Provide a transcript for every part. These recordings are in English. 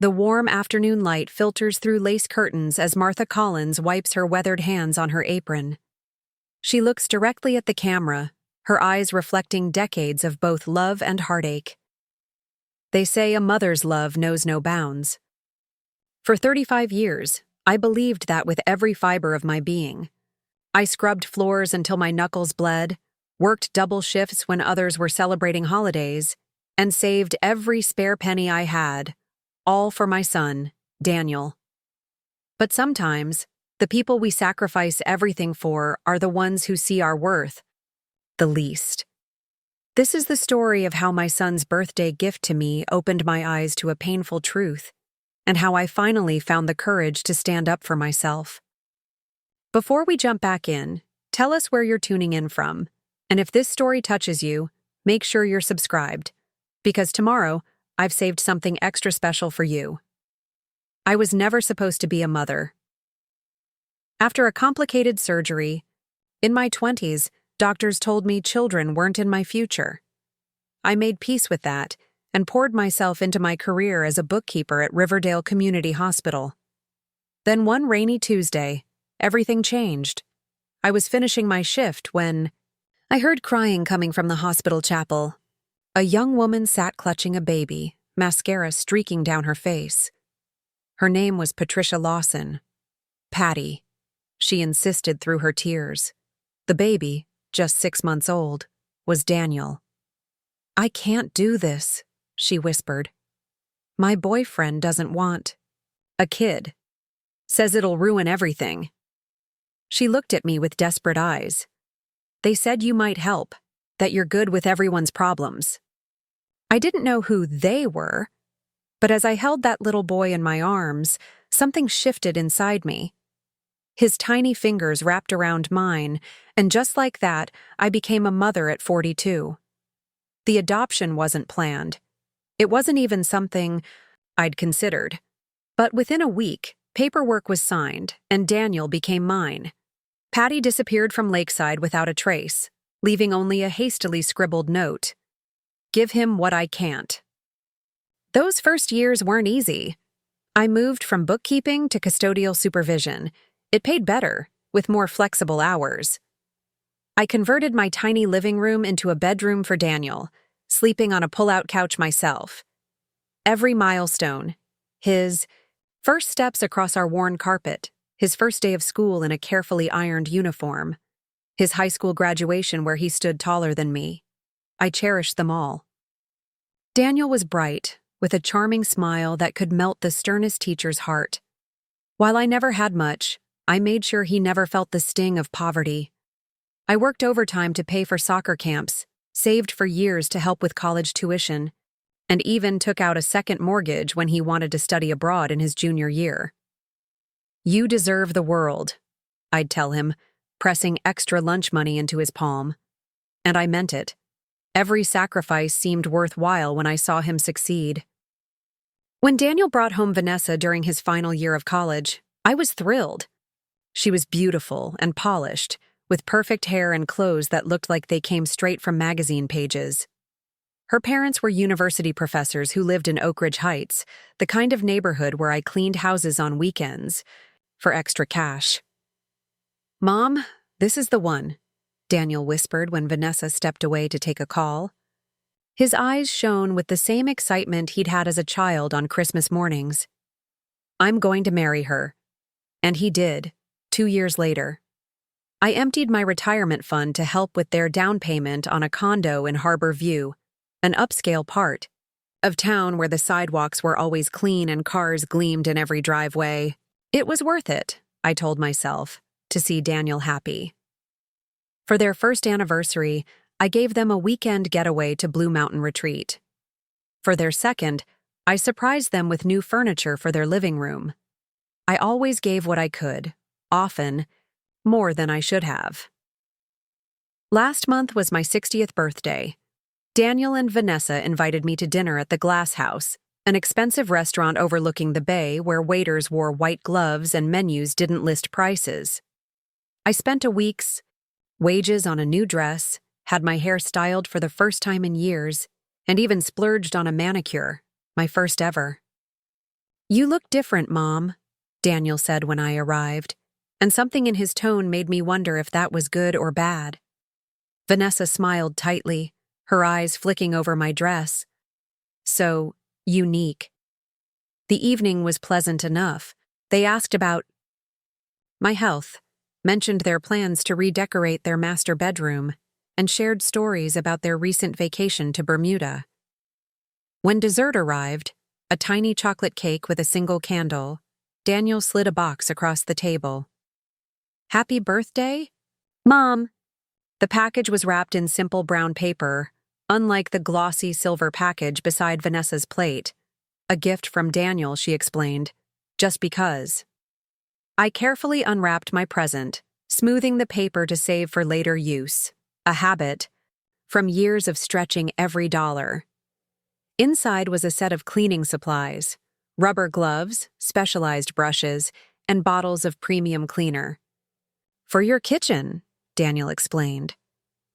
The warm afternoon light filters through lace curtains as Martha Collins wipes her weathered hands on her apron. She looks directly at the camera, her eyes reflecting decades of both love and heartache. They say a mother's love knows no bounds. For 35 years, I believed that with every fiber of my being. I scrubbed floors until my knuckles bled, worked double shifts when others were celebrating holidays, and saved every spare penny I had, all for my son, Daniel. But sometimes, the people we sacrifice everything for are the ones who see our worth the least. This is the story of how my son's birthday gift to me opened my eyes to a painful truth, and how I finally found the courage to stand up for myself. Before we jump back in, tell us where you're tuning in from, and if this story touches you, make sure you're subscribed, because tomorrow, I've saved something extra special for you. I was never supposed to be a mother. After a complicated surgery, in my 20s, doctors told me children weren't in my future. I made peace with that and poured myself into my career as a bookkeeper at Riverdale Community Hospital. Then one rainy Tuesday, everything changed. I was finishing my shift when I heard crying coming from the hospital chapel. A young woman sat clutching a baby, mascara streaking down her face. Her name was Patricia Lawson. Patty, she insisted through her tears. The baby, just 6 months old, was Daniel. "I can't do this," she whispered. "My boyfriend doesn't want a kid. Says it'll ruin everything." She looked at me with desperate eyes. "They said you might help, that you're good with everyone's problems." I didn't know who they were, but as I held that little boy in my arms, something shifted inside me. His tiny fingers wrapped around mine, and just like that, I became a mother at 42. The adoption wasn't planned. It wasn't even something I'd considered. But within a week, paperwork was signed, and Daniel became mine. Patty disappeared from Lakeside without a trace, leaving only a hastily scribbled note. "Give him what I can't." Those first years weren't easy. I moved from bookkeeping to custodial supervision. It paid better, with more flexible hours. I converted my tiny living room into a bedroom for Daniel, sleeping on a pull-out couch myself. Every milestone, his first steps across our worn carpet, his first day of school in a carefully ironed uniform, his high school graduation where he stood taller than me, I cherished them all. Daniel was bright, with a charming smile that could melt the sternest teacher's heart. While I never had much, I made sure he never felt the sting of poverty. I worked overtime to pay for soccer camps, saved for years to help with college tuition, and even took out a second mortgage when he wanted to study abroad in his junior year. "You deserve the world," I'd tell him, pressing extra lunch money into his palm. And I meant it. Every sacrifice seemed worthwhile when I saw him succeed. When Daniel brought home Vanessa during his final year of college, I was thrilled. She was beautiful and polished, with perfect hair and clothes that looked like they came straight from magazine pages. Her parents were university professors who lived in Oak Ridge Heights, the kind of neighborhood where I cleaned houses on weekends for extra cash. "Mom, this is the one," Daniel whispered when Vanessa stepped away to take a call. His eyes shone with the same excitement he'd had as a child on Christmas mornings. "I'm going to marry her." And he did, 2 years later. I emptied my retirement fund to help with their down payment on a condo in Harbor View, an upscale part of town where the sidewalks were always clean and cars gleamed in every driveway. It was worth it, I told myself, to see Daniel happy. For their first anniversary, I gave them a weekend getaway to Blue Mountain Retreat. For their second, I surprised them with new furniture for their living room. I always gave what I could, often, more than I should have. Last month was my 60th birthday. Daniel and Vanessa invited me to dinner at the Glass House, an expensive restaurant overlooking the bay where waiters wore white gloves and menus didn't list prices. I spent a week's wages on a new dress, had my hair styled for the first time in years, and even splurged on a manicure, my first ever. "You look different, Mom," Daniel said when I arrived, and something in his tone made me wonder if that was good or bad. Vanessa smiled tightly, her eyes flicking over my dress. So unique. The evening was pleasant enough. They asked about my health, mentioned their plans to redecorate their master bedroom, and shared stories about their recent vacation to Bermuda. When dessert arrived, a tiny chocolate cake with a single candle, Daniel slid a box across the table. "Happy birthday, Mom." The package was wrapped in simple brown paper, unlike the glossy silver package beside Vanessa's plate. "A gift from Daniel," she explained, "just because." I carefully unwrapped my present, smoothing the paper to save for later use, a habit from years of stretching every dollar. Inside was a set of cleaning supplies, rubber gloves, specialized brushes, and bottles of premium cleaner. "For your kitchen," Daniel explained.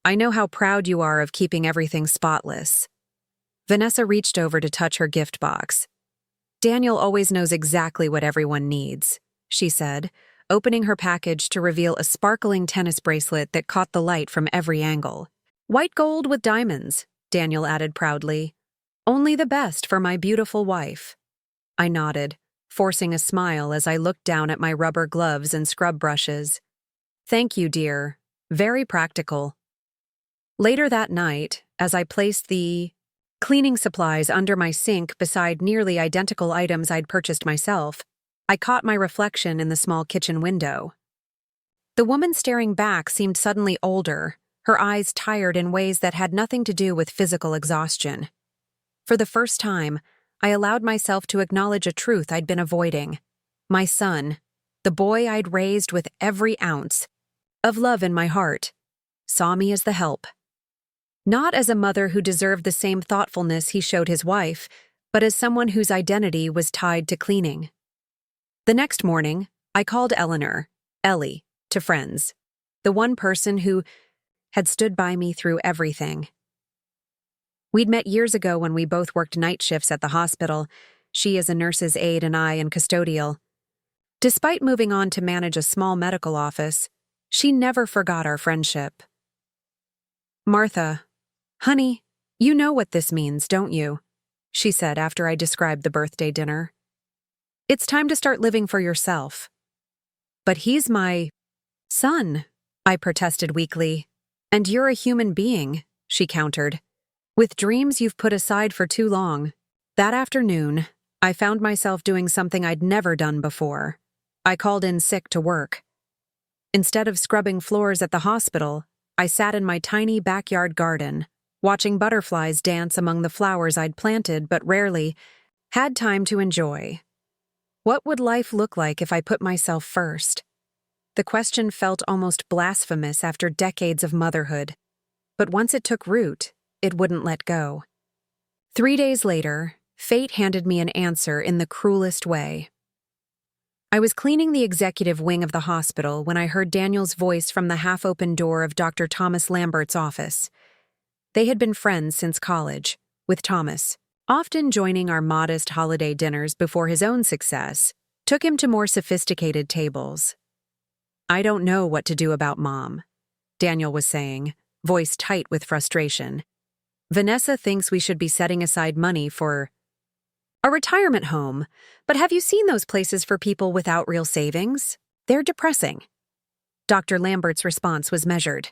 "I know how proud you are of keeping everything spotless." Vanessa reached over to touch her gift box. "Daniel always knows exactly what everyone needs," she said, opening her package to reveal a sparkling tennis bracelet that caught the light from every angle. "White gold with diamonds," Daniel added proudly. "Only the best for my beautiful wife." I nodded, forcing a smile as I looked down at my rubber gloves and scrub brushes. "Thank you, dear. Very practical." Later that night, as I placed the cleaning supplies under my sink beside nearly identical items I'd purchased myself, I caught my reflection in the small kitchen window. The woman staring back seemed suddenly older, her eyes tired in ways that had nothing to do with physical exhaustion. For the first time, I allowed myself to acknowledge a truth I'd been avoiding. My son, the boy I'd raised with every ounce of love in my heart, saw me as the help. Not as a mother who deserved the same thoughtfulness he showed his wife, but as someone whose identity was tied to cleaning. The next morning, I called Eleanor, Ellie, to friends, the one person who had stood by me through everything. We'd met years ago when we both worked night shifts at the hospital, she as a nurse's aide and I in custodial. Despite moving on to manage a small medical office, she never forgot our friendship. "Martha, honey, you know what this means, don't you?" she said after I described the birthday dinner. "It's time to start living for yourself." "But he's my son," I protested weakly. "And you're a human being," she countered, "with dreams you've put aside for too long." That afternoon, I found myself doing something I'd never done before. I called in sick to work. Instead of scrubbing floors at the hospital, I sat in my tiny backyard garden, watching butterflies dance among the flowers I'd planted but rarely had time to enjoy. What would life look like if I put myself first? The question felt almost blasphemous after decades of motherhood, but once it took root, it wouldn't let go. 3 days later, fate handed me an answer in the cruelest way. I was cleaning the executive wing of the hospital when I heard Daniel's voice from the half-open door of Dr. Thomas Lambert's office. They had been friends since college, with Thomas, often joining our modest holiday dinners before his own success took him to more sophisticated tables. "I don't know what to do about Mom," Daniel was saying, voice tight with frustration. "Vanessa thinks we should be setting aside money for a retirement home, but have you seen those places for people without real savings? They're depressing." Dr. Lambert's response was measured.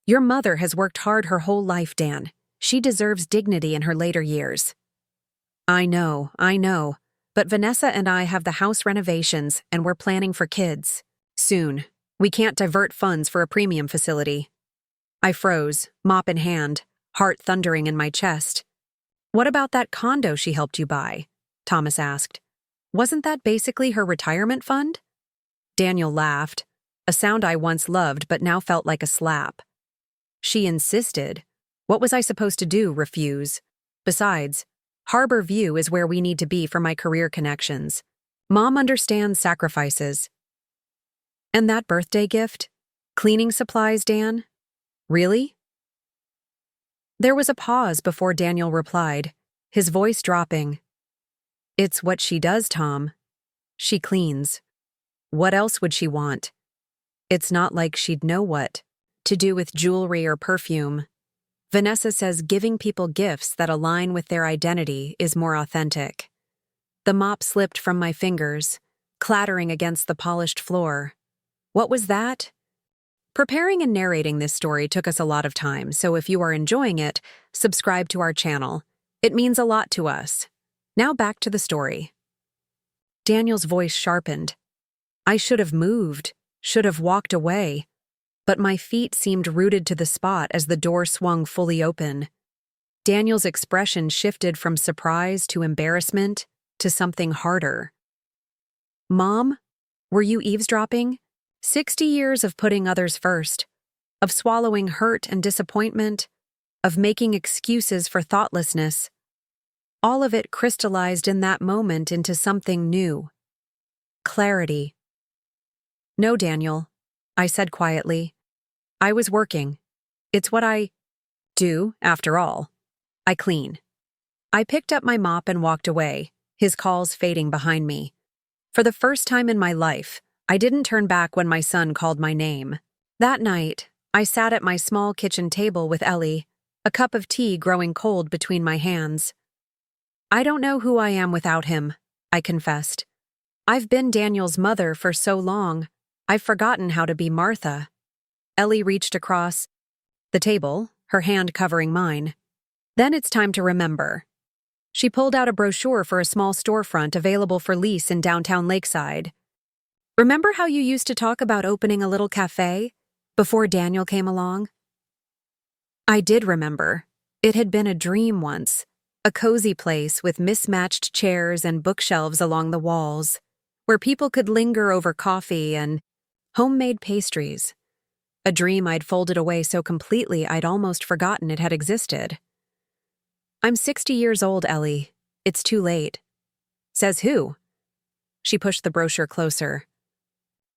"Your mother has worked hard her whole life, Dan. She deserves dignity in her later years." I know, but Vanessa and I have the house renovations and we're planning for kids. Soon. We can't divert funds for a premium facility." I froze, mop in hand, heart thundering in my chest. "What about that condo she helped you buy?" Thomas asked. "Wasn't that basically her retirement fund?" Daniel laughed, a sound I once loved but now felt like a slap. "She insisted. What was I supposed to do, refuse? Besides, Harbor View is where we need to be for my career connections. Mom understands sacrifices." "And that birthday gift? Cleaning supplies, Dan? Really?" There was a pause before Daniel replied, his voice dropping. It's what she does, Tom. She cleans. What else would she want? It's not like she'd know what to do with jewelry or perfume. Vanessa says giving people gifts that align with their identity is more authentic. The mop slipped from my fingers, clattering against the polished floor. What was that? Preparing and narrating this story took us a lot of time, so if you are enjoying it, subscribe to our channel. It means a lot to us. Now back to the story. Daniel's voice sharpened. I should have moved, should have walked away, but my feet seemed rooted to the spot as the door swung fully open. Daniel's expression shifted from surprise to embarrassment to something harder. Mom, were you eavesdropping? 60 years of putting others first, of swallowing hurt and disappointment, of making excuses for thoughtlessness. All of it crystallized in that moment into something new. Clarity. No, Daniel, I said quietly. I was working. It's what I do, after all. I clean. I picked up my mop and walked away, his calls fading behind me. For the first time in my life, I didn't turn back when my son called my name. That night, I sat at my small kitchen table with Ellie, a cup of tea growing cold between my hands. I don't know who I am without him, I confessed. I've been Daniel's mother for so long, I've forgotten how to be Martha. Ellie reached across the table, her hand covering mine. Then it's time to remember. She pulled out a brochure for a small storefront available for lease in downtown Lakeside. Remember how you used to talk about opening a little cafe before Daniel came along? I did remember. It had been a dream once, a cozy place with mismatched chairs and bookshelves along the walls, where people could linger over coffee and homemade pastries. A dream I'd folded away so completely I'd almost forgotten it had existed. I'm 60 years old, Ellie. It's too late. Says who? She pushed the brochure closer.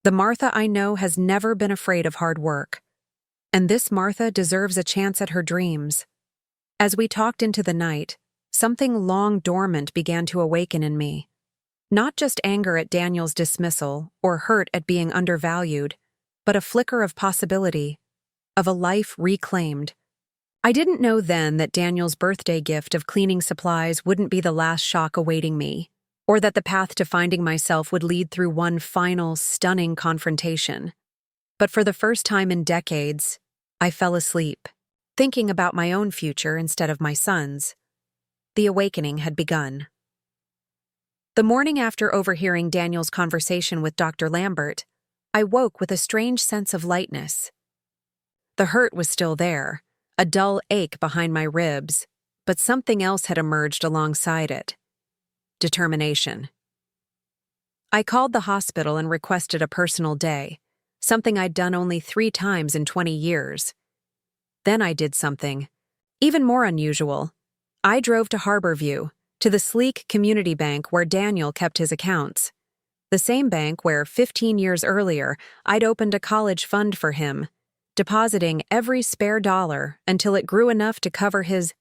The Martha I know has never been afraid of hard work. And this Martha deserves a chance at her dreams. As we talked into the night, something long dormant began to awaken in me. Not just anger at Daniel's dismissal or hurt at being undervalued, but a flicker of possibility, of a life reclaimed. I didn't know then that Daniel's birthday gift of cleaning supplies wouldn't be the last shock awaiting me, or that the path to finding myself would lead through one final, stunning confrontation. But for the first time in decades, I fell asleep, thinking about my own future instead of my son's. The awakening had begun. The morning after overhearing Daniel's conversation with Dr. Lambert, I woke with a strange sense of lightness. The hurt was still there, a dull ache behind my ribs, but something else had emerged alongside it. Determination. I called the hospital and requested a personal day, something I'd done only 3 times in 20 years. Then I did something even more unusual. I drove to Harborview, to the sleek community bank where Daniel kept his accounts. The same bank where 15 years earlier I'd opened a college fund for him, depositing every spare dollar until it grew enough to cover his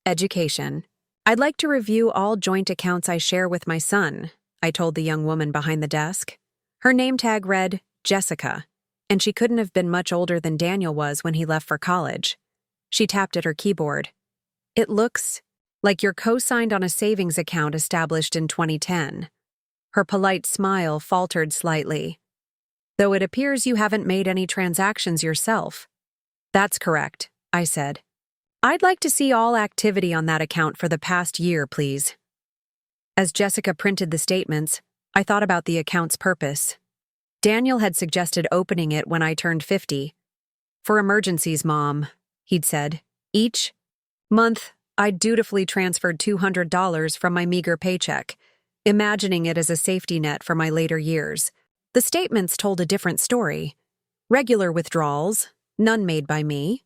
education. I'd like to review all joint accounts I share with my son, I told the young woman behind the desk. Her name tag read Jessica, and she couldn't have been much older than Daniel was when he left for college. She tapped at her keyboard. It looks like you're co-signed on a savings account established in 2010. Her polite smile faltered slightly. Though it appears you haven't made any transactions yourself. That's correct, I said. I'd like to see all activity on that account for the past year, please. As Jessica printed the statements, I thought about the account's purpose. Daniel had suggested opening it when I turned 50. For emergencies, Mom, he'd said. Each month, I'd dutifully transferred $200 from my meager paycheck, imagining it as a safety net for my later years. The statements told a different story. Regular withdrawals, none made by me.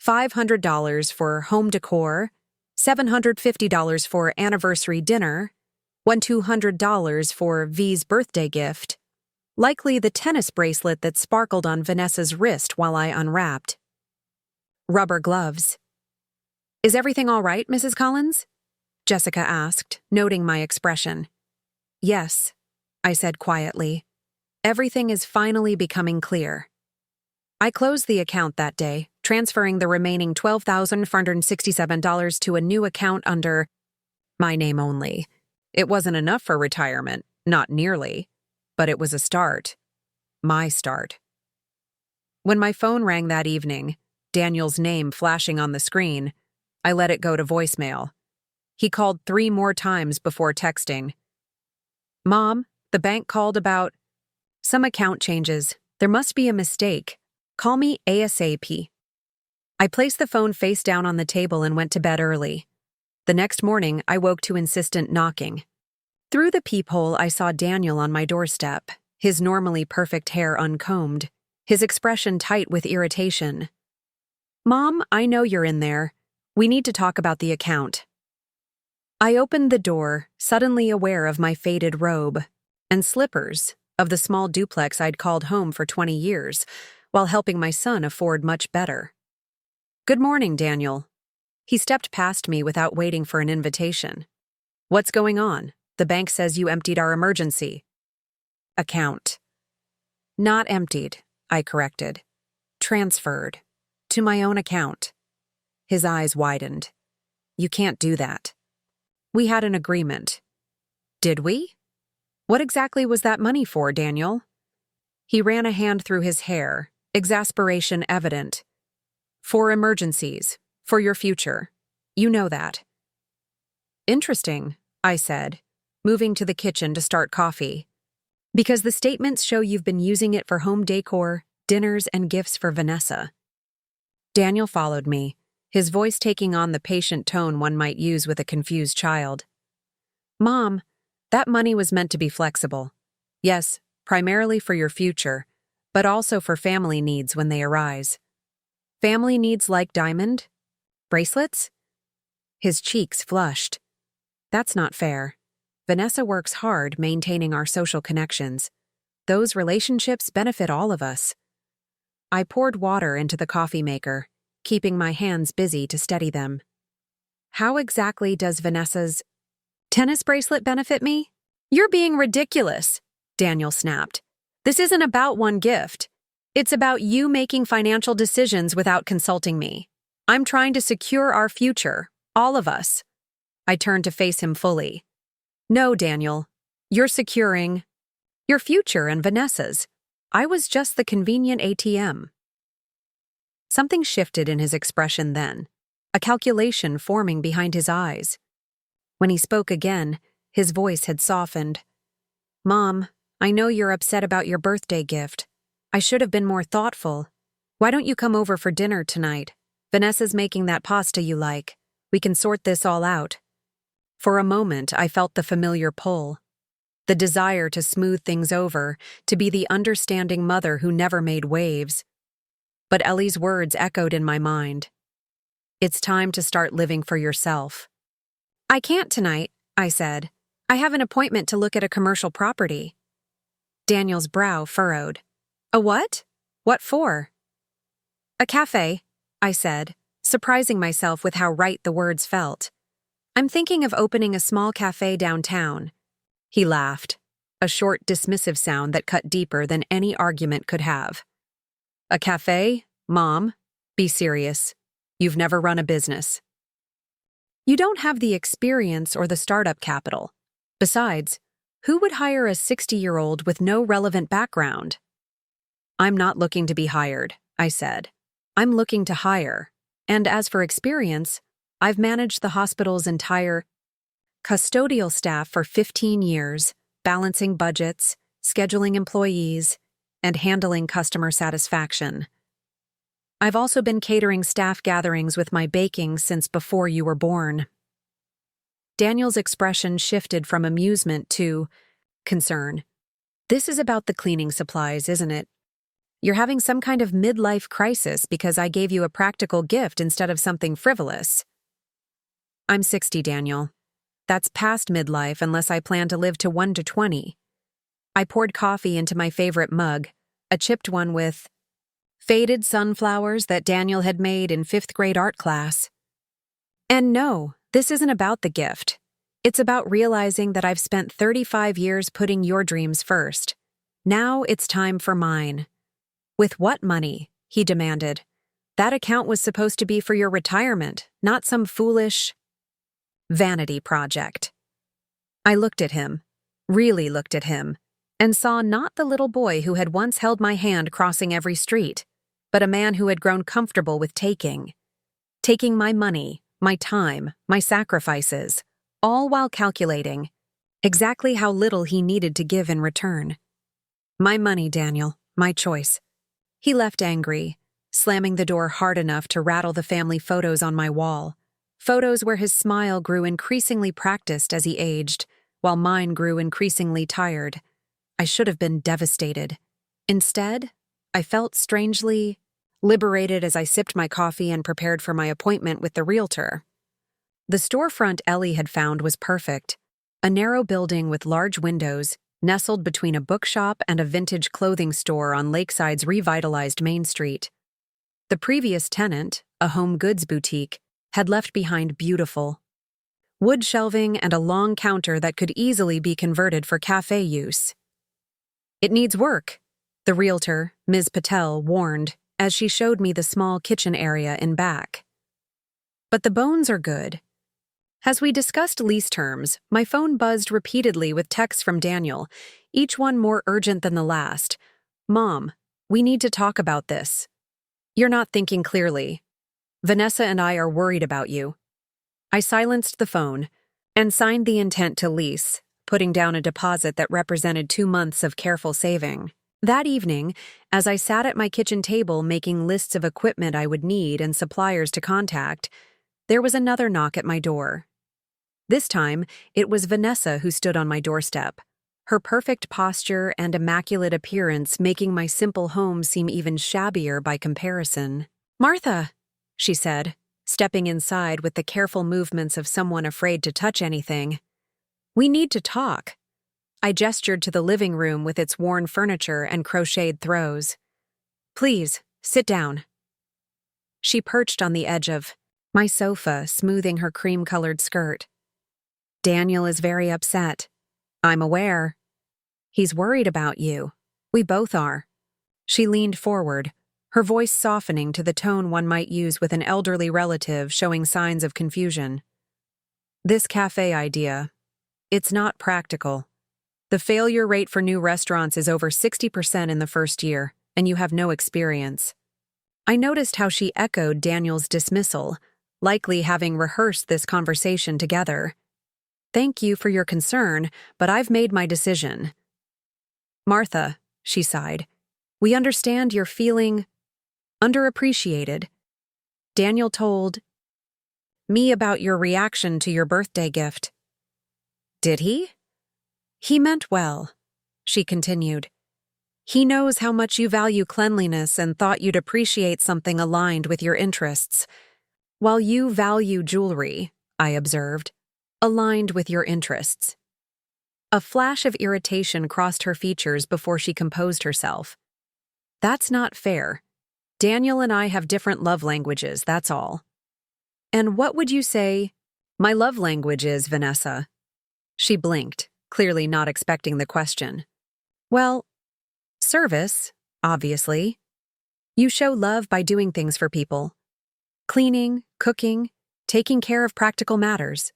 $500 for home decor, $750 for anniversary dinner, $200 for V's birthday gift, likely the tennis bracelet that sparkled on Vanessa's wrist while I unwrapped. Rubber gloves. Is everything all right, Mrs. Collins? Jessica asked, noting my expression. Yes, I said quietly. Everything is finally becoming clear. I closed the account that day, transferring the remaining $12,467 to a new account under my name only. It wasn't enough for retirement, not nearly, but it was a start. My start. When my phone rang that evening, Daniel's name flashing on the screen, I let it go to voicemail. He called 3 more times before texting. Mom, the bank called about some account changes. There must be a mistake. Call me ASAP. I placed the phone face down on the table and went to bed early. The next morning, I woke to insistent knocking. Through the peephole, I saw Daniel on my doorstep, his normally perfect hair uncombed, his expression tight with irritation. Mom, I know you're in there. We need to talk about the account. I opened the door, suddenly aware of my faded robe and slippers of the small duplex I'd called home for 20 years, while helping my son afford much better. Good morning, Daniel. He stepped past me without waiting for an invitation. What's going on? The bank says you emptied our emergency account. Not emptied, I corrected. Transferred. To my own account. His eyes widened. You can't do that. We had an agreement. Did we? What exactly was that money for, Daniel? He ran a hand through his hair, exasperation evident. For emergencies, for your future. You know that. Interesting, I said, moving to the kitchen to start coffee. Because the statements show you've been using it for home decor, dinners, and gifts for Vanessa. Daniel followed me, his voice taking on the patient tone one might use with a confused child. Mom, that money was meant to be flexible. Yes, primarily for your future, but also for family needs when they arise. Family needs like diamond? Bracelets? His cheeks flushed. That's not fair. Vanessa works hard maintaining our social connections. Those relationships benefit all of us. I poured water into the coffee maker, keeping my hands busy to steady them. How exactly does Vanessa's tennis bracelet benefit me? You're being ridiculous, Daniel snapped. This isn't about one gift. It's about you making financial decisions without consulting me. I'm trying to secure our future, all of us. I turned to face him fully. No, Daniel. You're securing your future and Vanessa's. I was just the convenient ATM. Something shifted in his expression then, a calculation forming behind his eyes. When he spoke again, his voice had softened. Mom, I know you're upset about your birthday gift. I should have been more thoughtful. Why don't you come over for dinner tonight? Vanessa's making that pasta you like. We can sort this all out. For a moment, I felt the familiar pull. The desire to smooth things over, to be the understanding mother who never made waves. But Ellie's words echoed in my mind. It's time to start living for yourself. I can't tonight, I said. I have an appointment to look at a commercial property. Daniel's brow furrowed. A what? What for? A cafe, I said, surprising myself with how right the words felt. I'm thinking of opening a small cafe downtown. He laughed, a short, dismissive sound that cut deeper than any argument could have. A cafe? Mom, be serious. You've never run a business. You don't have the experience or the startup capital. Besides, who would hire a 60-year-old with no relevant background? I'm not looking to be hired, I said. I'm looking to hire. And as for experience, I've managed the hospital's entire custodial staff for 15 years, balancing budgets, scheduling employees, and handling customer satisfaction. I've also been catering staff gatherings with my baking since before you were born. Daniel's expression shifted from amusement to concern. This is about the cleaning supplies, isn't it? You're having some kind of midlife crisis because I gave you a practical gift instead of something frivolous. I'm 60, Daniel. That's past midlife unless I plan to live to 1 to 20. I poured coffee into my favorite mug, a chipped one with faded sunflowers that Daniel had made in 5th grade art class. And no, This isn't about the gift. It's about realizing that I've spent 35 years putting your dreams first. Now it's time for mine. With what money? He demanded. That account was supposed to be for your retirement, not some foolish vanity project. I looked at him, really looked at him, and saw not the little boy who had once held my hand crossing every street, but a man who had grown comfortable with taking my money, my time, my sacrifices, all while calculating exactly how little he needed to give in return. My money, Daniel, my choice. He left angry, slamming the door hard enough to rattle the family photos on my wall, photos where his smile grew increasingly practiced as he aged, while mine grew increasingly tired. I should have been devastated. Instead, I felt strangely liberated as I sipped my coffee and prepared for my appointment with the realtor. The storefront Ellie had found was perfect, a narrow building with large windows, nestled between a bookshop and a vintage clothing store on Lakeside's revitalized Main Street. The previous tenant, a home goods boutique, had left behind beautiful wood shelving and a long counter that could easily be converted for cafe use. It needs work, the realtor, Ms. Patel, warned as she showed me the small kitchen area in back. But the bones are good. As we discussed lease terms, my phone buzzed repeatedly with texts from Daniel, each one more urgent than the last. Mom, we need to talk about this. You're not thinking clearly. Vanessa and I are worried about you. I silenced the phone and signed the intent to lease, putting down a deposit that represented 2 months of careful saving. That evening, as I sat at my kitchen table making lists of equipment I would need and suppliers to contact, there was another knock at my door. This time, it was Vanessa who stood on my doorstep, her perfect posture and immaculate appearance making my simple home seem even shabbier by comparison. "Martha," she said, stepping inside with the careful movements of someone afraid to touch anything. "We need to talk." I gestured to the living room with its worn furniture and crocheted throws. "Please, sit down." She perched on the edge of my sofa, smoothing her cream-colored skirt. "Daniel is very upset. I'm aware. He's worried about you. We both are." She leaned forward, her voice softening to the tone one might use with an elderly relative showing signs of confusion. "This cafe idea, it's not practical. The failure rate for new restaurants is over 60% in the first year, and you have no experience." I noticed how she echoed Daniel's dismissal, likely having rehearsed this conversation together. "Thank you for your concern, but I've made my decision." "Martha," she sighed, "we understand you're feeling underappreciated. Daniel told me about your reaction to your birthday gift." "Did he?" "He meant well," she continued. "He knows how much you value cleanliness and thought you'd appreciate something aligned with your interests. While you value jewelry," I observed, "aligned with your interests." A flash of irritation crossed her features before she composed herself. "That's not fair. Daniel and I have different love languages, that's all." "And what would you say my love language is, Vanessa?" She blinked, clearly not expecting the question. "Well, service, obviously. You show love by doing things for people. Cleaning, cooking, taking care of practical matters."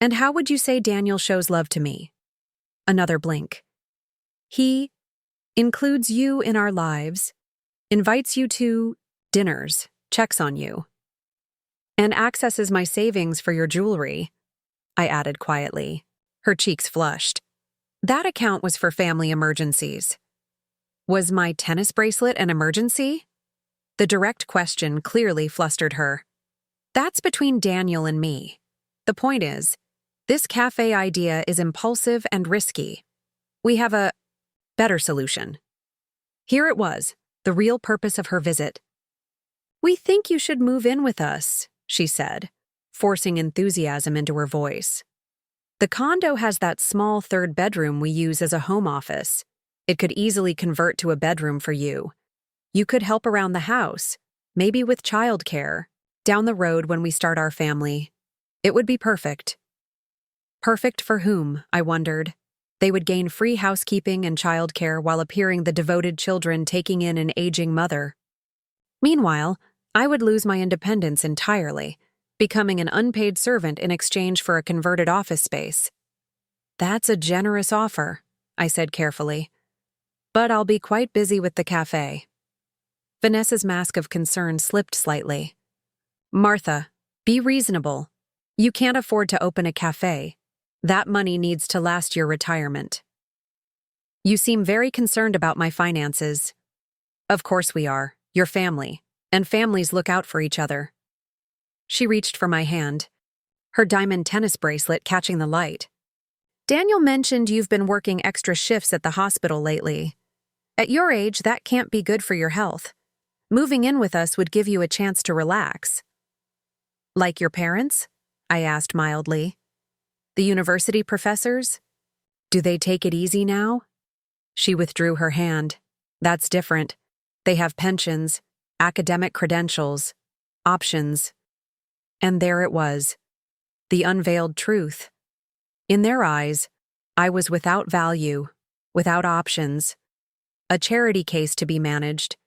"And how would you say Daniel shows love to me?" Another blink. "He includes you in our lives, invites you to dinners, checks on you, and accesses my savings for your jewelry," I added quietly. Her cheeks flushed. "That account was for family emergencies." Was my tennis bracelet an emergency? The direct question clearly flustered her. "That's between Daniel and me. The point is, this cafe idea is impulsive and risky. We have a better solution." Here it was, the real purpose of her visit. "We think you should move in with us," she said, forcing enthusiasm into her voice. "The condo has that small third bedroom we use as a home office. It could easily convert to a bedroom for you. You could help around the house, maybe with childcare, down the road when we start our family. It would be perfect. Perfect for whom, I wondered. They would gain free housekeeping and childcare while appearing the devoted children taking in an aging mother. Meanwhile, I would lose my independence entirely, becoming an unpaid servant in exchange for a converted office space. That's a generous offer, I said carefully. But I'll be quite busy with the cafe. Vanessa's mask of concern slipped slightly. Martha, be reasonable. You can't afford to open a cafe. That money needs to last your retirement. You seem very concerned about my finances. Of course we are, your family, and families look out for each other. She reached for my hand, her diamond tennis bracelet catching the light. Daniel mentioned you've been working extra shifts at the hospital lately. At your age, that can't be good for your health. Moving in with us would give you a chance to relax. Like your parents? I asked mildly. The university professors? Do they take it easy now? She withdrew her hand. That's different. They have pensions, academic credentials, options. And there it was. The unveiled truth. In their eyes, I was without value, without options. A charity case to be managed,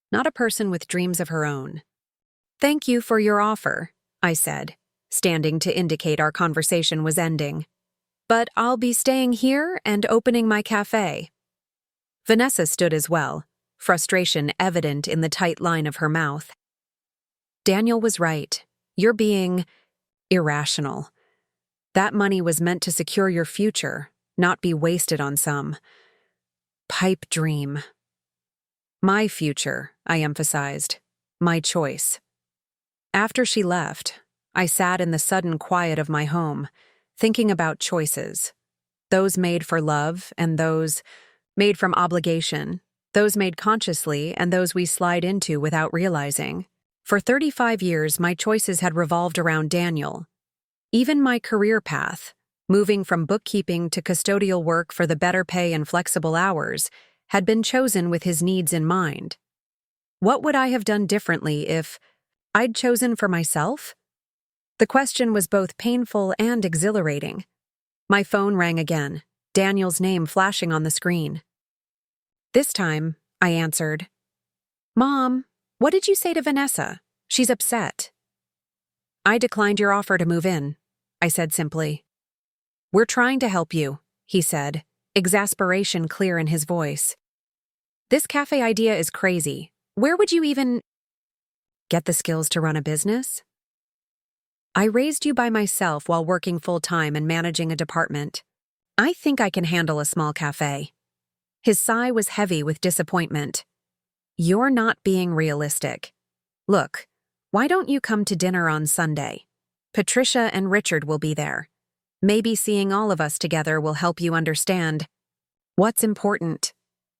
not a person with dreams of her own. Thank you for your offer, I said, standing to indicate our conversation was ending. But I'll be staying here and opening my cafe. Vanessa stood as well, frustration evident in the tight line of her mouth. Daniel was right. You're being irrational. That money was meant to secure your future, not be wasted on some pipe dream. My future, I emphasized. My choice. After she left, I sat in the sudden quiet of my home, thinking about choices. Those made for love and those made from obligation, those made consciously and those we slide into without realizing. For 35 years, my choices had revolved around Daniel. Even my career path, moving from bookkeeping to custodial work for the better pay and flexible hours, had been chosen with his needs in mind. What would I have done differently if I'd chosen for myself? The question was both painful and exhilarating. My phone rang again, Daniel's name flashing on the screen. This time, I answered. Mom, what did you say to Vanessa? She's upset. I declined your offer to move in, I said simply. We're trying to help you, he said, exasperation clear in his voice. This cafe idea is crazy. Where would you even get the skills to run a business? I raised you by myself while working full-time and managing a department. I think I can handle a small cafe. His sigh was heavy with disappointment. You're not being realistic. Look, why don't you come to dinner on Sunday? Patricia and Richard will be there. Maybe seeing all of us together will help you understand what's important.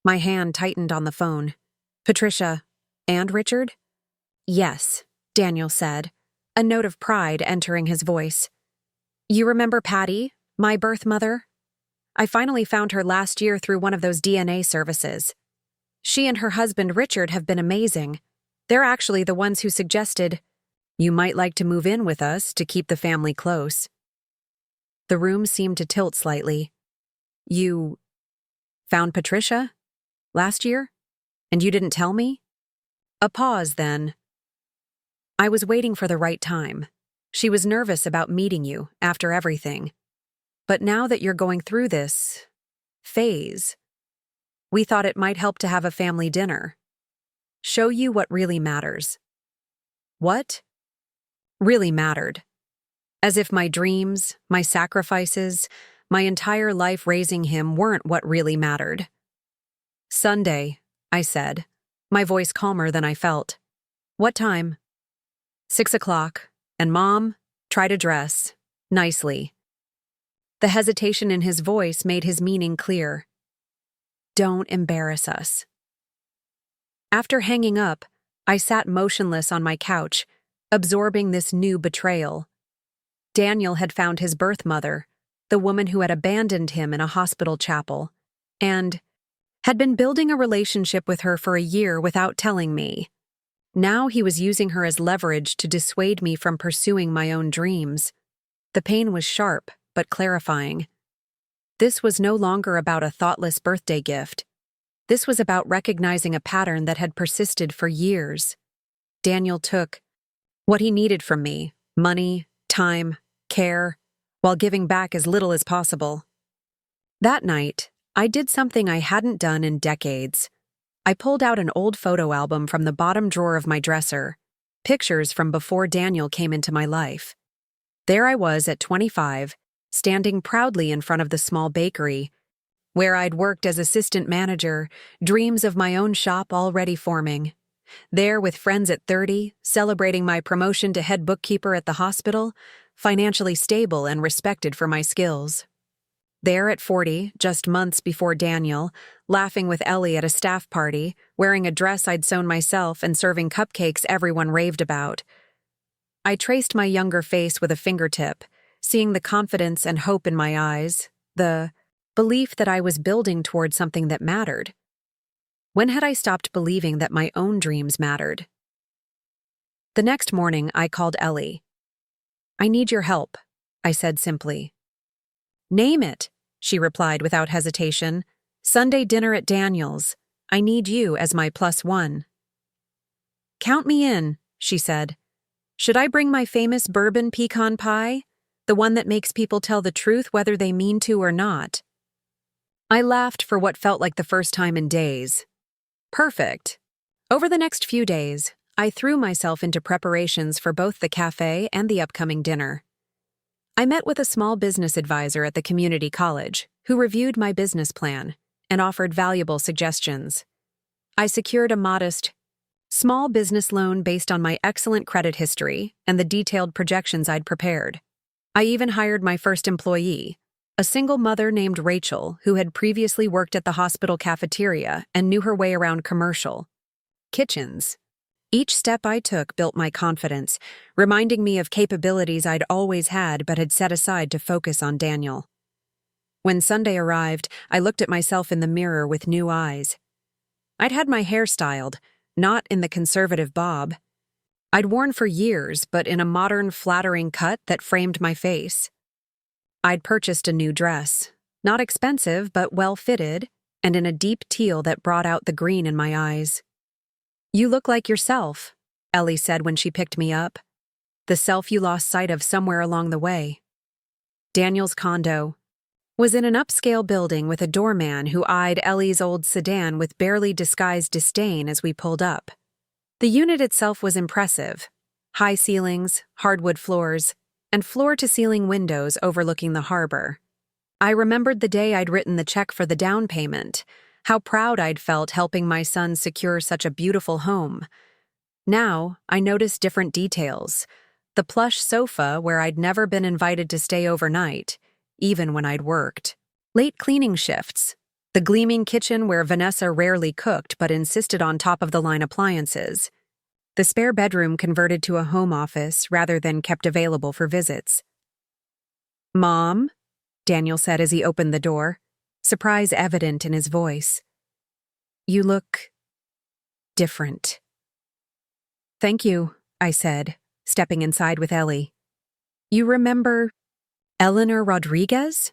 My hand tightened on the phone. Patricia and Richard? Yes, Daniel said, a note of pride entering his voice. You remember Patty, my birth mother? I finally found her last year through one of those DNA services. She and her husband Richard have been amazing. They're actually the ones who suggested, you might like to move in with us to keep the family close. The room seemed to tilt slightly. You found Patricia? Last year? And you didn't tell me? A pause, then. I was waiting for the right time. She was nervous about meeting you after everything. But now that you're going through this phase, we thought it might help to have a family dinner. Show you what really matters. What really mattered? As if my dreams, my sacrifices, my entire life raising him weren't what really mattered. Sunday, I said, my voice calmer than I felt. What time? 6 o'clock. And Mom, try to dress nicely. The hesitation in his voice made his meaning clear. Don't embarrass us. After hanging up, I sat motionless on my couch, absorbing this new betrayal. Daniel had found his birth mother, the woman who had abandoned him in a hospital chapel, and had been building a relationship with her for a year without telling me. Now he was using her as leverage to dissuade me from pursuing my own dreams. The pain was sharp, but clarifying. This was no longer about a thoughtless birthday gift. This was about recognizing a pattern that had persisted for years. Daniel took what he needed from me: money, time, care, while giving back as little as possible. That night, I did something I hadn't done in decades. I pulled out an old photo album from the bottom drawer of my dresser, pictures from before Daniel came into my life. There I was at 25, standing proudly in front of the small bakery, where I'd worked as assistant manager, dreams of my own shop already forming. There with friends at 30, celebrating my promotion to head bookkeeper at the hospital, financially stable and respected for my skills. There at 40, just months before Daniel, laughing with Ellie at a staff party, wearing a dress I'd sewn myself and serving cupcakes everyone raved about. I traced my younger face with a fingertip, seeing the confidence and hope in my eyes, the belief that I was building toward something that mattered. When had I stopped believing that my own dreams mattered? The next morning, I called Ellie. "I need your help," I said simply. "Name it," she replied without hesitation. "Sunday dinner at Daniel's. I need you as my +1. "Count me in," she said. "Should I bring my famous bourbon pecan pie? The one that makes people tell the truth whether they mean to or not?" I laughed for what felt like the first time in days. Perfect. Over the next few days, I threw myself into preparations for both the cafe and the upcoming dinner. I met with a small business advisor at the community college who reviewed my business plan and offered valuable suggestions. I secured a modest, small business loan based on my excellent credit history and the detailed projections I'd prepared. I even hired my first employee, a single mother named Rachel who had previously worked at the hospital cafeteria and knew her way around commercial kitchens. Each step I took built my confidence, reminding me of capabilities I'd always had but had set aside to focus on Daniel. When Sunday arrived, I looked at myself in the mirror with new eyes. I'd had my hair styled, not in the conservative bob I'd worn for years, but in a modern, flattering cut that framed my face. I'd purchased a new dress, not expensive but well-fitted, and in a deep teal that brought out the green in my eyes. "You look like yourself," Ellie said when she picked me up. "The self you lost sight of somewhere along the way." Daniel's condo was in an upscale building with a doorman who eyed Ellie's old sedan with barely disguised disdain as we pulled up. The unit itself was impressive: high ceilings, hardwood floors, and floor-to-ceiling windows overlooking the harbor. I remembered the day I'd written the check for the down payment, how proud I'd felt helping my son secure such a beautiful home. Now, I noticed different details: the plush sofa where I'd never been invited to stay overnight, even when I'd worked; late cleaning shifts; the gleaming kitchen where Vanessa rarely cooked but insisted on top-of-the-line appliances; the spare bedroom converted to a home office rather than kept available for visits. "Mom," Daniel said as he opened the door, surprise evident in his voice. "You look different." "Thank you," I said, stepping inside with Ellie. "You remember Eleanor Rodriguez?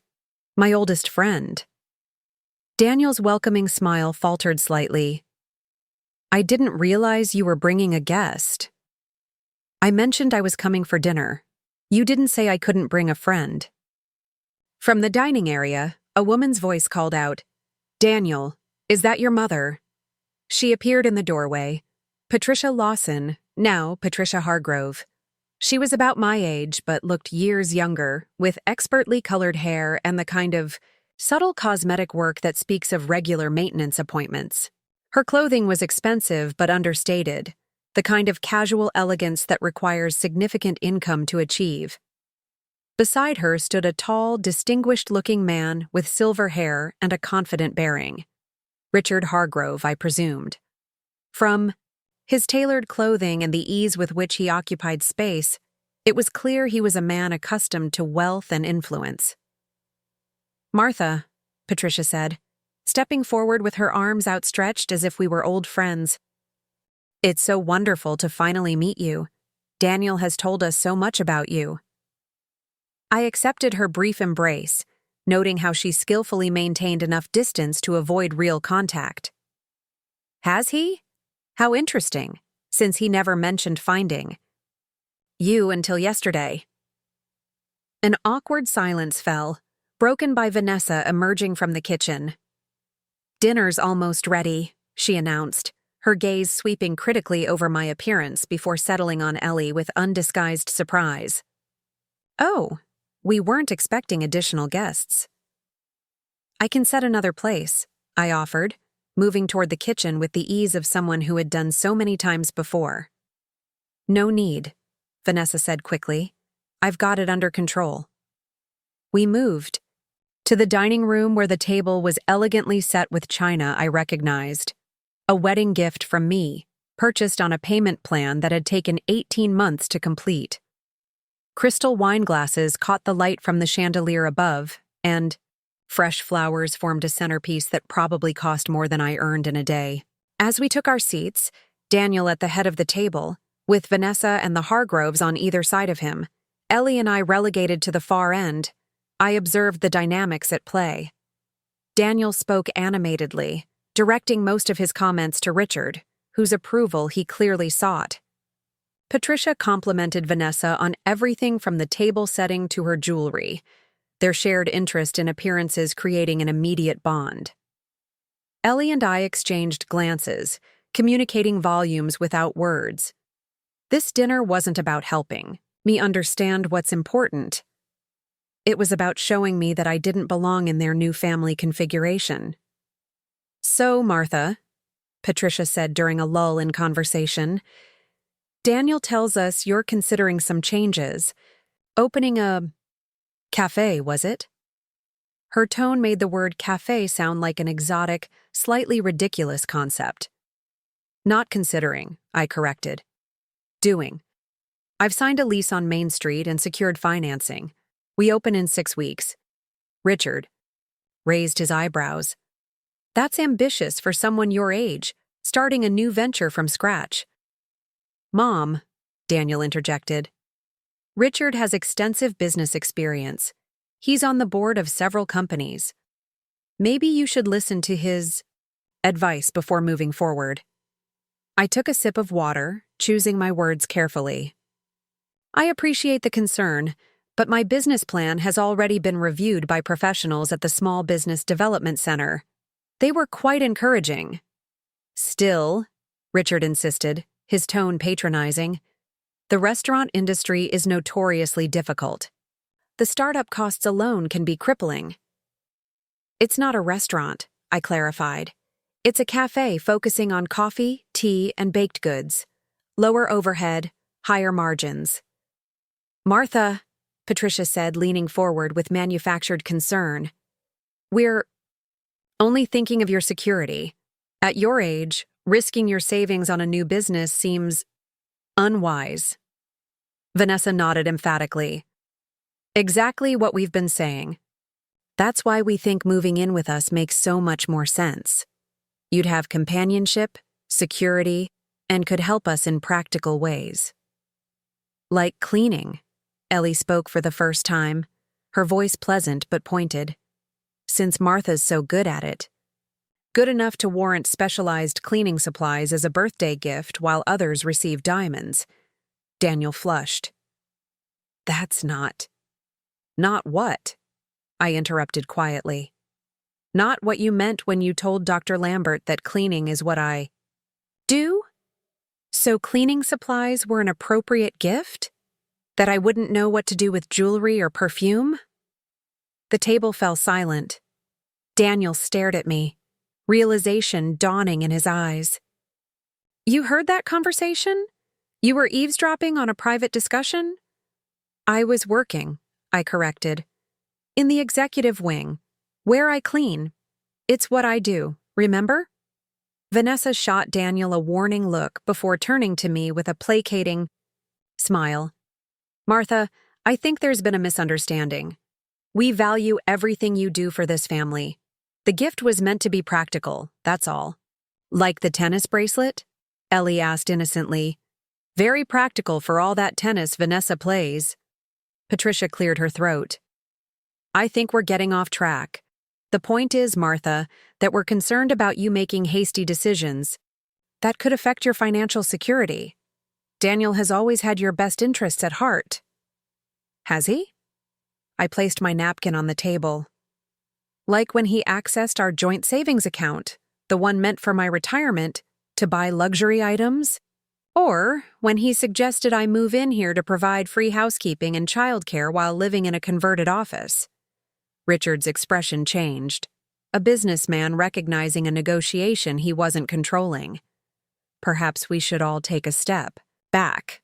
My oldest friend." Daniel's welcoming smile faltered slightly. "I didn't realize you were bringing a guest." "I mentioned I was coming for dinner. You didn't say I couldn't bring a friend." From the dining area, a woman's voice called out, "Daniel, is that your mother?" She appeared in the doorway. Patricia Lawson, now Patricia Hargrove. She was about my age but looked years younger, with expertly colored hair and the kind of subtle cosmetic work that speaks of regular maintenance appointments. Her clothing was expensive but understated, the kind of casual elegance that requires significant income to achieve. Beside her stood a tall, distinguished-looking man with silver hair and a confident bearing. Richard Hargrove, I presumed. From his tailored clothing and the ease with which he occupied space, it was clear he was a man accustomed to wealth and influence. "Martha," Patricia said, stepping forward with her arms outstretched as if we were old friends. "It's so wonderful to finally meet you. Daniel has told us so much about you." I accepted her brief embrace, noting how she skillfully maintained enough distance to avoid real contact. Has he? How interesting, since he never mentioned finding you until yesterday. An awkward silence fell, broken by Vanessa emerging from the kitchen. "Dinner's almost ready," she announced, her gaze sweeping critically over my appearance before settling on Ellie with undisguised surprise. "Oh, we weren't expecting additional guests." "I can set another place," I offered, moving toward the kitchen with the ease of someone who had done so many times before. "No need," Vanessa said quickly. "I've got it under control." We moved to the dining room where the table was elegantly set with china I recognized. A wedding gift from me, purchased on a payment plan that had taken 18 months to complete. Crystal wine glasses caught the light from the chandelier above, and fresh flowers formed a centerpiece that probably cost more than I earned in a day. As we took our seats, Daniel at the head of the table, with Vanessa and the Hargroves on either side of him, Ellie and I relegated to the far end, I observed the dynamics at play. Daniel spoke animatedly, directing most of his comments to Richard, whose approval he clearly sought. Patricia complimented Vanessa on everything from the table setting to her jewelry, their shared interest in appearances creating an immediate bond. Ellie and I exchanged glances, communicating volumes without words. This dinner wasn't about helping me understand what's important. It was about showing me that I didn't belong in their new family configuration. "So, Martha," Patricia said during a lull in conversation, "Daniel tells us you're considering some changes. Opening a cafe, was it?" Her tone made the word cafe sound like an exotic, slightly ridiculous concept. "Not considering," I corrected. "Doing. I've signed a lease on Main Street and secured financing. We open in 6 weeks. Richard raised his eyebrows. "That's ambitious for someone your age, starting a new venture from scratch." "Mom," Daniel interjected. "Richard has extensive business experience. He's on the board of several companies. Maybe you should listen to his advice before moving forward." I took a sip of water, choosing my words carefully. "I appreciate the concern, but my business plan has already been reviewed by professionals at the Small Business Development Center. They were quite encouraging." "Still," Richard insisted, his tone patronizing, "the restaurant industry is notoriously difficult. The startup costs alone can be crippling." "It's not a restaurant," I clarified. "It's a cafe focusing on coffee, tea, and baked goods. Lower overhead, higher margins." "Martha," Patricia said, leaning forward with manufactured concern, "we're only thinking of your security. At your age, risking your savings on a new business seems unwise." Vanessa nodded emphatically. "Exactly what we've been saying. That's why we think moving in with us makes so much more sense. You'd have companionship, security, and could help us in practical ways." "Like cleaning," Ellie spoke for the first time, her voice pleasant but pointed. "Since Martha's so good at it. Good enough to warrant specialized cleaning supplies as a birthday gift while others receive diamonds." Daniel flushed. "That's not..." "Not what?" I interrupted quietly. "Not what you meant when you told Dr. Lambert that cleaning is what I do? So cleaning supplies were an appropriate gift? That I wouldn't know what to do with jewelry or perfume?" The table fell silent. Daniel stared at me, realization dawning in his eyes. "You heard that conversation? You were eavesdropping on a private discussion?" "I was working," I corrected. "In the executive wing, where I clean. It's what I do, remember?" Vanessa shot Daniel a warning look before turning to me with a placating smile. "Martha, I think there's been a misunderstanding. We value everything you do for this family. The gift was meant to be practical, that's all." "Like the tennis bracelet?" Ellie asked innocently. "Very practical for all that tennis Vanessa plays." Patricia cleared her throat. I think we're getting off track. The point is, Martha, that we're concerned about you making hasty decisions. That could affect your financial security. Daniel has always had your best interests at heart. Has he? I placed my napkin on the table. Like when he accessed our joint savings account, the one meant for my retirement, to buy luxury items? Or when he suggested I move in here to provide free housekeeping and childcare while living in a converted office. Richard's expression changed, a businessman recognizing a negotiation he wasn't controlling. Perhaps we should all take a step back.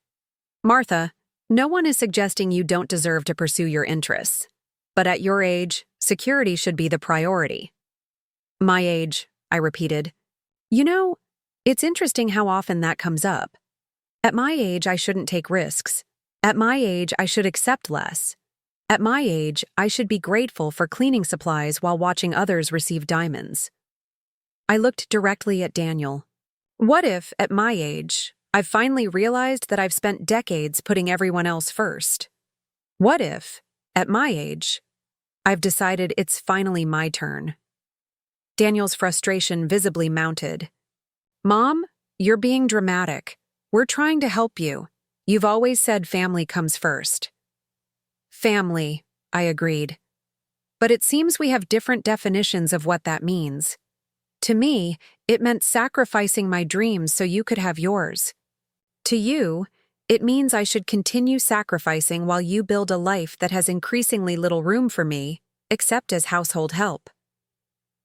Martha, no one is suggesting you don't deserve to pursue your interests. But at your age, security should be the priority. My age, I repeated. You know, it's interesting how often that comes up. At my age, I shouldn't take risks. At my age, I should accept less. At my age, I should be grateful for cleaning supplies while watching others receive diamonds. I looked directly at Daniel. What if, at my age, I've finally realized that I've spent decades putting everyone else first? What if, at my age, I've decided it's finally my turn? Daniel's frustration visibly mounted. Mom, you're being dramatic. We're trying to help you. You've always said family comes first. Family, I agreed. But it seems we have different definitions of what that means. To me, it meant sacrificing my dreams so you could have yours. To you, it means I should continue sacrificing while you build a life that has increasingly little room for me, except as household help.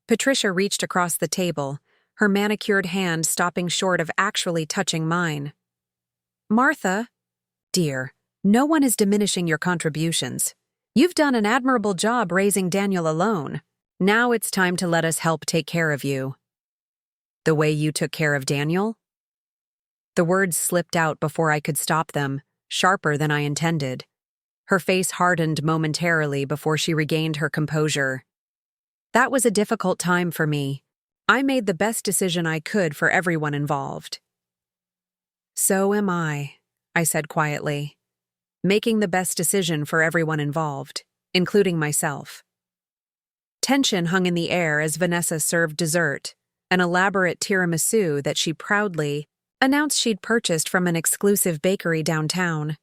Patricia reached across the table, her manicured hand stopping short of actually touching mine. Martha, dear, no one is diminishing your contributions. You've done an admirable job raising Daniel alone. Now it's time to let us help take care of you. The way you took care of Daniel? The words slipped out before I could stop them, sharper than I intended. Her face hardened momentarily before she regained her composure. That was a difficult time for me. I made the best decision I could for everyone involved. So am I said quietly. Making the best decision for everyone involved, including myself. Tension hung in the air as Vanessa served dessert, an elaborate tiramisu that she proudly announced she'd purchased from an exclusive bakery downtown.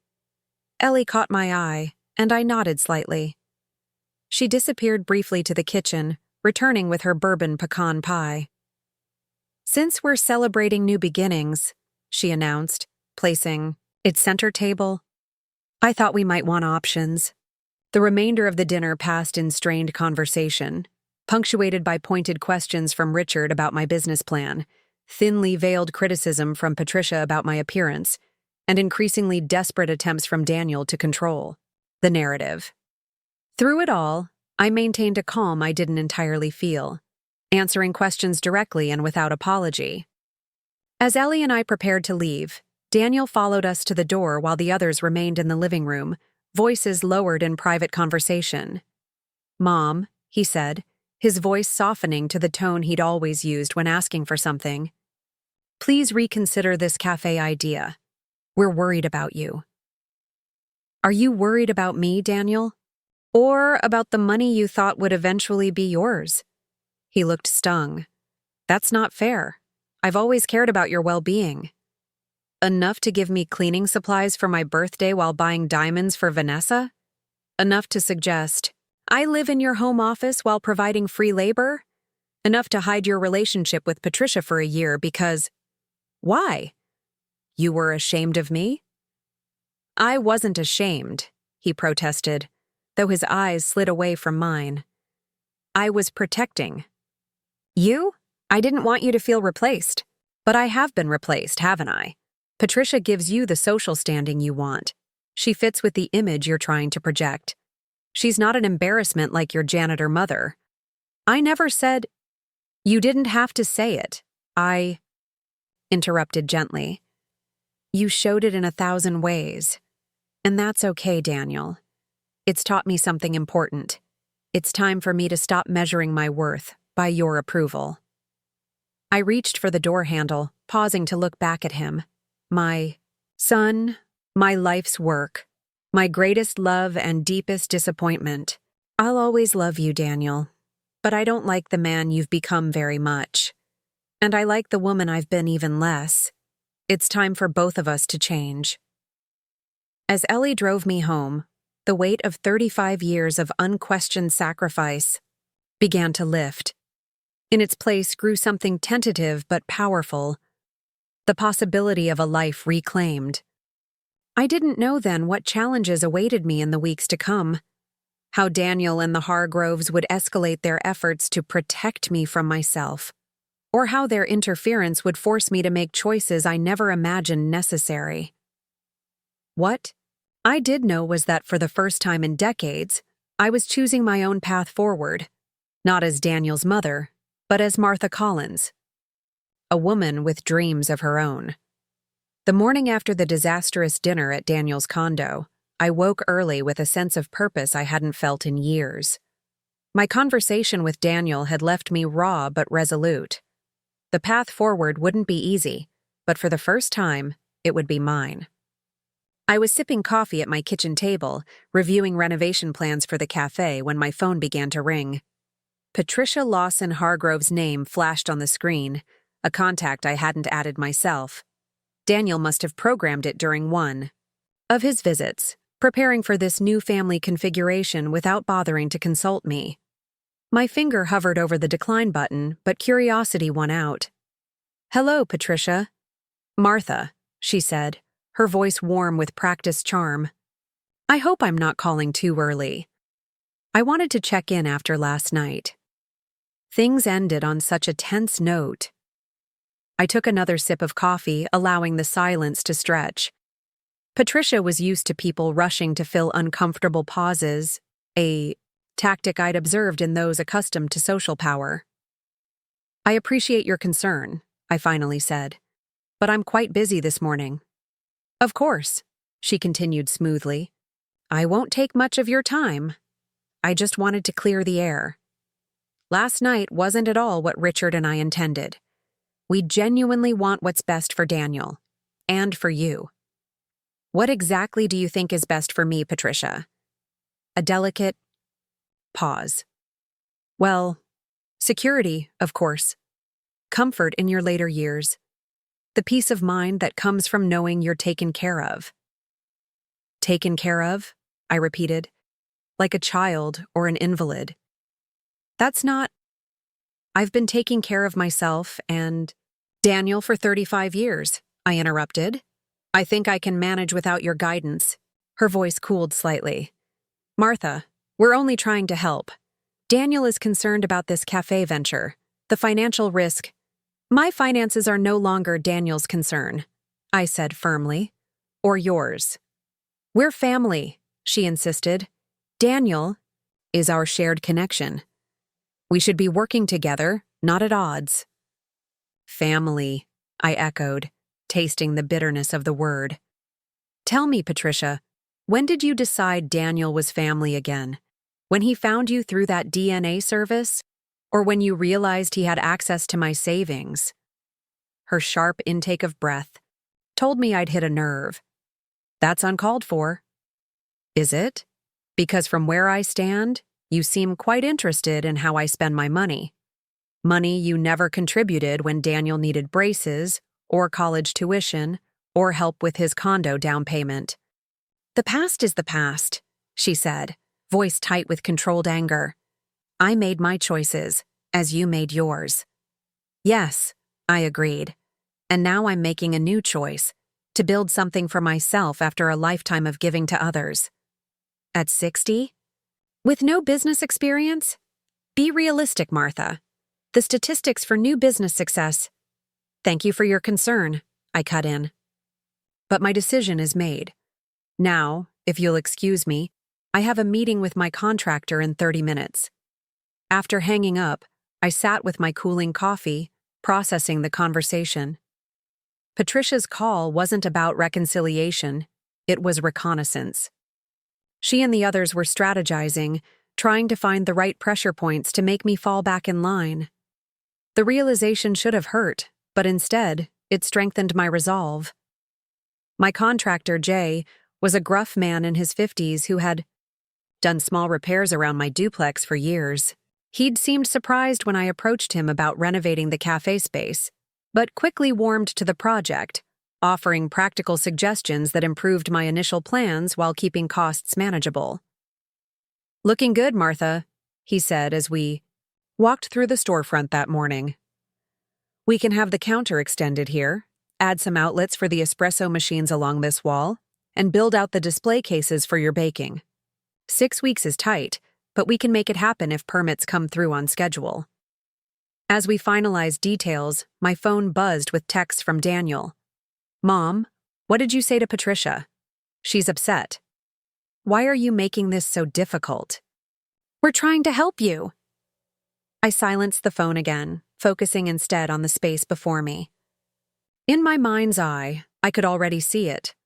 Ellie caught my eye, and I nodded slightly. She disappeared briefly to the kitchen, returning with her bourbon pecan pie. Since we're celebrating new beginnings, she announced, placing its center table, I thought we might want options. The remainder of the dinner passed in strained conversation, punctuated by pointed questions from Richard about my business plan, thinly veiled criticism from Patricia about my appearance, and increasingly desperate attempts from Daniel to control the narrative. Through it all, I maintained a calm I didn't entirely feel, answering questions directly and without apology. As Ellie and I prepared to leave, Daniel followed us to the door while the others remained in the living room, voices lowered in private conversation. Mom, he said, his voice softening to the tone he'd always used when asking for something. Please reconsider this cafe idea. We're worried about you. Are you worried about me, Daniel? Or about the money you thought would eventually be yours? He looked stung. That's not fair. I've always cared about your well-being. Enough to give me cleaning supplies for my birthday while buying diamonds for Vanessa? Enough to suggest, I live in your home office while providing free labor? Enough to hide your relationship with Patricia for a year because… Why? You were ashamed of me? I wasn't ashamed, he protested, though his eyes slid away from mine. I was protecting. You? I didn't want you to feel replaced. But I have been replaced, haven't I? Patricia gives you the social standing you want. She fits with the image you're trying to project. She's not an embarrassment like your janitor mother. I never said… You didn't have to say it. I… interrupted gently. You showed it in 1,000 ways. And that's okay, Daniel. It's taught me something important. It's time for me to stop measuring my worth by your approval. I reached for the door handle, pausing to look back at him. My son, my life's work, My greatest love and deepest disappointment. I'll always love you, Daniel. But I don't like the man you've become very much. And I like the woman I've been even less. It's time for both of us to change. As Ellie drove me home, the weight of 35 years of unquestioned sacrifice began to lift. In its place grew something tentative but powerful, the possibility of a life reclaimed. I didn't know then what challenges awaited me in the weeks to come, how Daniel and the Hargroves would escalate their efforts to protect me from myself, or how their interference would force me to make choices I never imagined necessary. What I did know was that for the first time in decades, I was choosing my own path forward, not as Daniel's mother, but as Martha Collins, a woman with dreams of her own. The morning after the disastrous dinner at Daniel's condo, I woke early with a sense of purpose I hadn't felt in years. My conversation with Daniel had left me raw but resolute. The path forward wouldn't be easy, but for the first time, it would be mine. I was sipping coffee at my kitchen table, reviewing renovation plans for the cafe when my phone began to ring. Patricia Lawson Hargrove's name flashed on the screen, a contact I hadn't added myself. Daniel must have programmed it during one of his visits, preparing for this new family configuration without bothering to consult me. My finger hovered over the decline button, but curiosity won out. "Hello, Patricia." "Martha," she said, her voice warm with practiced charm. "I hope I'm not calling too early. I wanted to check in after last night." Things ended on such a tense note. I took another sip of coffee, allowing the silence to stretch. Patricia was used to people rushing to fill uncomfortable pauses, a tactic I'd observed in those accustomed to social power. "I appreciate your concern," I finally said, "but I'm quite busy this morning." "Of course," she continued smoothly. "I won't take much of your time. I just wanted to clear the air. Last night wasn't at all what Richard and I intended. We genuinely want what's best for Daniel. And for you." "What exactly do you think is best for me, Patricia?" A delicate pause. "Well, security, of course. Comfort in your later years. The peace of mind that comes from knowing you're taken care of." "Taken care of?" I repeated, like a child or an invalid. "That's not... I've been taking care of myself and Daniel for 35 years, I interrupted. "I think I can manage without your guidance." Her voice cooled slightly. "Martha, we're only trying to help. Daniel is concerned about this cafe venture, the financial risk. My finances are no longer Daniel's concern," I said firmly. "Or yours." "We're family," she insisted. "Daniel is our shared connection. We should be working together, not at odds." "Family," I echoed, tasting the bitterness of the word. "Tell me, Patricia, when did you decide Daniel was family again? When he found you through that DNA service? Or when you realized he had access to my savings?" Her sharp intake of breath told me I'd hit a nerve. "That's uncalled for." "Is it? Because from where I stand, you seem quite interested in how I spend my money. Money you never contributed when Daniel needed braces, or college tuition, or help with his condo down payment." "The past is the past," she said, voice tight with controlled anger. "I made my choices, as you made yours." "Yes," I agreed. "And now I'm making a new choice, to build something for myself after a lifetime of giving to others." "At 60? With no business experience? Be realistic, Martha. The statistics for new business success..." "Thank you for your concern," I cut in. "But my decision is made. Now, if you'll excuse me, I have a meeting with my contractor in 30 minutes. After hanging up, I sat with my cooling coffee, processing the conversation. Patricia's call wasn't about reconciliation, it was reconnaissance. She and the others were strategizing, trying to find the right pressure points to make me fall back in line. The realization should have hurt, but instead, it strengthened my resolve. My contractor, Jay, was a gruff man in his 50s who had done small repairs around my duplex for years. He'd seemed surprised when I approached him about renovating the cafe space, but quickly warmed to the project, offering practical suggestions that improved my initial plans while keeping costs manageable. "Looking good, Martha," he said as we walked through the storefront that morning. "We can have the counter extended here, add some outlets for the espresso machines along this wall, and build out the display cases for your baking. 6 weeks is tight, but we can make it happen if permits come through on schedule." As we finalized details, my phone buzzed with texts from Daniel. "Mom, what did you say to Patricia? She's upset. Why are you making this so difficult?" "We're trying to help you." I silenced the phone again, focusing instead on the space before me. In my mind's eye, I could already see it.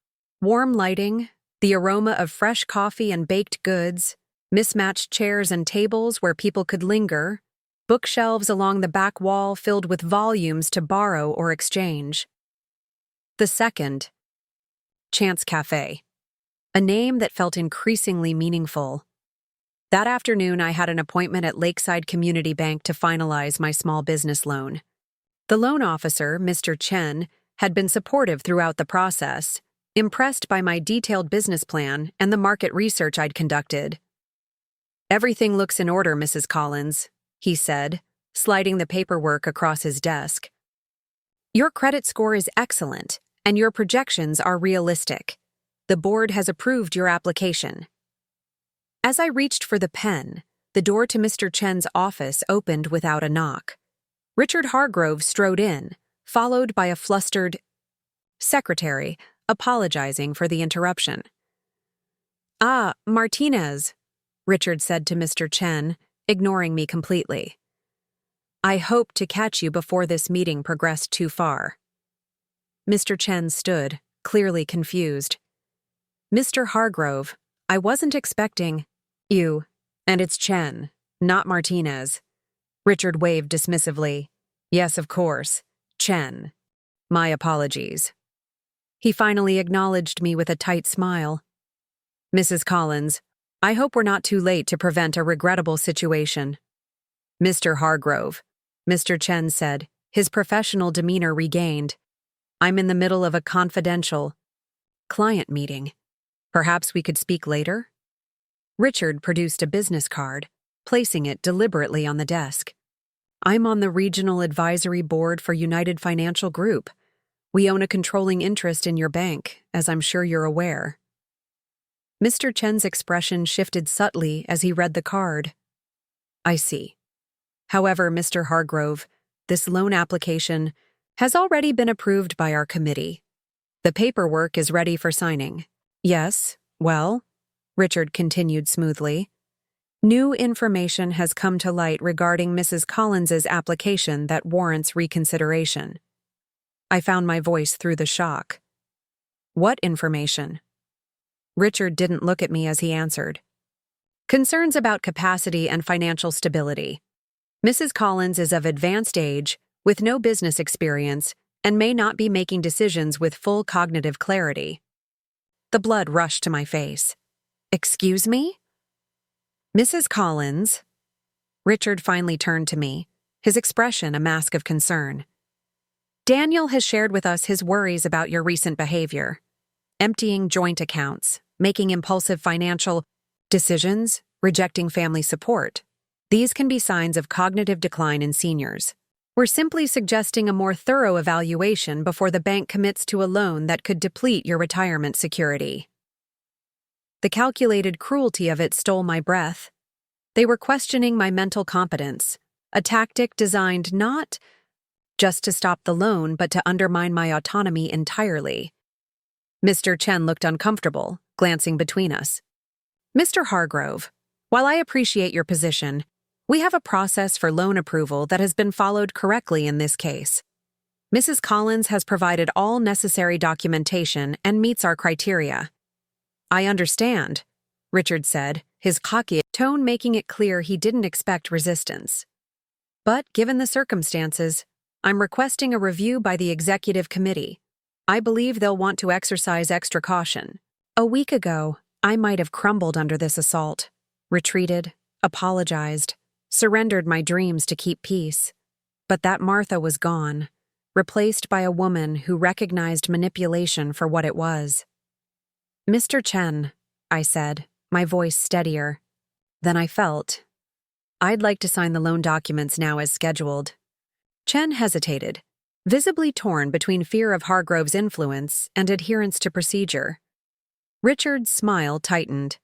Warm lighting, the aroma of fresh coffee and baked goods, mismatched chairs and tables where people could linger, bookshelves along the back wall filled with volumes to borrow or exchange. The second, Chance Cafe, a name that felt increasingly meaningful. That afternoon, I had an appointment at Lakeside Community Bank to finalize my small business loan. The loan officer, Mr. Chen, had been supportive throughout the process, impressed by my detailed business plan and the market research I'd conducted. "Everything looks in order, Mrs. Collins," he said, sliding the paperwork across his desk. "Your credit score is excellent, and your projections are realistic. The board has approved your application." As I reached for the pen, the door to Mr. Chen's office opened without a knock. Richard Hargrove strode in, followed by a flustered secretary, apologizing for the interruption. "Ah, Martinez," Richard said to Mr. Chen, ignoring me completely. "I hoped to catch you before this meeting progressed too far." Mr. Chen stood, clearly confused. "Mr. Hargrove, I wasn't expecting you, and it's Chen, not Martinez." Richard waved dismissively. "Yes, of course, Chen. My apologies." He finally acknowledged me with a tight smile. "Mrs. Collins, I hope we're not too late to prevent a regrettable situation." "Mr. Hargrove," Mr. Chen said, his professional demeanor regained. "I'm in the middle of a confidential client meeting. Perhaps we could speak later?" Richard produced a business card, placing it deliberately on the desk. "I'm on the Regional Advisory Board for United Financial Group. We own a controlling interest in your bank, as I'm sure you're aware." Mr. Chen's expression shifted subtly as he read the card. "I see. However, Mr. Hargrove, this loan application has already been approved by our committee. The paperwork is ready for signing." "Yes, well," Richard continued smoothly, "new information has come to light regarding Mrs. Collins's application that warrants reconsideration." I found my voice through the shock. "What information?" Richard didn't look at me as he answered. "Concerns about capacity and financial stability. Mrs. Collins is of advanced age, with no business experience, and may not be making decisions with full cognitive clarity." The blood rushed to my face. "Excuse me?" "Mrs. Collins." Richard finally turned to me, his expression a mask of concern. "Daniel has shared with us his worries about your recent behavior. Emptying joint accounts, making impulsive financial decisions, rejecting family support. These can be signs of cognitive decline in seniors. We're simply suggesting a more thorough evaluation before the bank commits to a loan that could deplete your retirement security." The calculated cruelty of it stole my breath. They were questioning my mental competence, a tactic designed not just to stop the loan but to undermine my autonomy entirely. Mr. Chen looked uncomfortable, glancing between us. "Mr. Hargrove, while I appreciate your position, we have a process for loan approval that has been followed correctly in this case. Mrs. Collins has provided all necessary documentation and meets our criteria." "I understand," Richard said, his cocky tone making it clear he didn't expect resistance. "But given the circumstances, I'm requesting a review by the executive committee. I believe they'll want to exercise extra caution." A week ago, I might have crumbled under this assault, retreated, apologized, surrendered my dreams to keep peace. But that Martha was gone, replaced by a woman who recognized manipulation for what it was. "Mr. Chen," I said, my voice steadier. Then I felt, "I'd like to sign the loan documents now as scheduled." Chen hesitated, visibly torn between fear of Hargrove's influence and adherence to procedure. Richard's smile tightened.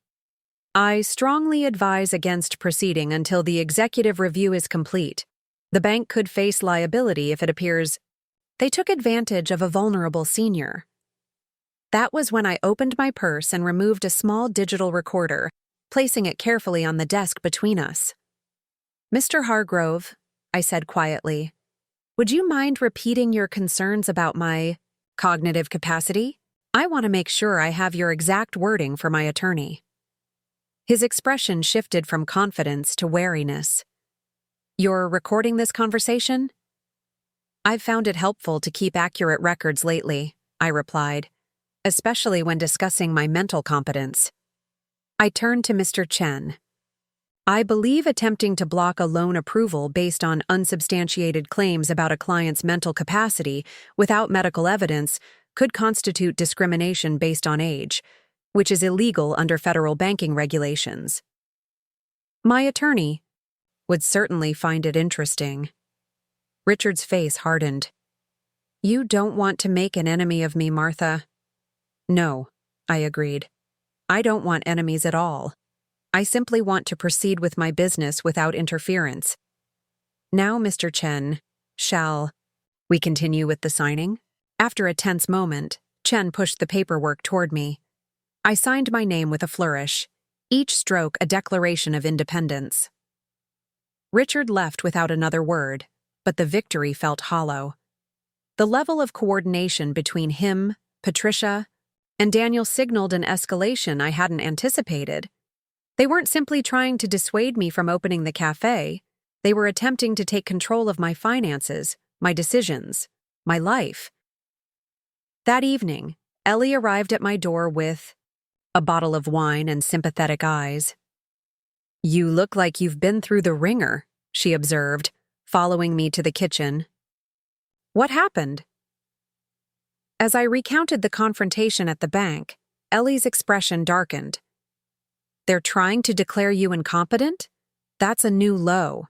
"I strongly advise against proceeding until the executive review is complete. The bank could face liability if it appears they took advantage of a vulnerable senior." That was when I opened my purse and removed a small digital recorder, placing it carefully on the desk between us. "Mr. Hargrove," I said quietly, "would you mind repeating your concerns about my cognitive capacity? I want to make sure I have your exact wording for my attorney." His expression shifted from confidence to wariness. "You're recording this conversation?" "I've found it helpful to keep accurate records lately," I replied, "especially when discussing my mental competence." I turned to Mr. Chen. "I believe attempting to block a loan approval based on unsubstantiated claims about a client's mental capacity without medical evidence could constitute discrimination based on age, which is illegal under federal banking regulations. My attorney would certainly find it interesting." Richard's face hardened. "You don't want to make an enemy of me, Martha." "No," I agreed. "I don't want enemies at all. I simply want to proceed with my business without interference. Now, Mr. Chen, shall we continue with the signing?" After a tense moment, Chen pushed the paperwork toward me. I signed my name with a flourish, each stroke a declaration of independence. Richard left without another word, but the victory felt hollow. The level of coordination between him, Patricia, and Daniel signaled an escalation I hadn't anticipated. They weren't simply trying to dissuade me from opening the cafe. They were attempting to take control of my finances, my decisions, my life. That evening, Ellie arrived at my door with a bottle of wine and sympathetic eyes. "You look like you've been through the ringer," she observed, following me to the kitchen. "What happened?" As I recounted the confrontation at the bank, Ellie's expression darkened. "They're trying to declare you incompetent? That's a new low."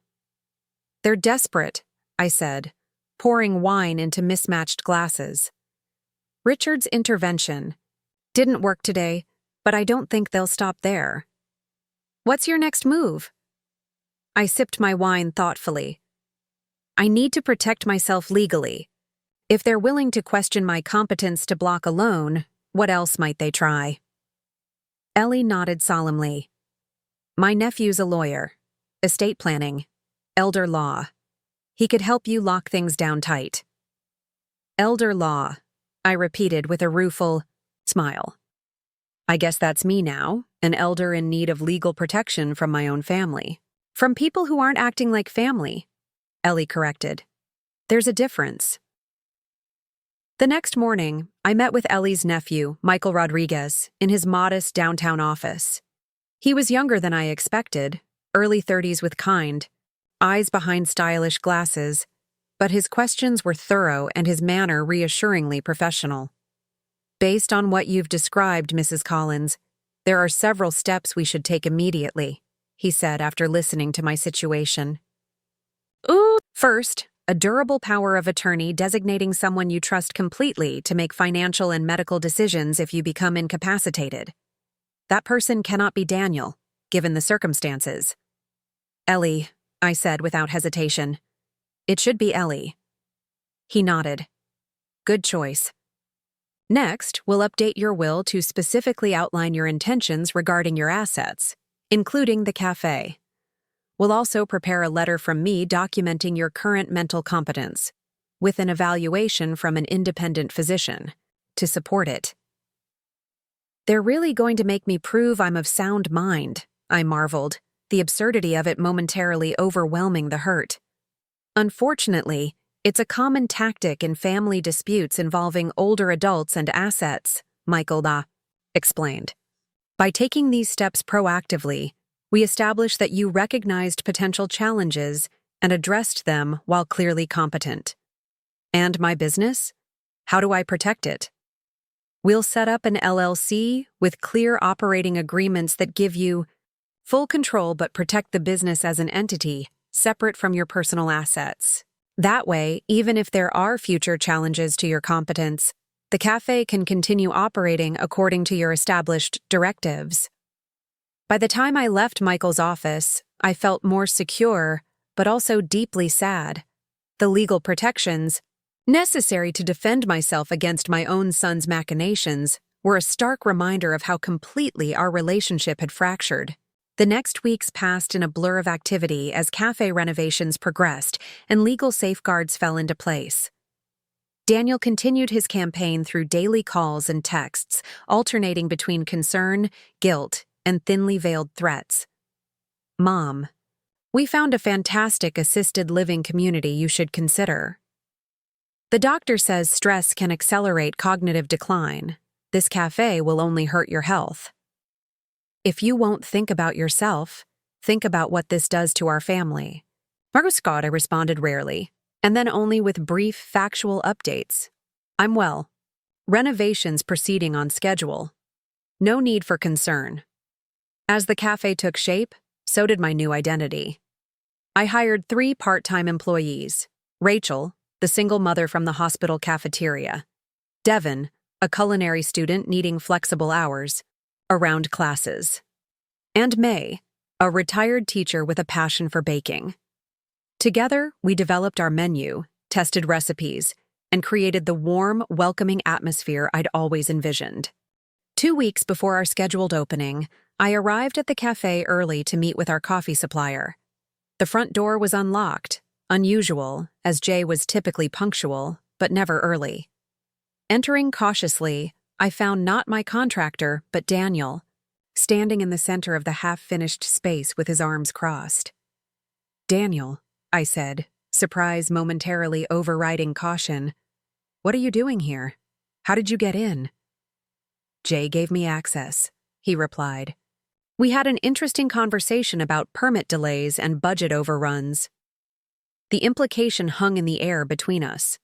"They're desperate," I said, pouring wine into mismatched glasses. Richard's intervention didn't work today, but I don't think they'll stop there. "What's your next move?" I sipped my wine thoughtfully. "I need to protect myself legally. If they're willing to question my competence to block a loan, what else might they try?" Ellie nodded solemnly. "My nephew's a lawyer. Estate planning. Elder law. He could help you lock things down tight." "Elder law," I repeated with a rueful smile. "I guess that's me now, an elder in need of legal protection from my own family. From people who aren't acting like family," Ellie corrected. "There's a difference." The next morning, I met with Ellie's nephew, Michael Rodriguez, in his modest downtown office. He was younger than I expected, early 30s with kind, eyes behind stylish glasses, but his questions were thorough and his manner reassuringly professional. "Based on what you've described, Mrs. Collins, there are several steps we should take immediately," he said after listening to my situation. First, a durable power of attorney designating someone you trust completely to make financial and medical decisions if you become incapacitated. That person cannot be Daniel, given the circumstances. "Ellie," I said without hesitation. "It should be Ellie." He nodded. "Good choice. Next, we'll update your will to specifically outline your intentions regarding your assets, including the cafe. We'll also prepare a letter from me documenting your current mental competence, with an evaluation from an independent physician, to support it." "They're really going to make me prove I'm of sound mind," I marveled, the absurdity of it momentarily overwhelming the hurt. "Unfortunately, it's a common tactic in family disputes involving older adults and assets," Michael explained. By taking these steps proactively, we established that you recognized potential challenges and addressed them while clearly competent. And my business? How do I protect it? We'll set up an LLC with clear operating agreements that give you full control but protect the business as an entity, separate from your personal assets. That way, even if there are future challenges to your competence, the cafe can continue operating according to your established directives. By the time I left Michael's office, I felt more secure, but also deeply sad. The legal protections, necessary to defend myself against my own son's machinations, were a stark reminder of how completely our relationship had fractured. The next weeks passed in a blur of activity as cafe renovations progressed and legal safeguards fell into place. Daniel continued his campaign through daily calls and texts, alternating between concern, guilt, and thinly veiled threats. Mom, we found a fantastic assisted living community you should consider. The doctor says stress can accelerate cognitive decline. This cafe will only hurt your health. If you won't think about yourself, think about what this does to our family. Margoscada responded rarely, and then only with brief, factual updates. I'm well. Renovations proceeding on schedule. No need for concern. As the cafe took shape, so did my new identity. I hired 3 part-time employees: Rachel, the single mother from the hospital cafeteria; Devin, a culinary student needing flexible hours around classes; and May, a retired teacher with a passion for baking. Together, we developed our menu, tested recipes, and created the warm, welcoming atmosphere I'd always envisioned. 2 weeks before our scheduled opening, I arrived at the cafe early to meet with our coffee supplier. The front door was unlocked, unusual, as Jay was typically punctual, but never early. Entering cautiously, I found not my contractor, but Daniel, standing in the center of the half-finished space with his arms crossed. "Daniel," I said, surprise momentarily overriding caution. "What are you doing here? How did you get in?" "Jay gave me access," he replied. We had an interesting conversation about permit delays and budget overruns. The implication hung in the air between us.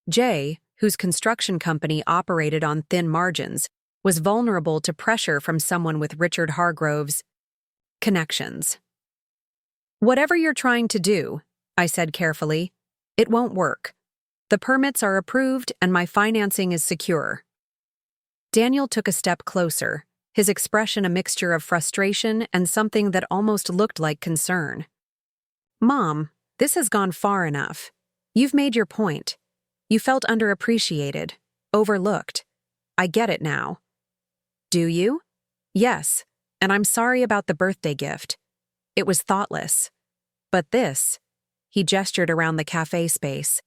Jay, whose construction company operated on thin margins, was vulnerable to pressure from someone with Richard Hargrove's connections. "Whatever you're trying to do," I said carefully, "it won't work. The permits are approved and my financing is secure." Daniel took a step closer, his expression a mixture of frustration and something that almost looked like concern. "Mom, this has gone far enough. You've made your point. You felt underappreciated, overlooked. I get it now." "Do you?" "Yes, and I'm sorry about the birthday gift. It was thoughtless. But this," he gestured around the cafe space,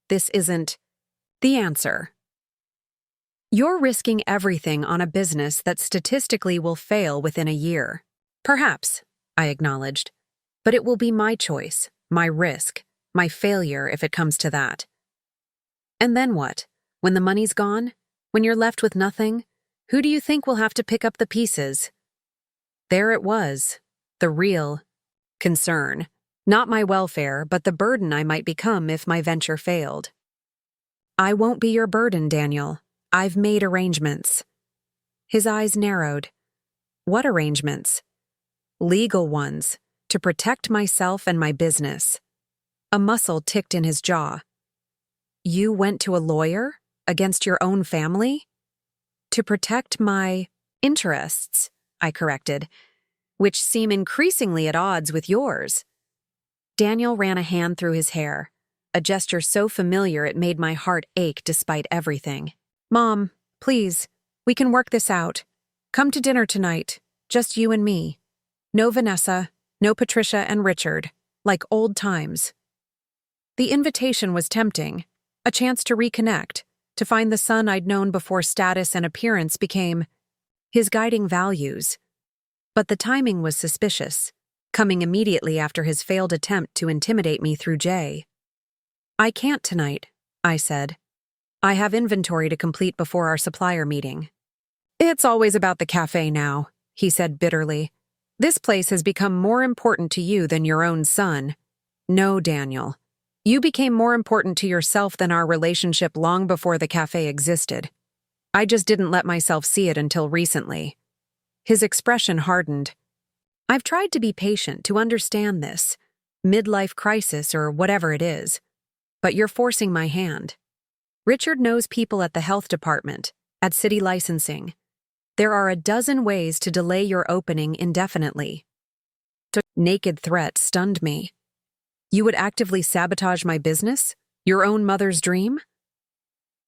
"this isn't the answer. You're risking everything on a business that statistically will fail within a year." "Perhaps," I acknowledged, "but it will be my choice, my risk, my failure if it comes to that." "And then what? When the money's gone? When you're left with nothing? Who do you think will have to pick up the pieces?" There it was, the real concern. Not my welfare, but the burden I might become if my venture failed. "I won't be your burden, Daniel. I've made arrangements." His eyes narrowed. "What arrangements?" "Legal ones, to protect myself and my business." A muscle ticked in his jaw. "You went to a lawyer? Against your own family?" "To protect my interests," I corrected, "which seem increasingly at odds with yours." Daniel ran a hand through his hair, a gesture so familiar it made my heart ache despite everything. "Mom, please, we can work this out. Come to dinner tonight, just you and me. No Vanessa, no Patricia and Richard, like old times." The invitation was tempting, a chance to reconnect, to find the son I'd known before status and appearance became his guiding values. But the timing was suspicious, coming immediately after his failed attempt to intimidate me through Jay. "I can't tonight," I said. "I have inventory to complete before our supplier meeting." It's always about the cafe now, he said bitterly. This place has become more important to you than your own son. No, Daniel. You became more important to yourself than our relationship long before the cafe existed. I just didn't let myself see it until recently. His expression hardened. I've tried to be patient, to understand this midlife crisis or whatever it is, but you're forcing my hand. Richard knows people at the health department, at city licensing. There are a dozen ways to delay your opening indefinitely. The naked threat stunned me. You would actively sabotage my business? Your own mother's dream?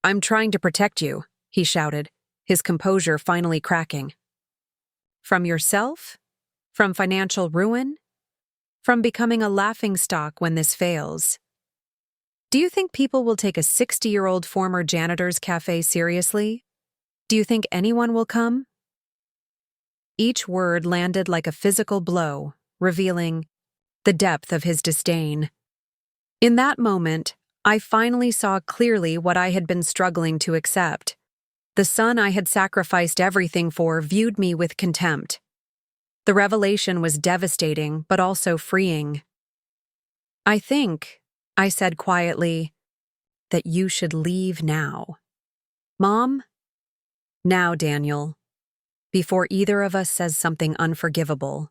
I'm trying to protect you, he shouted, his composure finally cracking. From yourself? From financial ruin? From becoming a laughingstock when this fails? Do you think people will take a 60-year-old former janitor's cafe seriously? Do you think anyone will come? Each word landed like a physical blow, revealing the depth of his disdain. In that moment, I finally saw clearly what I had been struggling to accept. The son I had sacrificed everything for viewed me with contempt. The revelation was devastating, but also freeing. I think, I said quietly, that you should leave now. Mom? Now, Daniel. Before either of us says something unforgivable.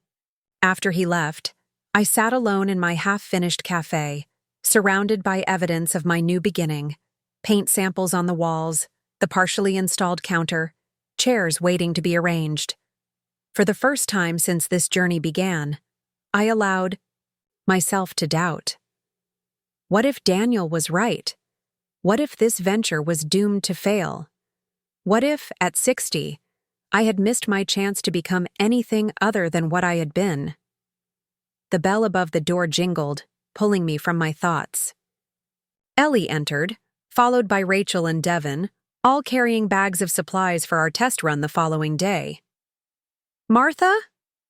After he left, I sat alone in my half-finished cafe, surrounded by evidence of my new beginning, paint samples on the walls, the partially installed counter, chairs waiting to be arranged. For the first time since this journey began, I allowed myself to doubt. What if Daniel was right? What if this venture was doomed to fail? What if, at 60, I had missed my chance to become anything other than what I had been? The bell above the door jingled, pulling me from my thoughts. Ellie entered, followed by Rachel and Devin, all carrying bags of supplies for our test run the following day. Martha?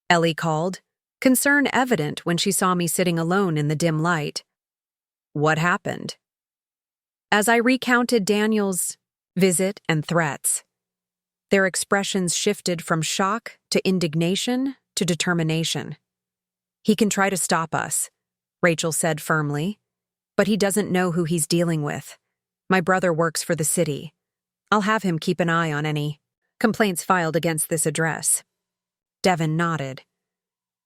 Ellie called, concern evident when she saw me sitting alone in the dim light. What happened? As I recounted Daniel's visit and threats, their expressions shifted from shock to indignation to determination. He can try to stop us, Rachel said firmly, but he doesn't know who he's dealing with. My brother works for the city. I'll have him keep an eye on any complaints filed against this address. Devin nodded.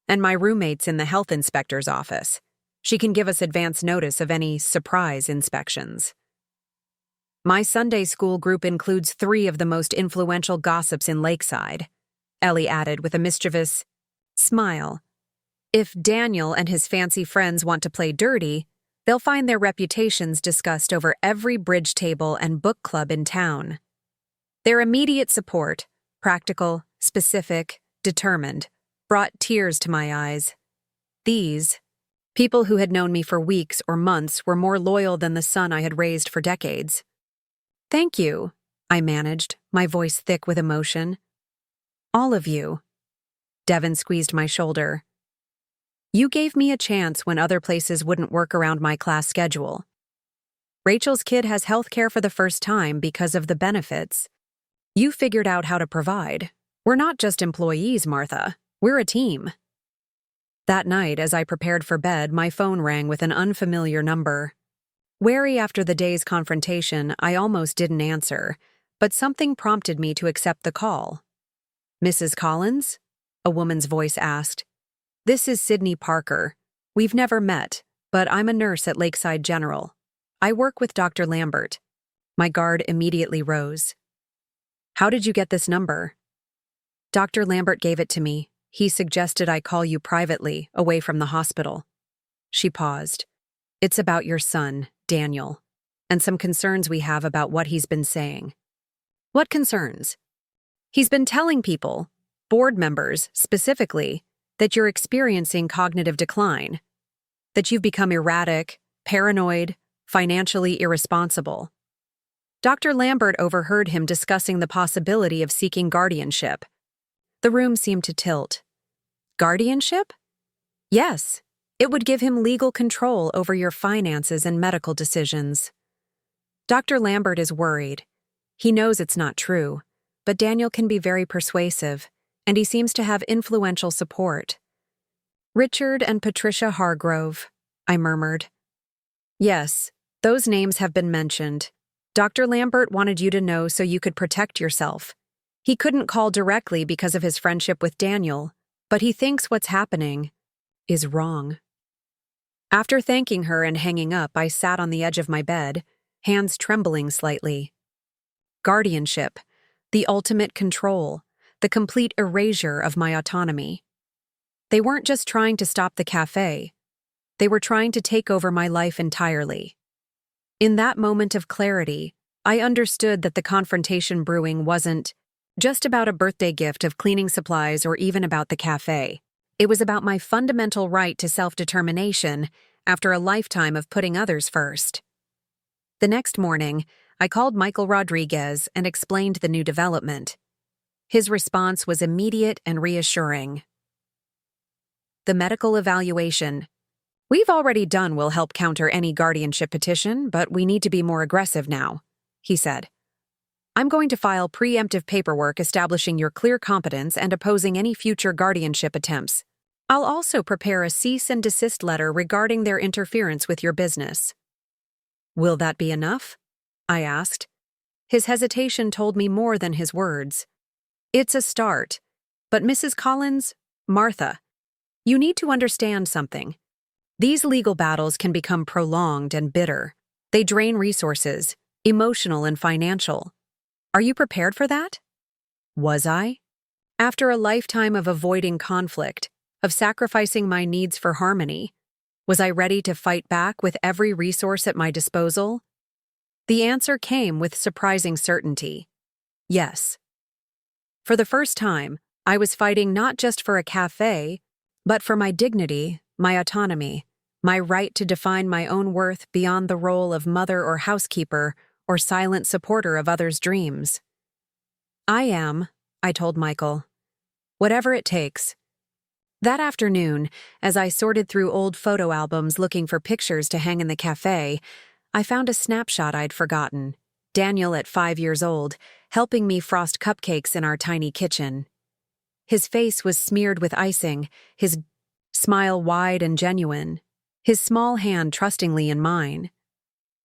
And my roommate's in the health inspector's office. She can give us advance notice of any surprise inspections. My Sunday school group includes 3 of the most influential gossips in Lakeside, Ellie added with a mischievous smile. If Daniel and his fancy friends want to play dirty, they'll find their reputations discussed over every bridge table and book club in town. Their immediate support, practical, specific, determined, brought tears to my eyes. These, people who had known me for weeks or months, were more loyal than the son I had raised for decades. Thank you, I managed, my voice thick with emotion. All of you. Devin squeezed my shoulder. You gave me a chance when other places wouldn't work around my class schedule. Rachel's kid has health care for the first time because of the benefits. You figured out how to provide. We're not just employees, Martha. We're a team. That night, as I prepared for bed, my phone rang with an unfamiliar number. Wary after the day's confrontation, I almost didn't answer, but something prompted me to accept the call. Mrs. Collins? A woman's voice asked. This is Sydney Parker. We've never met, but I'm a nurse at Lakeside General. I work with Dr. Lambert. My guard immediately rose. How did you get this number? Dr. Lambert gave it to me. He suggested I call you privately, away from the hospital. She paused. It's about your son, Daniel, and some concerns we have about what he's been saying. What concerns? He's been telling people, board members specifically, that you're experiencing cognitive decline, that you've become erratic, paranoid, financially irresponsible. Dr. Lambert overheard him discussing the possibility of seeking guardianship. The room seemed to tilt. Guardianship? Yes, it would give him legal control over your finances and medical decisions. Dr. Lambert is worried. He knows it's not true, but Daniel can be very persuasive, and he seems to have influential support. Richard and Patricia Hargrove, I murmured. Yes, those names have been mentioned. Dr. Lambert wanted you to know so you could protect yourself. He couldn't call directly because of his friendship with Daniel, but he thinks what's happening is wrong. After thanking her and hanging up, I sat on the edge of my bed, hands trembling slightly. Guardianship, the ultimate control, the complete erasure of my autonomy. They weren't just trying to stop the cafe. They were trying to take over my life entirely. In that moment of clarity, I understood that the confrontation brewing wasn't just about a birthday gift of cleaning supplies or even about the cafe. It was about my fundamental right to self-determination after a lifetime of putting others first. The next morning, I called Michael Rodriguez and explained the new development. His response was immediate and reassuring. The medical evaluation we've already done will help counter any guardianship petition, but we need to be more aggressive now, he said. I'm going to file preemptive paperwork establishing your clear competence and opposing any future guardianship attempts. I'll also prepare a cease and desist letter regarding their interference with your business. Will that be enough? I asked. His hesitation told me more than his words. It's a start. But Mrs. Collins, Martha, you need to understand something. These legal battles can become prolonged and bitter. They drain resources, emotional and financial. Are you prepared for that? Was I? After a lifetime of avoiding conflict, of sacrificing my needs for harmony, was I ready to fight back with every resource at my disposal? The answer came with surprising certainty. Yes. For the first time, I was fighting not just for a cafe, but for my dignity, my autonomy, my right to define my own worth beyond the role of mother or housekeeper or silent supporter of others' dreams. I am, I told Michael. Whatever it takes. That afternoon, as I sorted through old photo albums looking for pictures to hang in the cafe, I found a snapshot I'd forgotten. Daniel at 5 years old, helping me frost cupcakes in our tiny kitchen. His face was smeared with icing, his smile wide and genuine, his small hand trustingly in mine.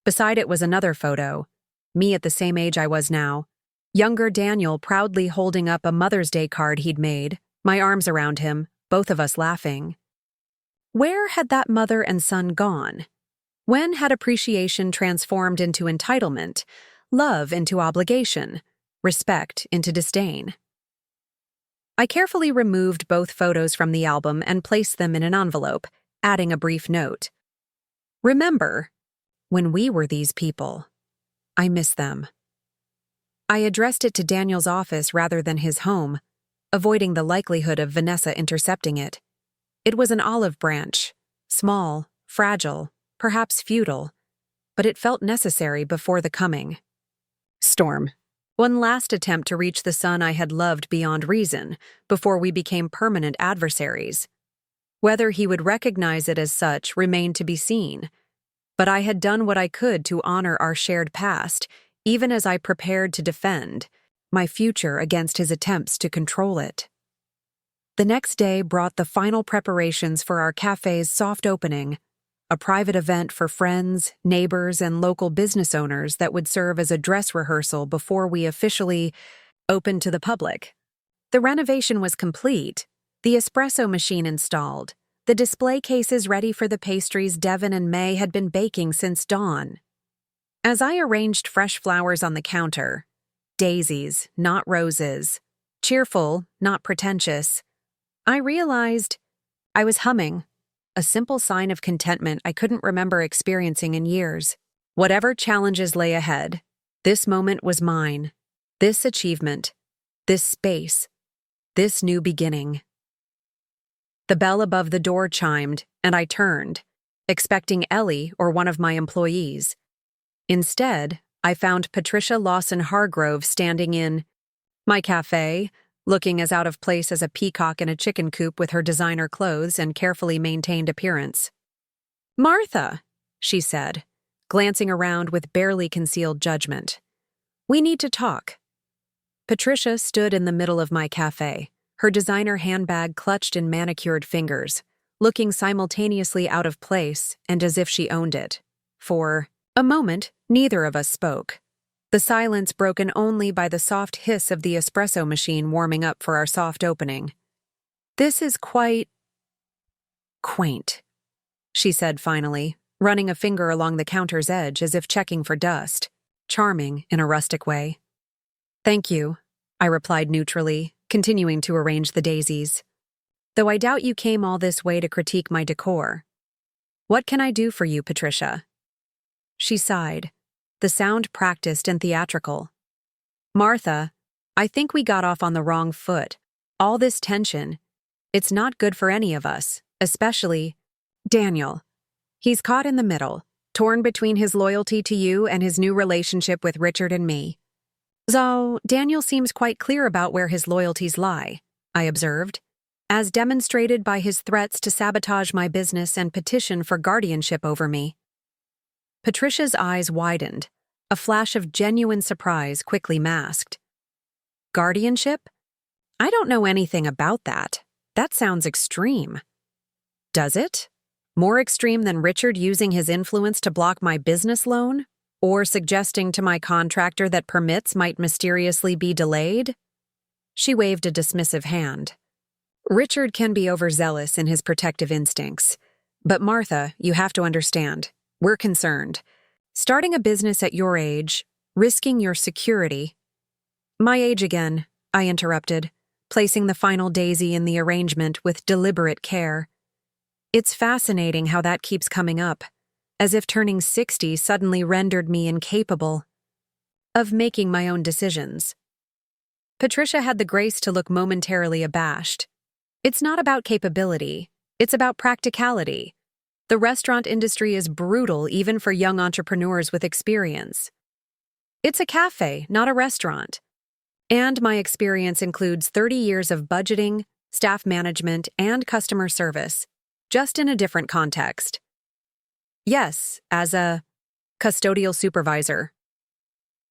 Beside it was another photo, me at the same age I was now, younger Daniel proudly holding up a Mother's Day card he'd made, my arms around him, both of us laughing. Where had that mother and son gone? When had appreciation transformed into entitlement, love into obligation, respect into disdain? I carefully removed both photos from the album and placed them in an envelope, adding a brief note. Remember, when we were these people, I miss them. I addressed it to Daniel's office rather than his home, avoiding the likelihood of Vanessa intercepting it. It was an olive branch, small, fragile, perhaps futile, but it felt necessary before the coming storm. One last attempt to reach the son I had loved beyond reason, before we became permanent adversaries. Whether he would recognize it as such remained to be seen, but I had done what I could to honor our shared past, even as I prepared to defend my future against his attempts to control it. The next day brought the final preparations for our cafe's soft opening, a private event for friends, neighbors, and local business owners that would serve as a dress rehearsal before we officially opened to the public. The renovation was complete, the espresso machine installed, the display cases ready for the pastries Devin and May had been baking since dawn. As I arranged fresh flowers on the counter, daisies, not roses, cheerful, not pretentious, I realized I was humming, a simple sign of contentment I couldn't remember experiencing in years. Whatever challenges lay ahead, this moment was mine, this achievement, this space, this new beginning. The bell above the door chimed, and I turned, expecting Ellie or one of my employees. Instead, I found Patricia Lawson Hargrove standing in my cafe, looking as out of place as a peacock in a chicken coop with her designer clothes and carefully maintained appearance. "Martha," she said, glancing around with barely concealed judgment. "We need to talk." Patricia stood in the middle of my cafe, her designer handbag clutched in manicured fingers, looking simultaneously out of place and as if she owned it. For a moment, neither of us spoke. The silence broken only by the soft hiss of the espresso machine warming up for our soft opening. "This is quite quaint," she said finally, running a finger along the counter's edge as if checking for dust. Charming in a rustic way. "Thank you," I replied neutrally, continuing to arrange the daisies. "Though I doubt you came all this way to critique my decor. What can I do for you, Patricia?" She sighed, the sound practiced and theatrical. "Martha, I think we got off on the wrong foot. All this tension. It's not good for any of us, especially Daniel. He's caught in the middle, torn between his loyalty to you and his new relationship with Richard and me." "So, Daniel seems quite clear about where his loyalties lie," I observed, "as demonstrated by his threats to sabotage my business and petition for guardianship over me." Patricia's eyes widened, a flash of genuine surprise quickly masked. "Guardianship? I don't know anything about that. That sounds extreme." "Does it? More extreme than Richard using his influence to block my business loan? Or suggesting to my contractor that permits might mysteriously be delayed?" She waved a dismissive hand. "Richard can be overzealous in his protective instincts. But Martha, you have to understand, we're concerned. Starting a business at your age, risking your security—" "My age again," I interrupted, placing the final daisy in the arrangement with deliberate care. "It's fascinating how that keeps coming up, as if turning 60 suddenly rendered me incapable of making my own decisions." Patricia had the grace to look momentarily abashed. "It's not about capability, it's about practicality. The restaurant industry is brutal even for young entrepreneurs with experience. It's a cafe, not a restaurant. And my experience includes 30 years of budgeting, staff management, and customer service, just in a different context. Yes, as a custodial supervisor."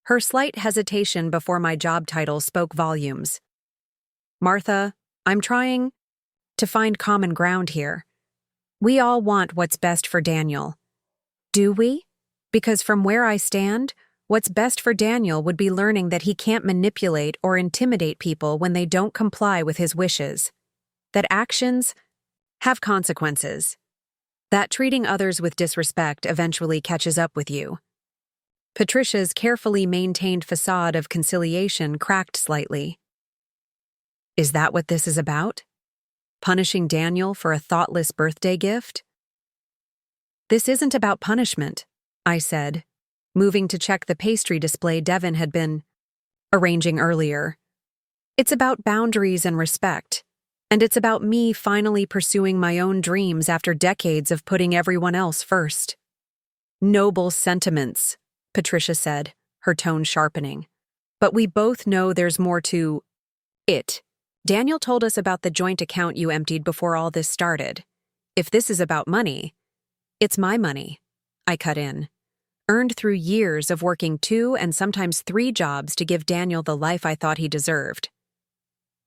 Her slight hesitation before my job title spoke volumes. "Martha, I'm trying to find common ground here. We all want what's best for Daniel. Do we? Because from where I stand, what's best for Daniel would be learning that he can't manipulate or intimidate people when they don't comply with his wishes. That actions have consequences. That treating others with disrespect eventually catches up with you." Patricia's carefully maintained facade of conciliation cracked slightly. "Is that what this is about? Punishing Daniel for a thoughtless birthday gift?" "This isn't about punishment," I said, moving to check the pastry display Devin had been arranging earlier. "It's about boundaries and respect. And it's about me finally pursuing my own dreams after decades of putting everyone else first." "Noble sentiments," Patricia said, her tone sharpening. "But we both know there's more to it. Daniel told us about the joint account you emptied before all this started. If this is about money, it's my money," I cut in. "Earned through years of working 2 and sometimes 3 jobs to give Daniel the life I thought he deserved.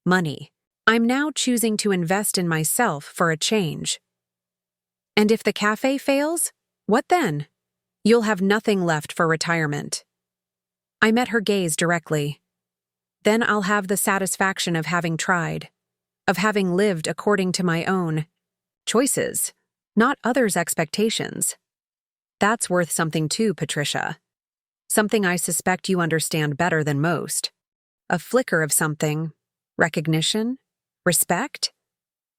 Money I'm now choosing to invest in myself for a change. And if the cafe fails, what then? You'll have nothing left for retirement." I met her gaze directly. "Then I'll have the satisfaction of having tried, of having lived according to my own choices, not others' expectations. That's worth something too, Patricia. Something I suspect you understand better than most. A flicker of something, recognition, respect?"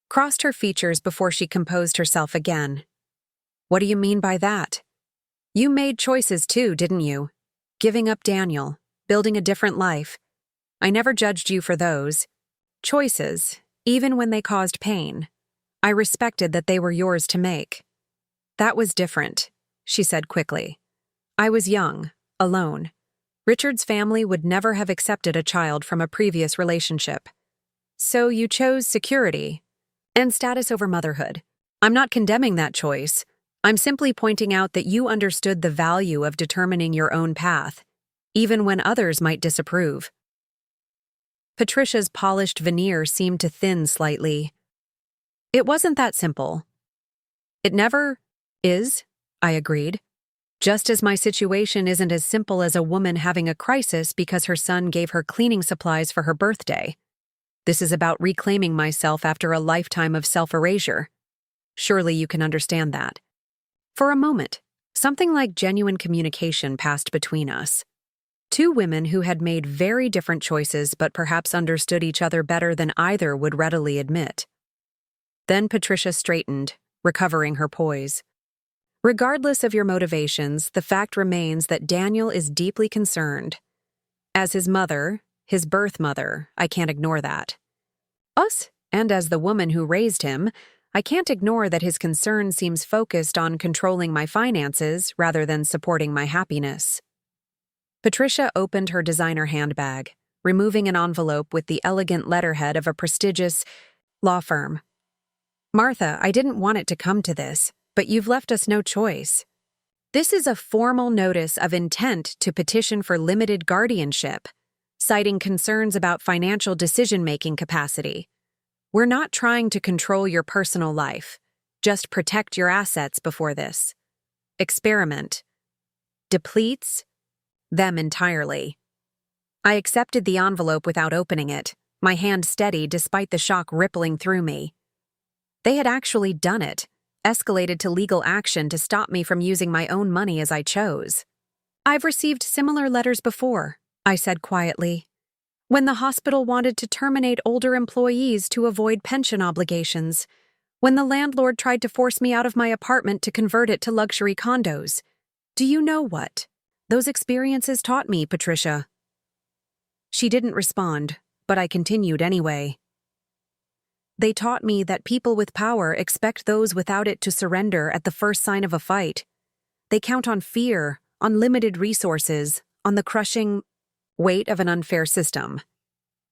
Crossed her features before she composed herself again. "What do you mean by that? You made choices too, didn't you? Giving up Daniel, building a different life. I never judged you for those choices, even when they caused pain. I respected that they were yours to make." "That was different," she said quickly. "I was young, alone. Richard's family would never have accepted a child from a previous relationship. So you chose security and status over motherhood. I'm not condemning that choice. I'm simply pointing out that you understood the value of determining your own path, even when others might disapprove." Patricia's polished veneer seemed to thin slightly. It wasn't that simple. It never is, I agreed. Just as my situation isn't as simple as a woman having a crisis because her son gave her cleaning supplies for her birthday. This is about reclaiming myself after a lifetime of self-erasure. Surely you can understand that. For a moment, something like genuine communication passed between us. Two women who had made very different choices but perhaps understood each other better than either would readily admit. Then Patricia straightened, recovering her poise. Regardless of your motivations, the fact remains that Daniel is deeply concerned. As his mother, his birth mother, I can't ignore that. And as the woman who raised him, I can't ignore that his concern seems focused on controlling my finances rather than supporting my happiness. Patricia opened her designer handbag, removing an envelope with the elegant letterhead of a prestigious law firm. Martha, I didn't want it to come to this, but you've left us no choice. This is a formal notice of intent to petition for limited guardianship, citing concerns about financial decision-making capacity. We're not trying to control your personal life. Just protect your assets before this experiment depletes them entirely. I accepted the envelope without opening it, my hand steady despite the shock rippling through me. They had actually done it, escalated to legal action to stop me from using my own money as I chose. I've received similar letters before, I said quietly. When the hospital wanted to terminate older employees to avoid pension obligations. When the landlord tried to force me out of my apartment to convert it to luxury condos. Do you know what those experiences taught me, Patricia? She didn't respond, but I continued anyway. They taught me that people with power expect those without it to surrender at the first sign of a fight. They count on fear, on limited resources, on the crushing weight of an unfair system.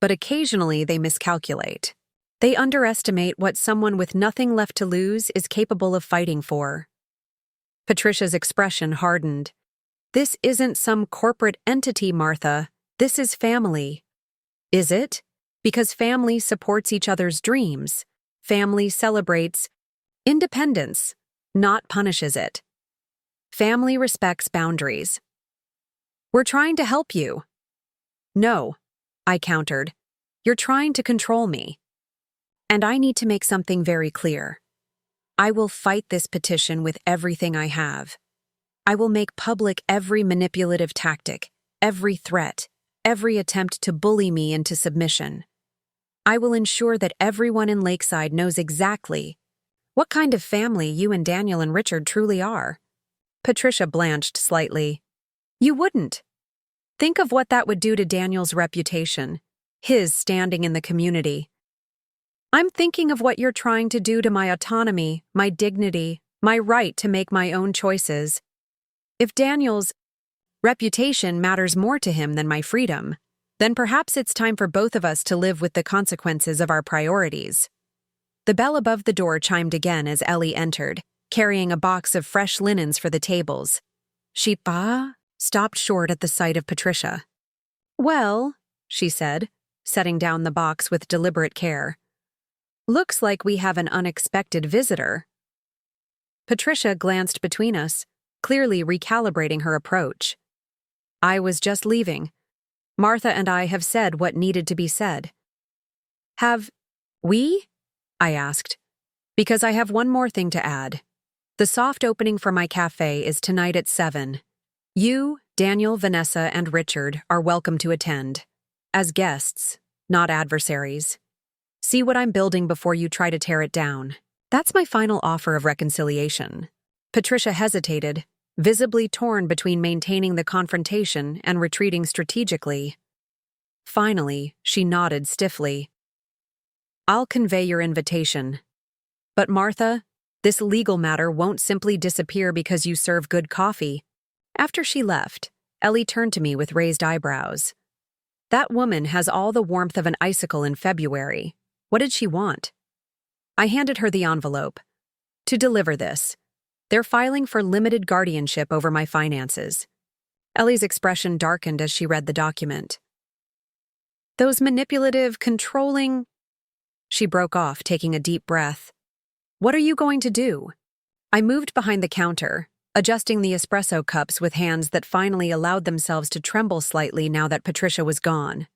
But occasionally they miscalculate. They underestimate what someone with nothing left to lose is capable of fighting for. Patricia's expression hardened. This isn't some corporate entity, Martha. This is family. Is it? Because family supports each other's dreams. Family celebrates independence, not punishes it. Family respects boundaries. We're trying to help you. No, I countered. You're trying to control me. And I need to make something very clear. I will fight this petition with everything I have. I will make public every manipulative tactic, every threat, every attempt to bully me into submission. I will ensure that everyone in Lakeside knows exactly what kind of family you and Daniel and Richard truly are. Patricia blanched slightly. You wouldn't. Think of what that would do to Daniel's reputation, his standing in the community. I'm thinking of what you're trying to do to my autonomy, my dignity, my right to make my own choices. If Daniel's reputation matters more to him than my freedom, then perhaps it's time for both of us to live with the consequences of our priorities. The bell above the door chimed again as Ellie entered, carrying a box of fresh linens for the tables. She stopped short at the sight of Patricia. Well, she said, setting down the box with deliberate care. Looks like we have an unexpected visitor. Patricia glanced between us, clearly recalibrating her approach. I was just leaving. Martha and I have said what needed to be said. Have we? I asked. Because I have one more thing to add. The soft opening for my cafe is tonight at 7. You, Daniel, Vanessa, and Richard are welcome to attend. As guests, not adversaries. See what I'm building before you try to tear it down. That's my final offer of reconciliation. Patricia hesitated, visibly torn between maintaining the confrontation and retreating strategically. Finally, she nodded stiffly. I'll convey your invitation. But Martha, this legal matter won't simply disappear because you serve good coffee. After she left, Ellie turned to me with raised eyebrows. That woman has all the warmth of an icicle in February. What did she want? I handed her the envelope. To deliver this. They're filing for limited guardianship over my finances. Ellie's expression darkened as she read the document. Those manipulative, controlling... She broke off, taking a deep breath. What are you going to do? I moved behind the counter, adjusting the espresso cups with hands that finally allowed themselves to tremble slightly now that Patricia was gone.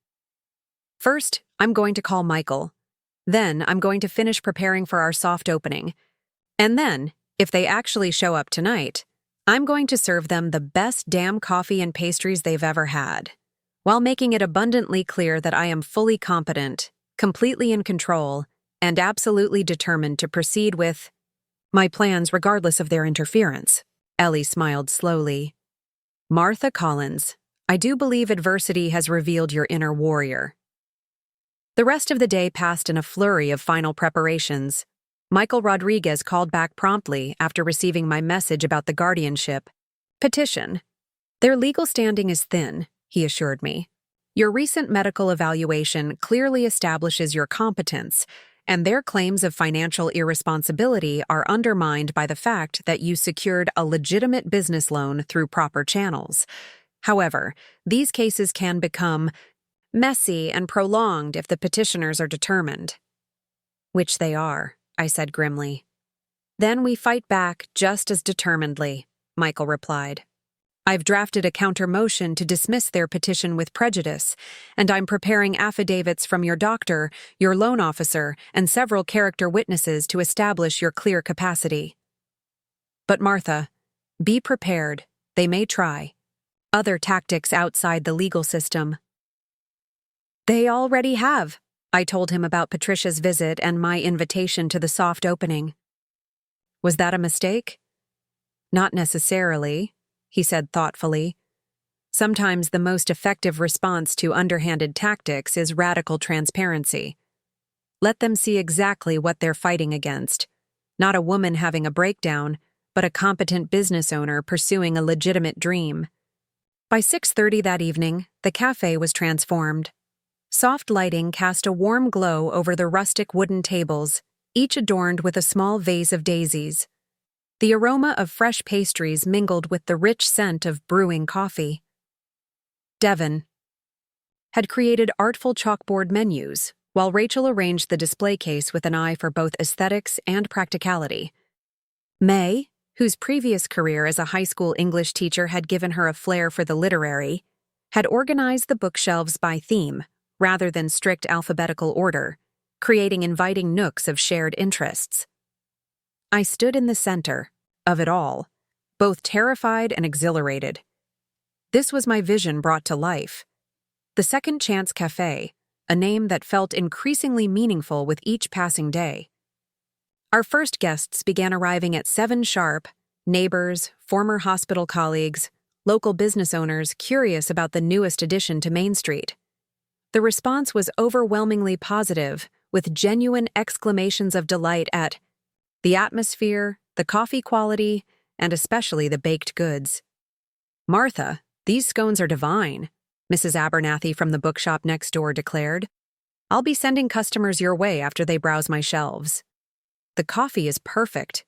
First, I'm going to call Michael. Then, I'm going to finish preparing for our soft opening. And then, if they actually show up tonight, I'm going to serve them the best damn coffee and pastries they've ever had, while making it abundantly clear that I am fully competent, completely in control, and absolutely determined to proceed with my plans regardless of their interference. Ellie smiled slowly. Martha Collins, I do believe adversity has revealed your inner warrior. The rest of the day passed in a flurry of final preparations. Michael Rodriguez called back promptly after receiving my message about the guardianship petition. Their legal standing is thin, he assured me. Your recent medical evaluation clearly establishes your competence, and their claims of financial irresponsibility are undermined by the fact that you secured a legitimate business loan through proper channels. However, these cases can become messy and prolonged if the petitioners are determined. Which they are, I said grimly. Then we fight back just as determinedly, Michael replied. I've drafted a counter-motion to dismiss their petition with prejudice, and I'm preparing affidavits from your doctor, your loan officer, and several character witnesses to establish your clear capacity. But Martha, be prepared. They may try other tactics outside the legal system. They already have, I told him about Patricia's visit and my invitation to the soft opening. Was that a mistake? Not necessarily, he said thoughtfully. Sometimes the most effective response to underhanded tactics is radical transparency. Let them see exactly what they're fighting against. Not a woman having a breakdown, but a competent business owner pursuing a legitimate dream. By 6:30 that evening, the cafe was transformed. Soft lighting cast a warm glow over the rustic wooden tables, each adorned with a small vase of daisies. The aroma of fresh pastries mingled with the rich scent of brewing coffee. Devon had created artful chalkboard menus, while Rachel arranged the display case with an eye for both aesthetics and practicality. May, whose previous career as a high school English teacher had given her a flair for the literary, had organized the bookshelves by theme, rather than strict alphabetical order, creating inviting nooks of shared interests. I stood in the center of it all, both terrified and exhilarated. This was my vision brought to life. The Second Chance Café, a name that felt increasingly meaningful with each passing day. Our first guests began arriving at 7 sharp, neighbors, former hospital colleagues, local business owners curious about the newest addition to Main Street. The response was overwhelmingly positive, with genuine exclamations of delight at the atmosphere, the coffee quality, and especially the baked goods. Martha, these scones are divine, Mrs. Abernathy from the bookshop next door declared. I'll be sending customers your way after they browse my shelves. The coffee is perfect,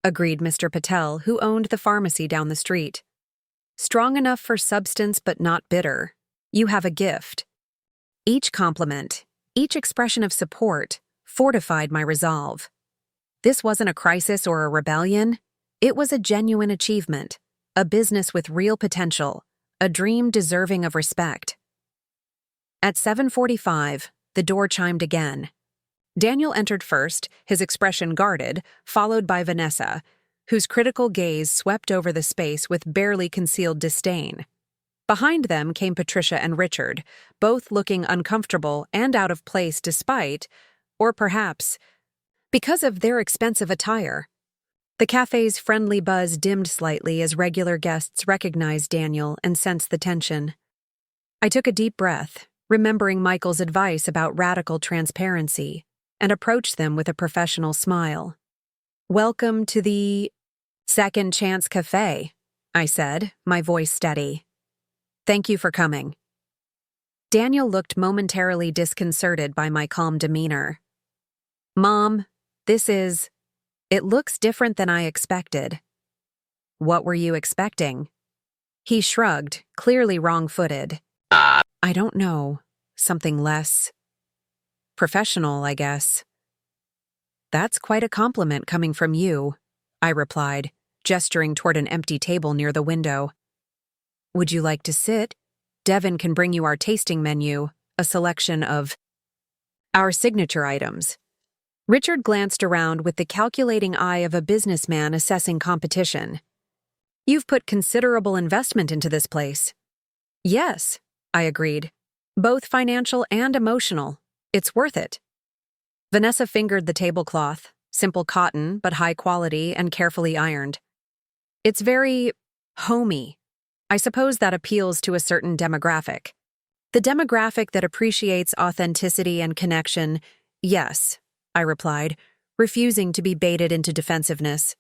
agreed Mr. Patel, who owned the pharmacy down the street. Strong enough for substance but not bitter. You have a gift. Each compliment, each expression of support, fortified my resolve. This wasn't a crisis or a rebellion. It was a genuine achievement, a business with real potential, a dream deserving of respect. At 7:45, the door chimed again. Daniel entered first, his expression guarded, followed by Vanessa, whose critical gaze swept over the space with barely concealed disdain. Behind them came Patricia and Richard, both looking uncomfortable and out of place despite, or perhaps, because of their expensive attire. The cafe's friendly buzz dimmed slightly as regular guests recognized Daniel and sensed the tension. I took a deep breath, remembering Michael's advice about radical transparency, and approached them with a professional smile. "Welcome to the Second Chance Cafe," I said, my voice steady. "Thank you for coming." Daniel looked momentarily disconcerted by my calm demeanor. "Mom, it looks different than I expected." "What were you expecting?" He shrugged, clearly wrong-footed. "I don't know. something less professional, I guess. That's quite a compliment coming from you, I replied, gesturing toward an empty table near the window. Would you like to sit? Devin can bring you our tasting menu, a selection of our signature items. Richard glanced around with the calculating eye of a businessman assessing competition. You've put considerable investment into this place. Yes, I agreed. Both financial and emotional. It's worth it. Vanessa fingered the tablecloth, simple cotton but high quality and carefully ironed. It's very homey. I suppose that appeals to a certain demographic. The demographic that appreciates authenticity and connection, yes, I replied, refusing to be baited into defensiveness.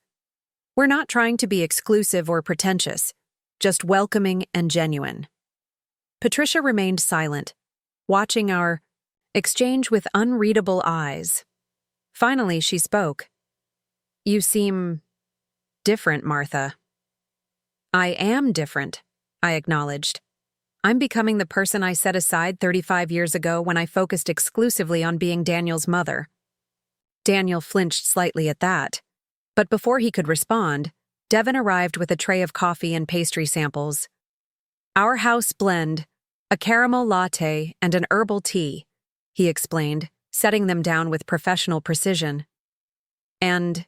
We're not trying to be exclusive or pretentious, just welcoming and genuine. Patricia remained silent, watching our exchange with unreadable eyes. Finally, she spoke. You seem different, Martha. I am different, I acknowledged. I'm becoming the person I set aside 35 years ago when I focused exclusively on being Daniel's mother. Daniel flinched slightly at that, but before he could respond, Devin arrived with a tray of coffee and pastry samples. Our house blend, a caramel latte and an herbal tea, he explained, setting them down with professional precision. And,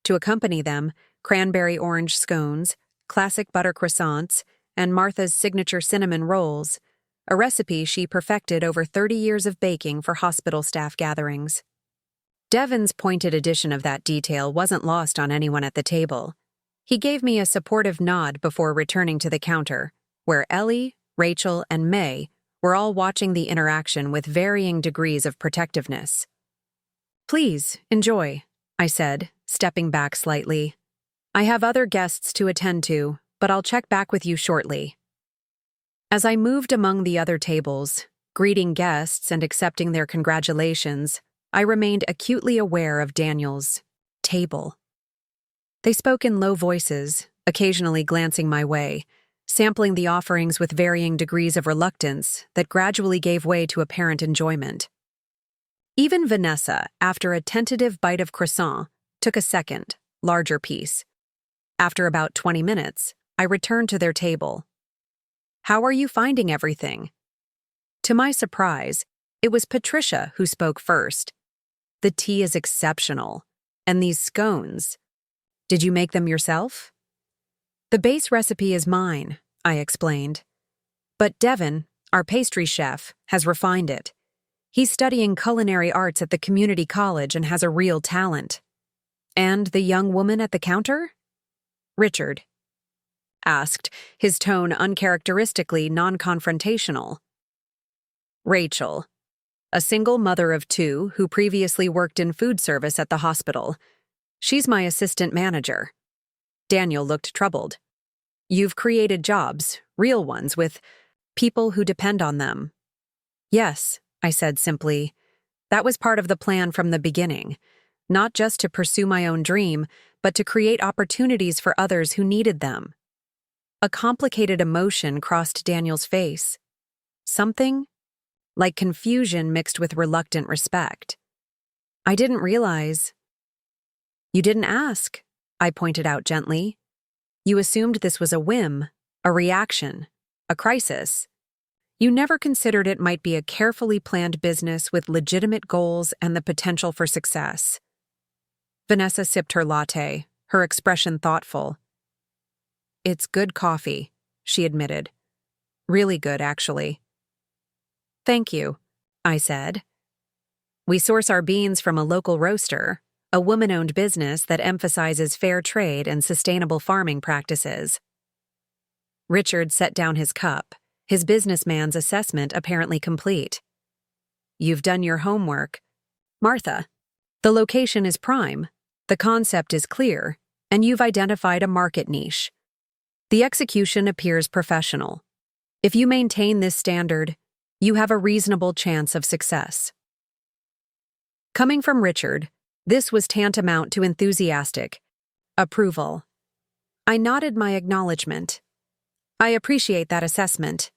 to accompany them, cranberry orange scones, classic butter croissants, and Martha's signature cinnamon rolls, a recipe she perfected over 30 years of baking for hospital staff gatherings. Devin's pointed addition of that detail wasn't lost on anyone at the table. He gave me a supportive nod before returning to the counter, where Ellie, Rachel, and May were all watching the interaction with varying degrees of protectiveness. Please, enjoy, I said, stepping back slightly. I have other guests to attend to, but I'll check back with you shortly. As I moved among the other tables, greeting guests and accepting their congratulations, I remained acutely aware of Daniel's table. They spoke in low voices, occasionally glancing my way, sampling the offerings with varying degrees of reluctance that gradually gave way to apparent enjoyment. Even Vanessa, after a tentative bite of croissant, took a second, larger piece. After about 20 minutes, I returned to their table. How are you finding everything? To my surprise, it was Patricia who spoke first. The tea is exceptional. And these scones. Did you make them yourself? The base recipe is mine, I explained. But Devin, our pastry chef, has refined it. He's studying culinary arts at the community college and has a real talent. And the young woman at the counter? Richard asked, his tone uncharacteristically non-confrontational. Rachel, a single mother of two who previously worked in food service at the hospital. She's my assistant manager. Daniel looked troubled. You've created jobs, real ones, with people who depend on them. Yes, I said simply. That was part of the plan from the beginning. Not just to pursue my own dream, but to create opportunities for others who needed them. A complicated emotion crossed Daniel's face. Something like confusion mixed with reluctant respect. I didn't realize. You didn't ask, I pointed out gently. You assumed this was a whim, a reaction, a crisis. You never considered it might be a carefully planned business with legitimate goals and the potential for success. Vanessa sipped her latte, her expression thoughtful. It's good coffee, she admitted. Really good, actually. Thank you, I said. We source our beans from a local roaster, a woman-owned business that emphasizes fair trade and sustainable farming practices. Richard set down his cup, his businessman's assessment apparently complete. You've done your homework. Martha, the location is prime, the concept is clear, and you've identified a market niche. The execution appears professional. If you maintain this standard, you have a reasonable chance of success. Coming from Richard, this was tantamount to enthusiastic approval. I nodded my acknowledgement. I appreciate that assessment.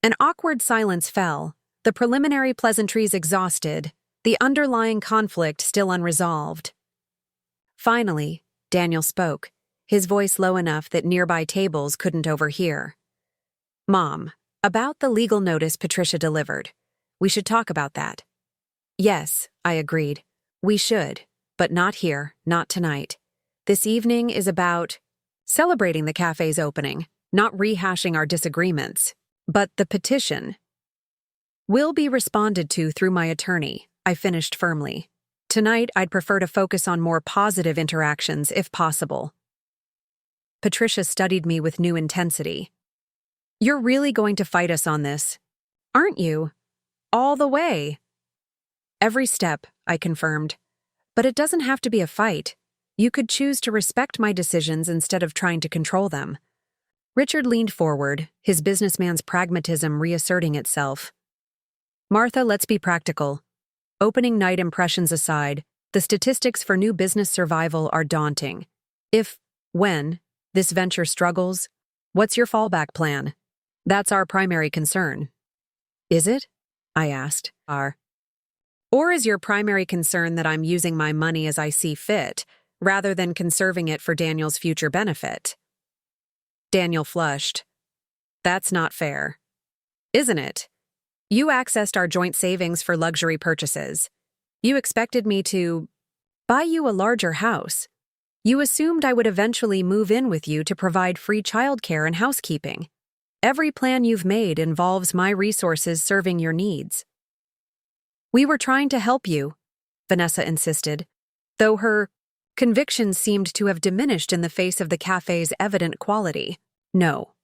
An awkward silence fell, the preliminary pleasantries exhausted, the underlying conflict still unresolved. Finally, Daniel spoke, his voice low enough that nearby tables couldn't overhear. "Mom, about the legal notice Patricia delivered. We should talk about that." "Yes," I agreed. "We should, but not here, not tonight. This evening is about celebrating the cafe's opening, not rehashing our disagreements. But the petition will be responded to through my attorney," I finished firmly. "Tonight, I'd prefer to focus on more positive interactions if possible." Patricia studied me with new intensity. "You're really going to fight us on this, aren't you? All the way?" "Every step," I confirmed. "But it doesn't have to be a fight. You could choose to respect my decisions instead of trying to control them." Richard leaned forward, his businessman's pragmatism reasserting itself. "Martha, let's be practical. Opening night impressions aside, the statistics for new business survival are daunting. When, this venture struggles, what's your fallback plan? That's our primary concern." "Is it?" I asked. Or is your primary concern that I'm using my money as I see fit, rather than conserving it for Daniel's future benefit?" Daniel flushed. "That's not fair. Isn't it? You accessed our joint savings for luxury purchases. You expected me to buy you a larger house. You assumed I would eventually move in with you to provide free childcare and housekeeping. Every plan you've made involves my resources serving your needs." "We were trying to help you," Vanessa insisted, though her convictions seemed to have diminished in the face of the cafe's evident quality. "No,"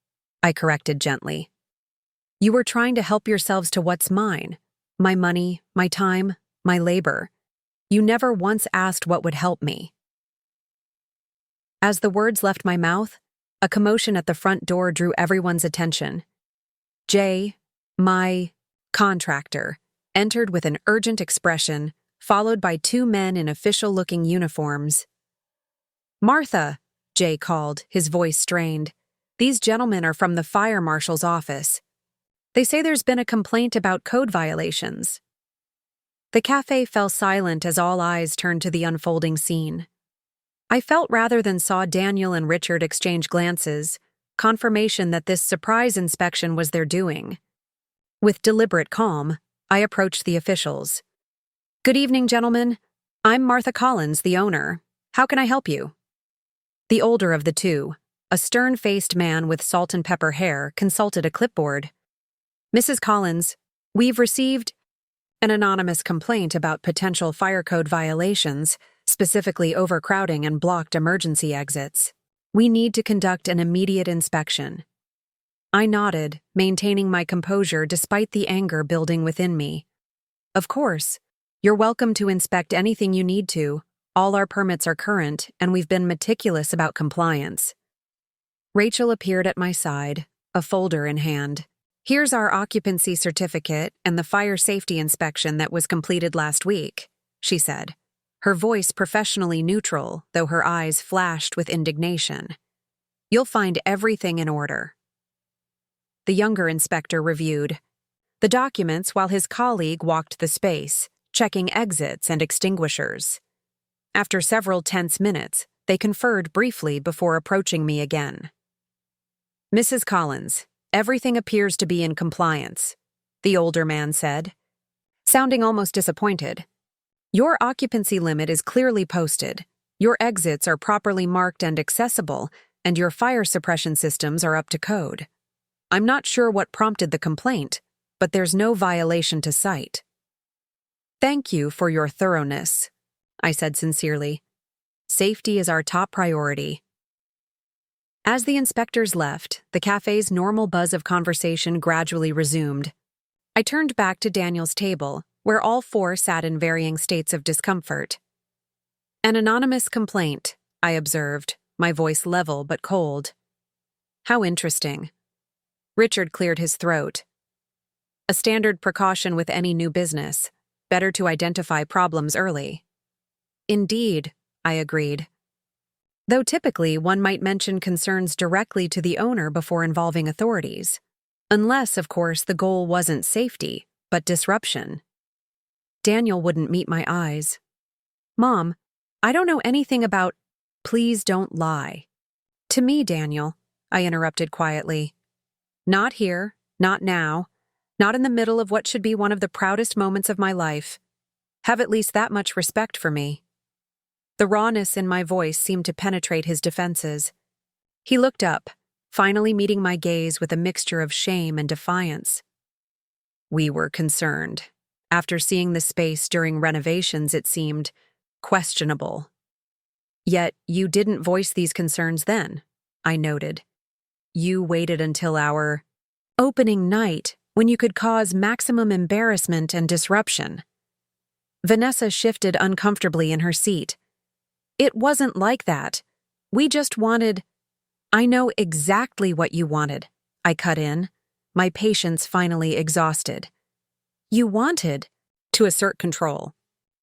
I corrected gently. "You were trying to help yourselves to what's mine. My money, my time, my labor. You never once asked what would help me." As the words left my mouth, a commotion at the front door drew everyone's attention. Jay, my contractor, entered with an urgent expression, followed by two men in official-looking uniforms. "Martha," Jay called, his voice strained. "These gentlemen are from the fire marshal's office. They say there's been a complaint about code violations." The cafe fell silent as all eyes turned to the unfolding scene. I felt rather than saw Daniel and Richard exchange glances, confirmation that this surprise inspection was their doing. With deliberate calm, I approached the officials. "Good evening, gentlemen. I'm Martha Collins, the owner. How can I help you?" The older of the two, a stern-faced man with salt and pepper hair, consulted a clipboard. "Mrs. Collins, we've received an anonymous complaint about potential fire code violations, specifically overcrowding and blocked emergency exits. We need to conduct an immediate inspection." I nodded, maintaining my composure despite the anger building within me. "Of course. You're welcome to inspect anything you need to. All our permits are current, and we've been meticulous about compliance." Rachel appeared at my side, a folder in hand. "Here's our occupancy certificate and the fire safety inspection that was completed last week," she said, her voice professionally neutral, though her eyes flashed with indignation. "You'll find everything in order." The younger inspector reviewed the documents while his colleague walked the space, checking exits and extinguishers. After several tense minutes, they conferred briefly before approaching me again. "Mrs. Collins, everything appears to be in compliance," the older man said, sounding almost disappointed. "Your occupancy limit is clearly posted, your exits are properly marked and accessible, and your fire suppression systems are up to code. I'm not sure what prompted the complaint, but there's no violation to cite." "Thank you for your thoroughness," I said sincerely. "Safety is our top priority." As the inspectors left, the cafe's normal buzz of conversation gradually resumed. I turned back to Daniel's table, where all four sat in varying states of discomfort. "An anonymous complaint," I observed, my voice level but cold. "How interesting." Richard cleared his throat. "A standard precaution with any new business. Better to identify problems early." "Indeed," I agreed. Though typically one might mention concerns directly to the owner before involving authorities. Unless, of course, the goal wasn't safety, but disruption. Daniel wouldn't meet my eyes. Mom, I don't know anything about— Please don't lie. To me, Daniel, I interrupted quietly. Not here, not now, not in the middle of what should be one of the proudest moments of my life. Have at least that much respect for me. The rawness in my voice seemed to penetrate his defenses. He looked up, finally meeting my gaze with a mixture of shame and defiance. We were concerned. After seeing the space during renovations, it seemed questionable. Yet you didn't voice these concerns then, I noted. You waited until our opening night when you could cause maximum embarrassment and disruption. Vanessa shifted uncomfortably in her seat. It wasn't like that. We just wanted— I know exactly what you wanted, I cut in, my patience finally exhausted. You wanted to assert control,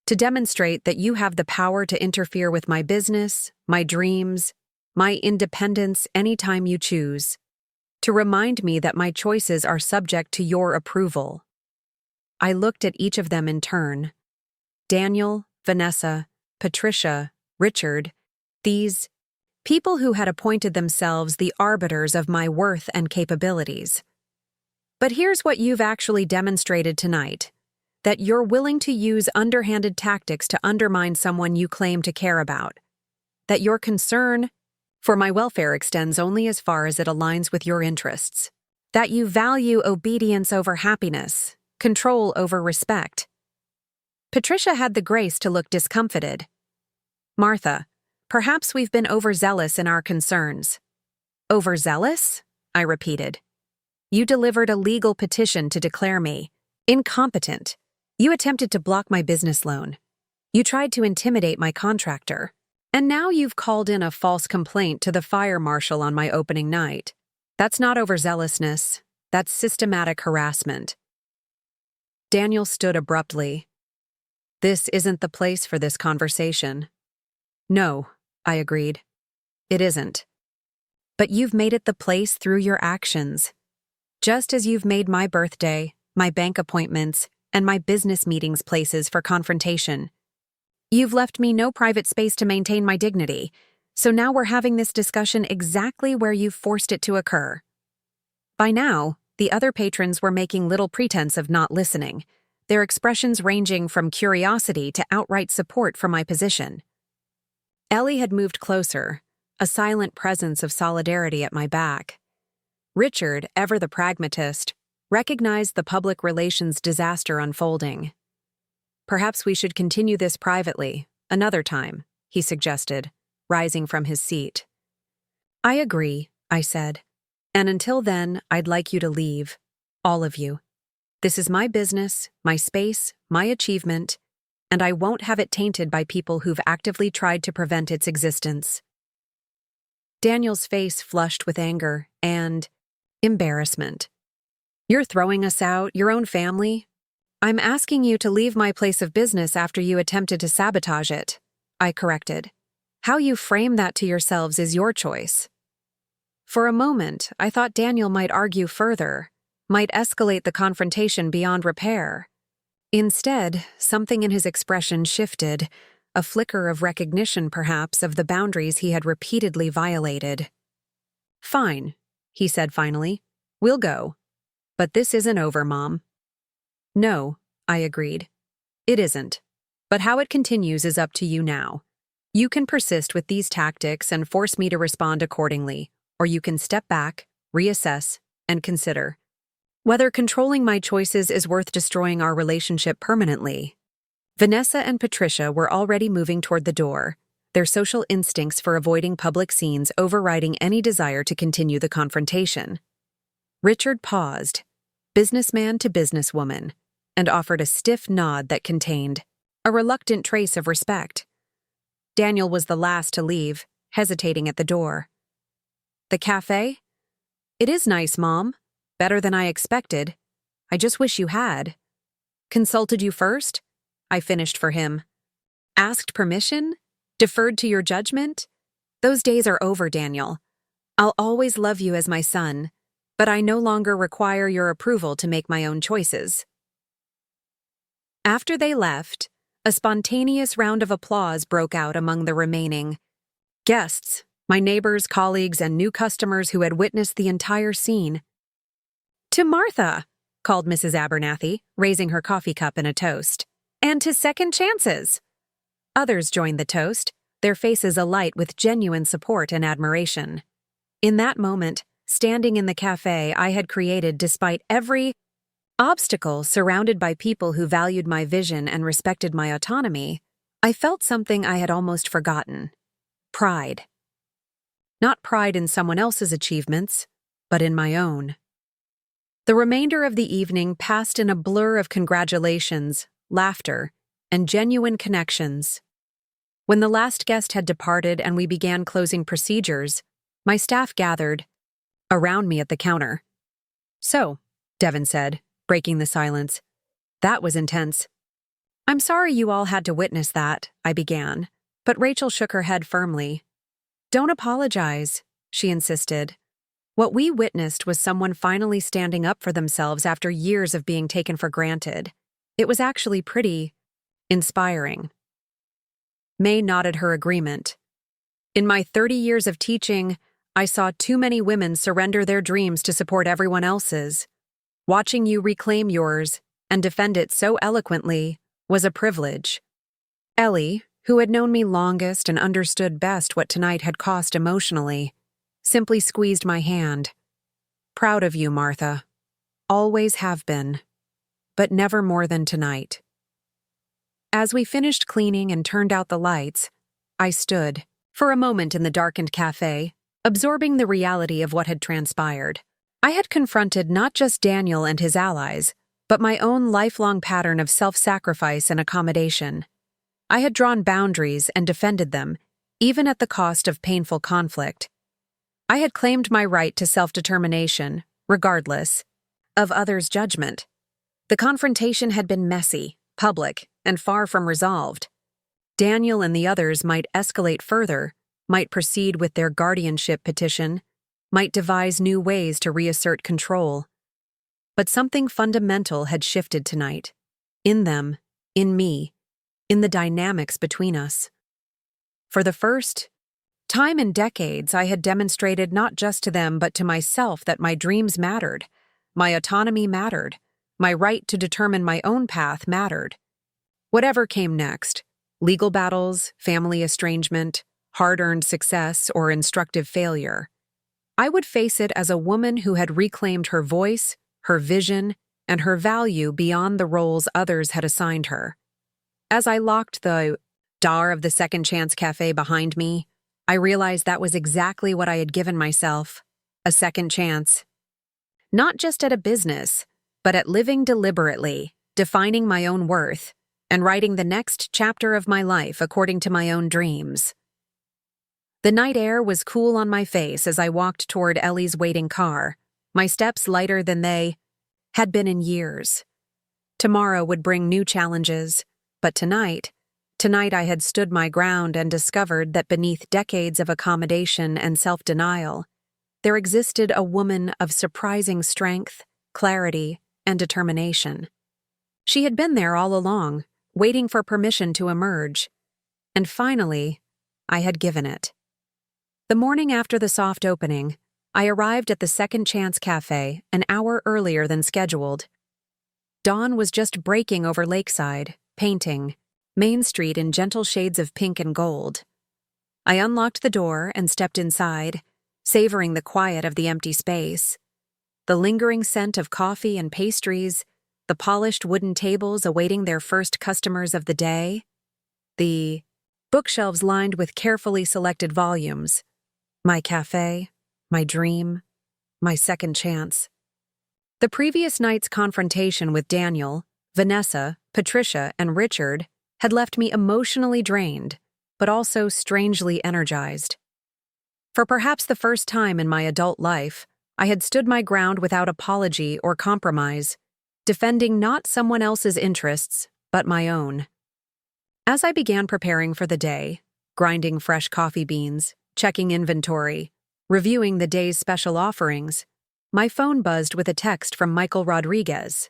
to demonstrate that you have the power to interfere with my business, my dreams, my independence anytime you choose, to remind me that my choices are subject to your approval. I looked at each of them in turn. Daniel, Vanessa, Patricia, Richard, these people who had appointed themselves the arbiters of my worth and capabilities. But here's what you've actually demonstrated tonight: that you're willing to use underhanded tactics to undermine someone you claim to care about. That your concern for my welfare extends only as far as it aligns with your interests. That you value obedience over happiness, control over respect. Patricia had the grace to look discomfited. Martha, perhaps we've been overzealous in our concerns. Overzealous? I repeated. You delivered a legal petition to declare me incompetent. You attempted to block my business loan. You tried to intimidate my contractor. And now you've called in a false complaint to the fire marshal on my opening night. That's not overzealousness. That's systematic harassment. Daniel stood abruptly. This isn't the place for this conversation. No, I agreed. It isn't. But you've made it the place through your actions. Just as you've made my birthday, my bank appointments, and my business meetings places for confrontation. You've left me no private space to maintain my dignity, so now we're having this discussion exactly where you've forced it to occur. By now, the other patrons were making little pretense of not listening, their expressions ranging from curiosity to outright support for my position. Ellie had moved closer, a silent presence of solidarity at my back. Richard, ever the pragmatist, recognized the public relations disaster unfolding. Perhaps we should continue this privately, another time, he suggested, rising from his seat. I agree, I said. And until then, I'd like you to leave. All of you. This is my business, my space, my achievement, and I won't have it tainted by people who've actively tried to prevent its existence. Daniel's face flushed with anger and embarrassment. You're throwing us out, your own family? I'm asking you to leave my place of business after you attempted to sabotage it, I corrected. How you frame that to yourselves is your choice. For a moment, I thought Daniel might argue further, might escalate the confrontation beyond repair. Instead, something in his expression shifted, a flicker of recognition perhaps of the boundaries he had repeatedly violated. Fine, he said finally. We'll go. But this isn't over, Mom. No, I agreed. It isn't. But how it continues is up to you now. You can persist with these tactics and force me to respond accordingly, or you can step back, reassess, and consider whether controlling my choices is worth destroying our relationship permanently. Vanessa and Patricia were already moving toward the door, their social instincts for avoiding public scenes overriding any desire to continue the confrontation. Richard paused, businessman to businesswoman, and offered a stiff nod that contained a reluctant trace of respect. Daniel was the last to leave, hesitating at the door. The cafe? It is nice, Mom. Better than I expected. I just wish you had. Consulted you first? I finished for him. Asked permission? Deferred to your judgment? Those days are over, Daniel. I'll always love you as my son, but I no longer require your approval to make my own choices. After they left, a spontaneous round of applause broke out among the remaining guests, my neighbors, colleagues, and new customers who had witnessed the entire scene. "To Martha," called Mrs. Abernathy, raising her coffee cup in a toast. "And to second chances." Others joined the toast, their faces alight with genuine support and admiration. In that moment, standing in the cafe I had created despite every obstacle, surrounded by people who valued my vision and respected my autonomy, I felt something I had almost forgotten: pride. Not pride in someone else's achievements, but in my own. The remainder of the evening passed in a blur of congratulations, laughter, and genuine connections. When the last guest had departed and we began closing procedures, my staff gathered around me at the counter. "So," Devin said, breaking the silence, "that was intense." "I'm sorry you all had to witness that," I began, but Rachel shook her head firmly. "Don't apologize," she insisted. "What we witnessed was someone finally standing up for themselves after years of being taken for granted. It was actually pretty inspiring." May nodded her agreement. "In my 30 years of teaching, I saw too many women surrender their dreams to support everyone else's. Watching you reclaim yours and defend it so eloquently was a privilege." Ellie, who had known me longest and understood best what tonight had cost emotionally, simply squeezed my hand. "Proud of you, Martha. Always have been. But never more than tonight." As we finished cleaning and turned out the lights, I stood, for a moment in the darkened cafe, absorbing the reality of what had transpired. I had confronted not just Daniel and his allies, but my own lifelong pattern of self-sacrifice and accommodation. I had drawn boundaries and defended them, even at the cost of painful conflict. I had claimed my right to self-determination, regardless of others' judgment. The confrontation had been messy, public, and far from resolved. Daniel and the others might escalate further, might proceed with their guardianship petition, might devise new ways to reassert control. But something fundamental had shifted tonight. In them, in me, in the dynamics between us. For the first time in decades, I had demonstrated not just to them but to myself that my dreams mattered, my autonomy mattered, my right to determine my own path mattered. Whatever came next, legal battles, family estrangement, hard-earned success, or instructive failure, I would face it as a woman who had reclaimed her voice, her vision, and her value beyond the roles others had assigned her. As I locked the door of the Second Chance Cafe behind me, I realized that was exactly what I had given myself: a second chance. Not just at a business, but at living deliberately, defining my own worth, and writing the next chapter of my life according to my own dreams. The night air was cool on my face as I walked toward Ellie's waiting car, my steps lighter than they had been in years. Tomorrow would bring new challenges, but tonight I had stood my ground and discovered that beneath decades of accommodation and self-denial, there existed a woman of surprising strength, clarity, and determination. She had been there all along, waiting for permission to emerge. And finally, I had given it. The morning after the soft opening, I arrived at the Second Chance Cafe an hour earlier than scheduled. Dawn was just breaking over Lakeside, painting Main Street in gentle shades of pink and gold. I unlocked the door and stepped inside, savoring the quiet of the empty space. The lingering scent of coffee and pastries, the polished wooden tables awaiting their first customers of the day, the bookshelves lined with carefully selected volumes. My cafe, my dream, my second chance. The previous night's confrontation with Daniel, Vanessa, Patricia, and Richard had left me emotionally drained, but also strangely energized. For perhaps the first time in my adult life, I had stood my ground without apology or compromise, defending not someone else's interests, but my own. As I began preparing for the day, grinding fresh coffee beans, checking inventory, reviewing the day's special offerings, my phone buzzed with a text from Michael Rodriguez.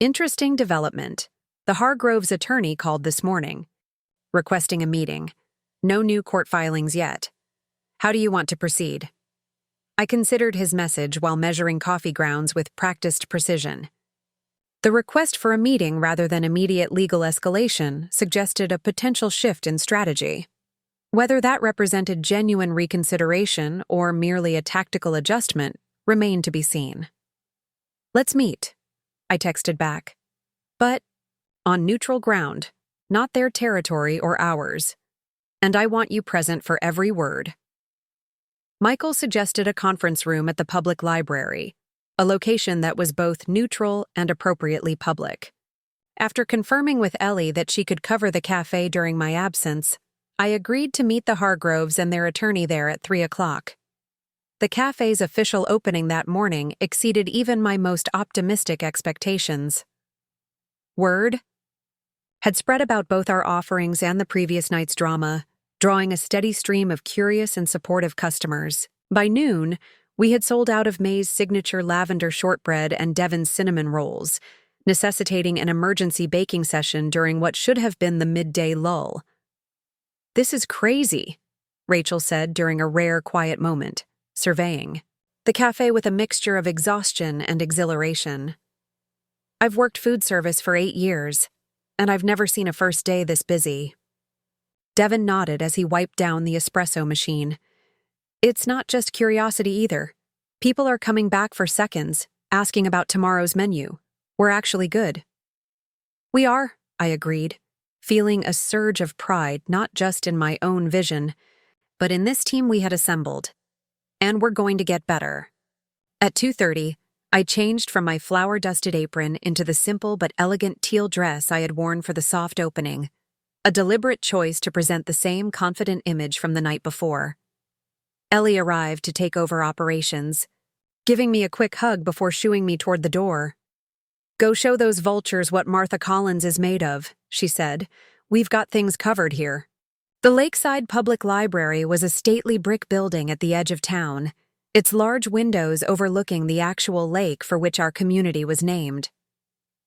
Interesting development. The Hargroves' attorney called this morning, requesting a meeting. No new court filings yet. How do you want to proceed? I considered his message while measuring coffee grounds with practiced precision. The request for a meeting rather than immediate legal escalation suggested a potential shift in strategy. Whether that represented genuine reconsideration or merely a tactical adjustment remained to be seen. Let's meet, I texted back. But on neutral ground, not their territory or ours. And I want you present for every word. Michael suggested a conference room at the public library, a location that was both neutral and appropriately public. After confirming with Ellie that she could cover the cafe during my absence, I agreed to meet the Hargroves and their attorney there at 3 o'clock. The cafe's official opening that morning exceeded even my most optimistic expectations. Word had spread about both our offerings and the previous night's drama, drawing a steady stream of curious and supportive customers. By noon, we had sold out of May's signature lavender shortbread and Devon's cinnamon rolls, necessitating an emergency baking session during what should have been the midday lull. "This is crazy," Rachel said during a rare quiet moment, surveying the cafe with a mixture of exhaustion and exhilaration. "I've worked food service for 8 years, and I've never seen a first day this busy." Devon nodded as he wiped down the espresso machine. "It's not just curiosity either. People are coming back for seconds, asking about tomorrow's menu. We're actually good." "We are," I agreed, feeling a surge of pride not just in my own vision, but in this team we had assembled. And we're going to get better. At 2:30, I changed from my flour-dusted apron into the simple but elegant teal dress I had worn for the soft opening, a deliberate choice to present the same confident image from the night before. Ellie arrived to take over operations, giving me a quick hug before shooing me toward the door. "Go show those vultures what Martha Collins is made of," she said. "We've got things covered here." The Lakeside Public Library was a stately brick building at the edge of town, its large windows overlooking the actual lake for which our community was named.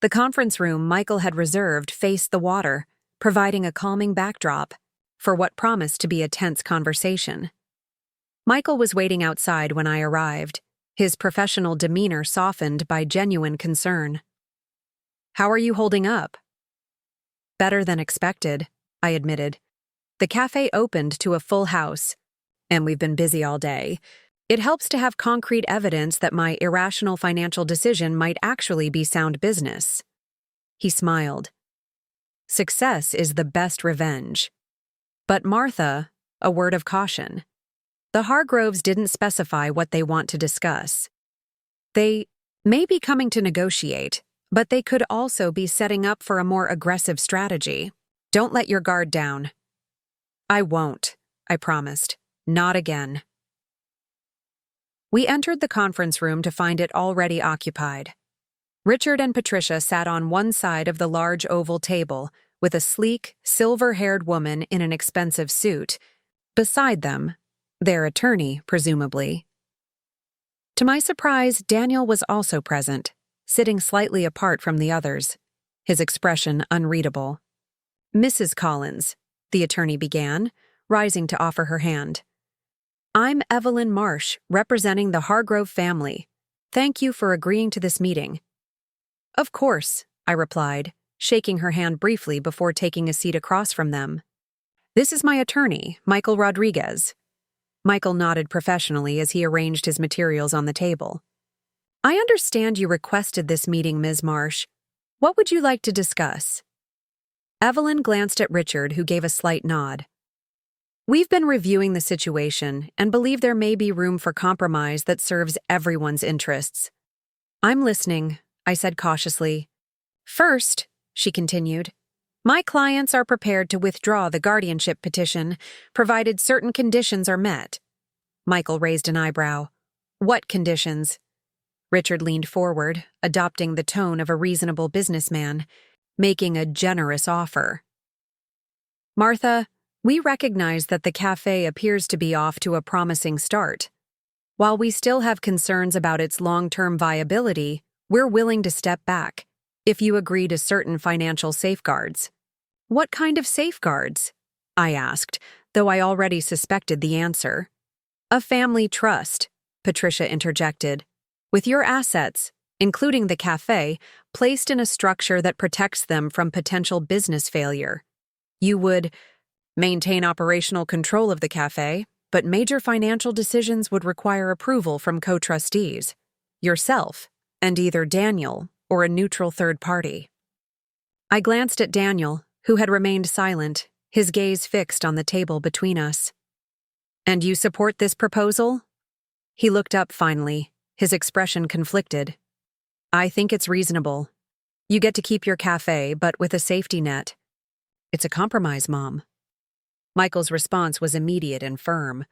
The conference room Michael had reserved faced the water, providing a calming backdrop for what promised to be a tense conversation. Michael was waiting outside when I arrived, his professional demeanor softened by genuine concern. "How are you holding up?" "Better than expected," I admitted. "The cafe opened to a full house, and we've been busy all day. It helps to have concrete evidence that my irrational financial decision might actually be sound business." He smiled. "Success is the best revenge." But Martha, a word of caution. The Hargroves didn't specify what they want to discuss. They may be coming to negotiate, but they could also be setting up for a more aggressive strategy. "Don't let your guard down." "I won't," I promised. "Not again." We entered the conference room to find it already occupied. Richard and Patricia sat on one side of the large oval table, with a sleek, silver-haired woman in an expensive suit. Beside them, their attorney, presumably. To my surprise, Daniel was also present, sitting slightly apart from the others, his expression unreadable. "Mrs. Collins," the attorney began, rising to offer her hand. "I'm Evelyn Marsh, representing the Hargrove family. Thank you for agreeing to this meeting." "Of course," I replied, shaking her hand briefly before taking a seat across from them. "This is my attorney, Michael Rodriguez." Michael nodded professionally as he arranged his materials on the table. "I understand you requested this meeting, Ms. Marsh. What would you like to discuss?" Evelyn glanced at Richard, who gave a slight nod. "We've been reviewing the situation and believe there may be room for compromise that serves everyone's interests." "I'm listening," I said cautiously. "First," she continued, "my clients are prepared to withdraw the guardianship petition, provided certain conditions are met." Michael raised an eyebrow. "What conditions?" Richard leaned forward, adopting the tone of a reasonable businessman, making a generous offer. "Martha, we recognize that the cafe appears to be off to a promising start. While we still have concerns about its long-term viability, we're willing to step back, if you agree to certain financial safeguards. What kind of safeguards? I asked, though I already suspected the answer. A family trust, Patricia interjected, with your assets, including the cafe, placed in a structure that protects them from potential business failure. You would maintain operational control of the cafe, but major financial decisions would require approval from co-trustees, yourself, and either Daniel or a neutral third party. I glanced at Daniel, who had remained silent, his gaze fixed on the table between us. And you support this proposal? He looked up finally, his expression conflicted. I think it's reasonable. You get to keep your cafe, but with a safety net. It's a compromise, Mom. Michael's response was immediate and firm.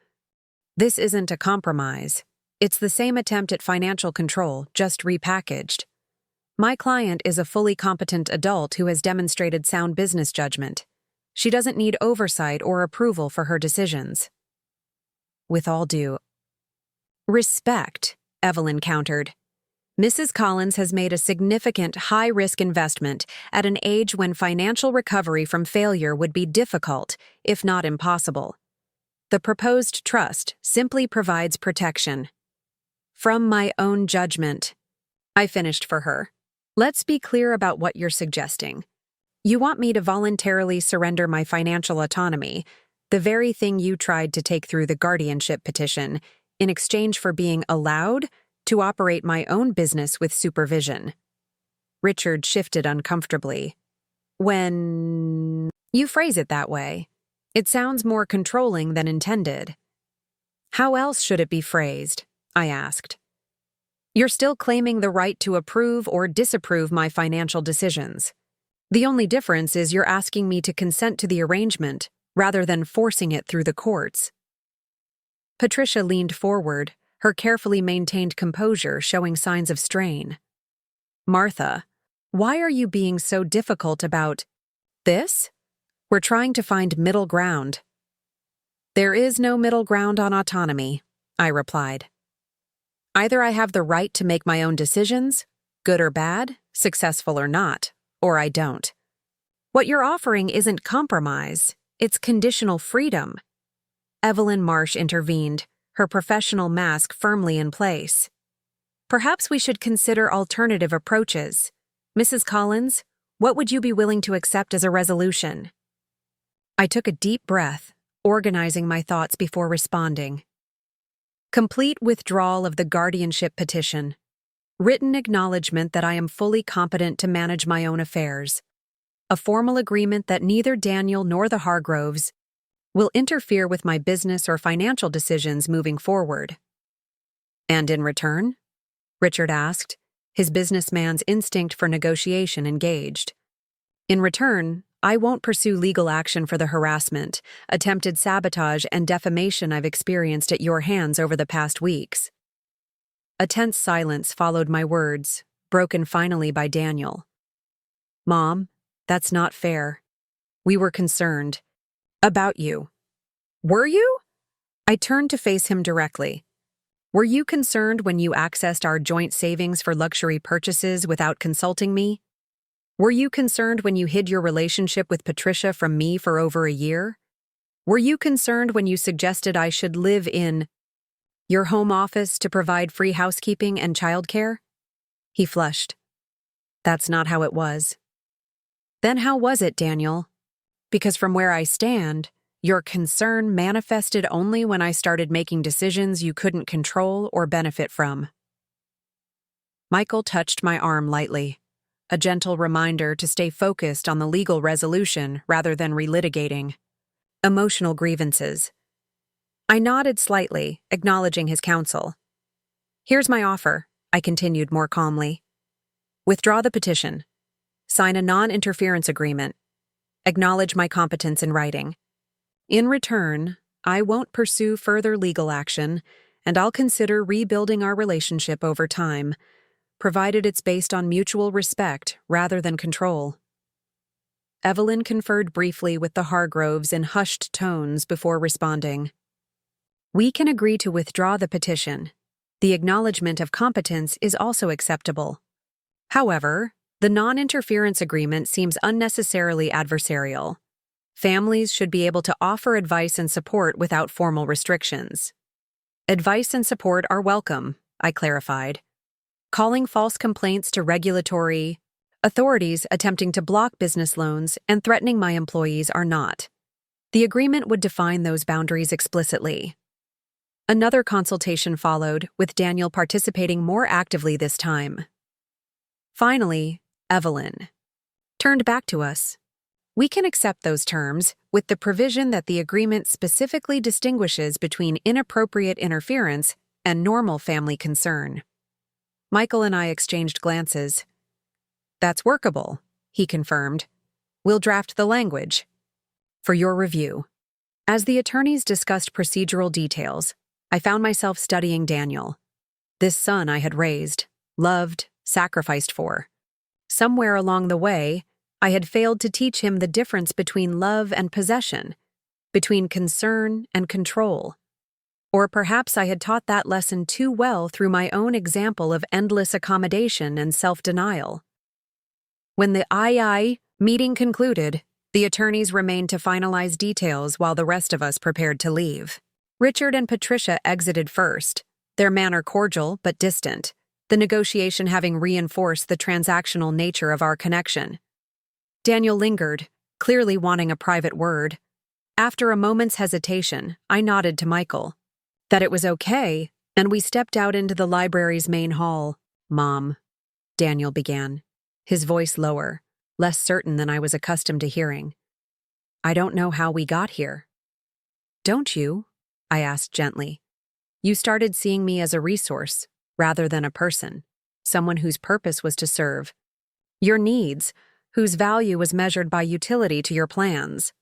This isn't a compromise. It's the same attempt at financial control, just repackaged. My client is a fully competent adult who has demonstrated sound business judgment. She doesn't need oversight or approval for her decisions. With all due respect, Evelyn countered. Mrs. Collins has made a significant high-risk investment at an age when financial recovery from failure would be difficult, if not impossible. The proposed trust simply provides protection. From my own judgment, I finished for her. Let's be clear about what you're suggesting. You want me to voluntarily surrender my financial autonomy, the very thing you tried to take through the guardianship petition, in exchange for being allowed to operate my own business with supervision. Richard shifted uncomfortably. When you phrase it that way, it sounds more controlling than intended. How else should it be phrased? I asked. You're still claiming the right to approve or disapprove my financial decisions. The only difference is you're asking me to consent to the arrangement rather than forcing it through the courts. Patricia leaned forward, her carefully maintained composure showing signs of strain. Martha, why are you being so difficult about this? We're trying to find middle ground. There is no middle ground on autonomy, I replied. Either I have the right to make my own decisions, good or bad, successful or not, or I don't. What you're offering isn't compromise, it's conditional freedom. Evelyn Marsh intervened, her professional mask firmly in place. Perhaps we should consider alternative approaches. Mrs. Collins, what would you be willing to accept as a resolution? I took a deep breath, organizing my thoughts before responding. Complete withdrawal of the guardianship petition. Written acknowledgement that I am fully competent to manage my own affairs. A formal agreement that neither Daniel nor the Hargroves will interfere with my business or financial decisions moving forward. And in return? Richard asked, his businessman's instinct for negotiation engaged. In return, I won't pursue legal action for the harassment, attempted sabotage, and defamation I've experienced at your hands over the past weeks. A tense silence followed my words, broken finally by Daniel. Mom, that's not fair. We were concerned. About you. Were you? I turned to face him directly. Were you concerned when you accessed our joint savings for luxury purchases without consulting me? Were you concerned when you hid your relationship with Patricia from me for over a year? Were you concerned when you suggested I should live in your home office to provide free housekeeping and childcare? He flushed. That's not how it was. Then how was it, Daniel? Because from where I stand, your concern manifested only when I started making decisions you couldn't control or benefit from. Michael touched my arm lightly, a gentle reminder to stay focused on the legal resolution rather than relitigating emotional grievances. I nodded slightly, acknowledging his counsel. Here's my offer, I continued more calmly. Withdraw the petition. Sign a non-interference agreement. Acknowledge my competence in writing. In return, I won't pursue further legal action, and I'll consider rebuilding our relationship over time, provided it's based on mutual respect rather than control. Evelyn conferred briefly with the Hargroves in hushed tones before responding. We can agree to withdraw the petition. The acknowledgement of competence is also acceptable. However, The non-interference agreement seems unnecessarily adversarial. Families should be able to offer advice and support without formal restrictions. Advice and support are welcome, I clarified. Calling false complaints to regulatory authorities attempting to block business loans and threatening my employees are not. The agreement would define those boundaries explicitly. Another consultation followed, with Daniel participating more actively this time. Finally, Evelyn turned back to us. We can accept those terms, with the provision that the agreement specifically distinguishes between inappropriate interference and normal family concern. Michael and I exchanged glances. That's workable, he confirmed. We'll draft the language. For your review. As the attorneys discussed procedural details, I found myself studying Daniel. This son I had raised, loved, sacrificed for. Somewhere along the way, I had failed to teach him the difference between love and possession, between concern and control. Or perhaps I had taught that lesson too well through my own example of endless accommodation and self-denial. When the II meeting concluded, the attorneys remained to finalize details while the rest of us prepared to leave. Richard and Patricia exited first, their manner cordial but distant, the negotiation having reinforced the transactional nature of our connection. Daniel lingered, clearly wanting a private word. After a moment's hesitation, I nodded to Michael that it was okay, and we stepped out into the library's main hall. Mom, Daniel began, his voice lower, less certain than I was accustomed to hearing. I don't know how we got here. Don't you? I asked gently. You started seeing me as a resource, rather than a person, someone whose purpose was to serve your needs, whose value was measured by utility to your plans.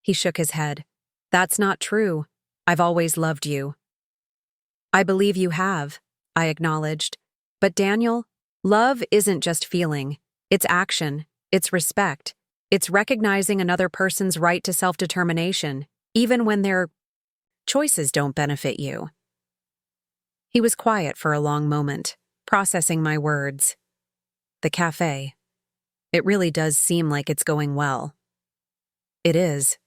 He shook his head. That's not true. I've always loved you. I believe you have, I acknowledged. But Daniel, love isn't just feeling. It's action. It's respect. It's recognizing another person's right to self-determination, even when their choices don't benefit you. He was quiet for a long moment, processing my words. The cafe. It really does seem like it's going well. It is.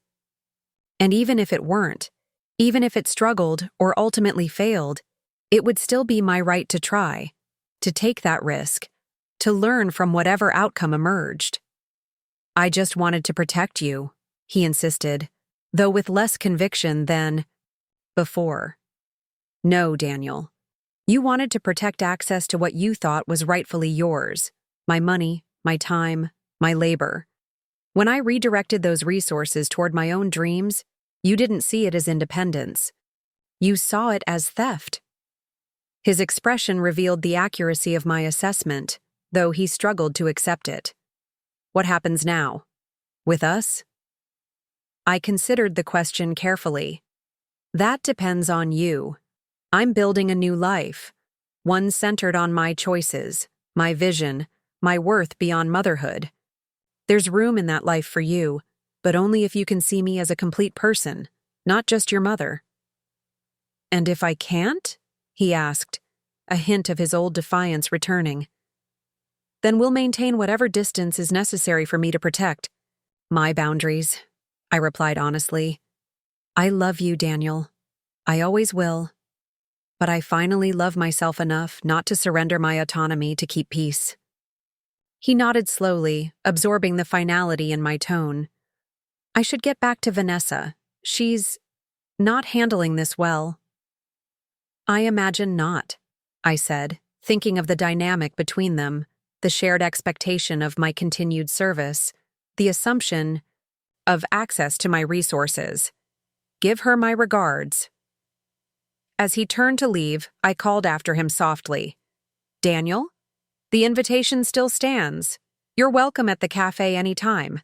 And even if it weren't, even if it struggled or ultimately failed, it would still be my right to try, to take that risk, to learn from whatever outcome emerged. I just wanted to protect you, he insisted, though with less conviction than before. No, Daniel. You wanted to protect access to what you thought was rightfully yours, my money, my time, my labor. When I redirected those resources toward my own dreams, you didn't see it as independence. You saw it as theft. His expression revealed the accuracy of my assessment, though he struggled to accept it. What happens now? With us? I considered the question carefully. That depends on you. I'm building a new life, one centered on my choices, my vision, my worth beyond motherhood. There's room in that life for you, but only if you can see me as a complete person, not just your mother. And if I can't? He asked, a hint of his old defiance returning. Then we'll maintain whatever distance is necessary for me to protect my boundaries, I replied honestly. I love you, Daniel. I always will. But I finally love myself enough not to surrender my autonomy to keep peace. He nodded slowly, absorbing the finality in my tone. I should get back to Vanessa. She's not handling this well. I imagine not, I said, thinking of the dynamic between them, the shared expectation of my continued service, the assumption of access to my resources. Give her my regards. As he turned to leave, I called after him softly. Daniel? The invitation still stands. You're welcome at the cafe anytime.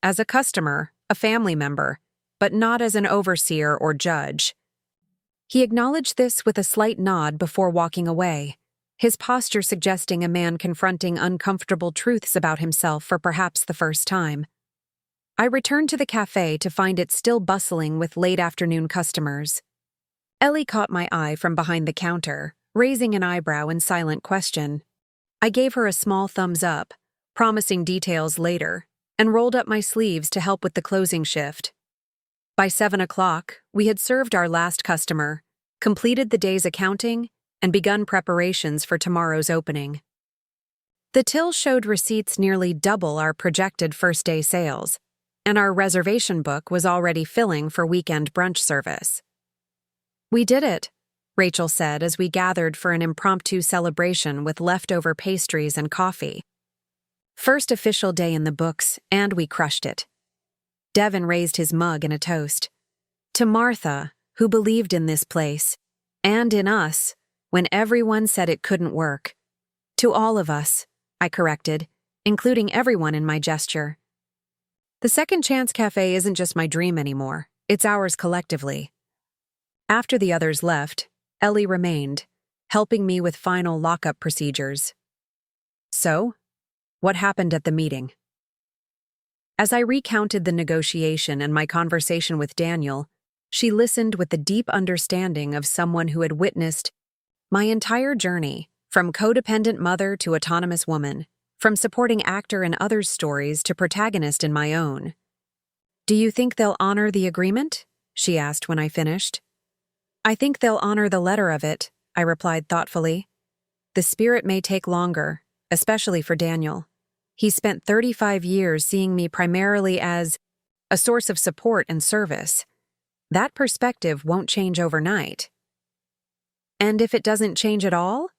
As a customer, a family member, but not as an overseer or judge. He acknowledged this with a slight nod before walking away, his posture suggesting a man confronting uncomfortable truths about himself for perhaps the first time. I returned to the cafe to find it still bustling with late-afternoon customers. Ellie caught my eye from behind the counter, raising an eyebrow in silent question. I gave her a small thumbs up, promising details later, and rolled up my sleeves to help with the closing shift. By 7 o'clock, we had served our last customer, completed the day's accounting, and begun preparations for tomorrow's opening. The till showed receipts nearly double our projected first-day sales, and our reservation book was already filling for weekend brunch service. "We did it," Rachel said as we gathered for an impromptu celebration with leftover pastries and coffee. "First official day in the books, and we crushed it." Devin raised his mug in a toast. "To Martha, who believed in this place, and in us, when everyone said it couldn't work. To all of us," I corrected, including everyone in my gesture. "The Second Chance Cafe isn't just my dream anymore, it's ours collectively." After the others left, Ellie remained, helping me with final lockup procedures. "So, what happened at the meeting?" As I recounted the negotiation and my conversation with Daniel, she listened with the deep understanding of someone who had witnessed my entire journey, from codependent mother to autonomous woman, from supporting actor in others' stories to protagonist in my own. "Do you think they'll honor the agreement?" she asked when I finished. "I think they'll honor the letter of it," I replied thoughtfully. "The spirit may take longer, especially for Daniel. He spent 35 years seeing me primarily as a source of support and service. That perspective won't change overnight." "And if it doesn't change at all?"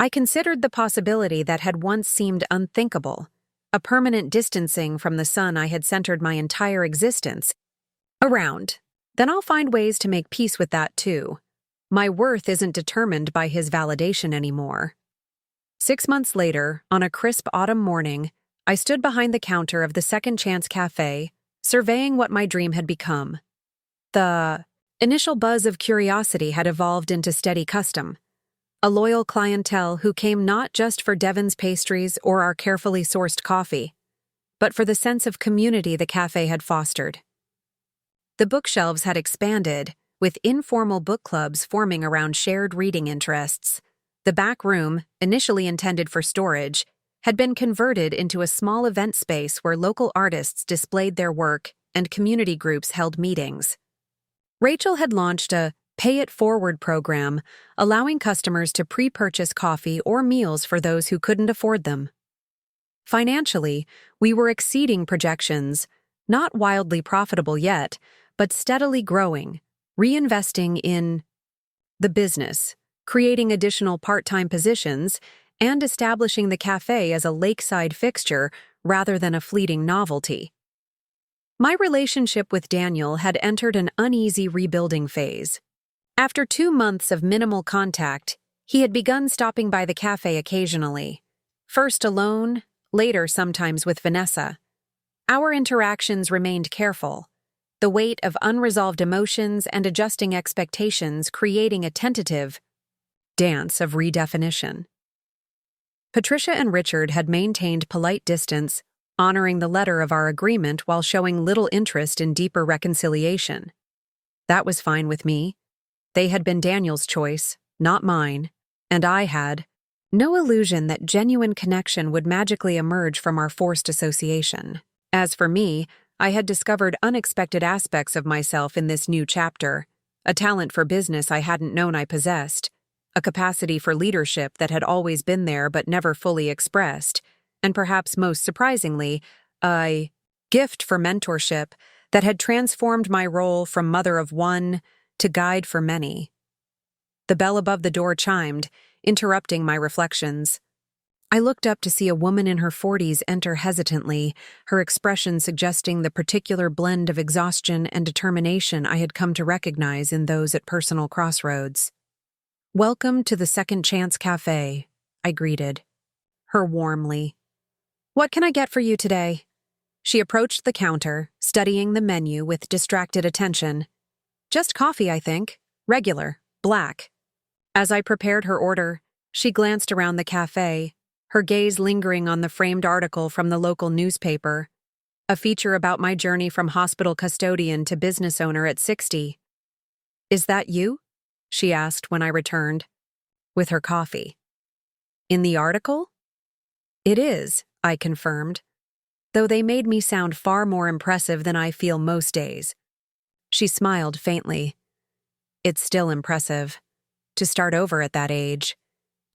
I considered the possibility that had once seemed unthinkable, a permanent distancing from the son I had centered my entire existence around. "Then I'll find ways to make peace with that too. My worth isn't determined by his validation anymore." 6 months later, on a crisp autumn morning, I stood behind the counter of the Second Chance Cafe, surveying what my dream had become. The initial buzz of curiosity had evolved into steady custom. A loyal clientele who came not just for Devon's pastries or our carefully sourced coffee, but for the sense of community the cafe had fostered. The bookshelves had expanded, with informal book clubs forming around shared reading interests. The back room, initially intended for storage, had been converted into a small event space where local artists displayed their work and community groups held meetings. Rachel had launched a Pay It Forward program, allowing customers to pre-purchase coffee or meals for those who couldn't afford them. Financially, we were exceeding projections, not wildly profitable yet, but steadily growing, reinvesting in the business, creating additional part-time positions, and establishing the cafe as a lakeside fixture rather than a fleeting novelty. My relationship with Daniel had entered an uneasy rebuilding phase. After 2 months of minimal contact, he had begun stopping by the cafe occasionally, first alone, later sometimes with Vanessa. Our interactions remained careful, the weight of unresolved emotions and adjusting expectations creating a tentative dance of redefinition. Patricia and Richard had maintained polite distance, honoring the letter of our agreement while showing little interest in deeper reconciliation. That was fine with me. They had been Daniel's choice, not mine, and I had no illusion that genuine connection would magically emerge from our forced association. As for me, I had discovered unexpected aspects of myself in this new chapter, a talent for business I hadn't known I possessed, a capacity for leadership that had always been there but never fully expressed, and perhaps most surprisingly, a gift for mentorship that had transformed my role from mother of one to guide for many. The bell above the door chimed, interrupting my reflections. I looked up to see a woman in her 40s enter hesitantly, her expression suggesting the particular blend of exhaustion and determination I had come to recognize in those at personal crossroads. "Welcome to the Second Chance Cafe," I greeted her warmly. "What can I get for you today?" She approached the counter, studying the menu with distracted attention. "Just coffee, I think. Regular, black." As I prepared her order, she glanced around the cafe, her gaze lingering on the framed article from the local newspaper, a feature about my journey from hospital custodian to business owner at 60. "Is that you?" she asked when I returned, with her coffee. "In the article?" "It is," I confirmed, though they made me sound far more impressive than I feel most days. She smiled faintly. It's still impressive. To start over at that age.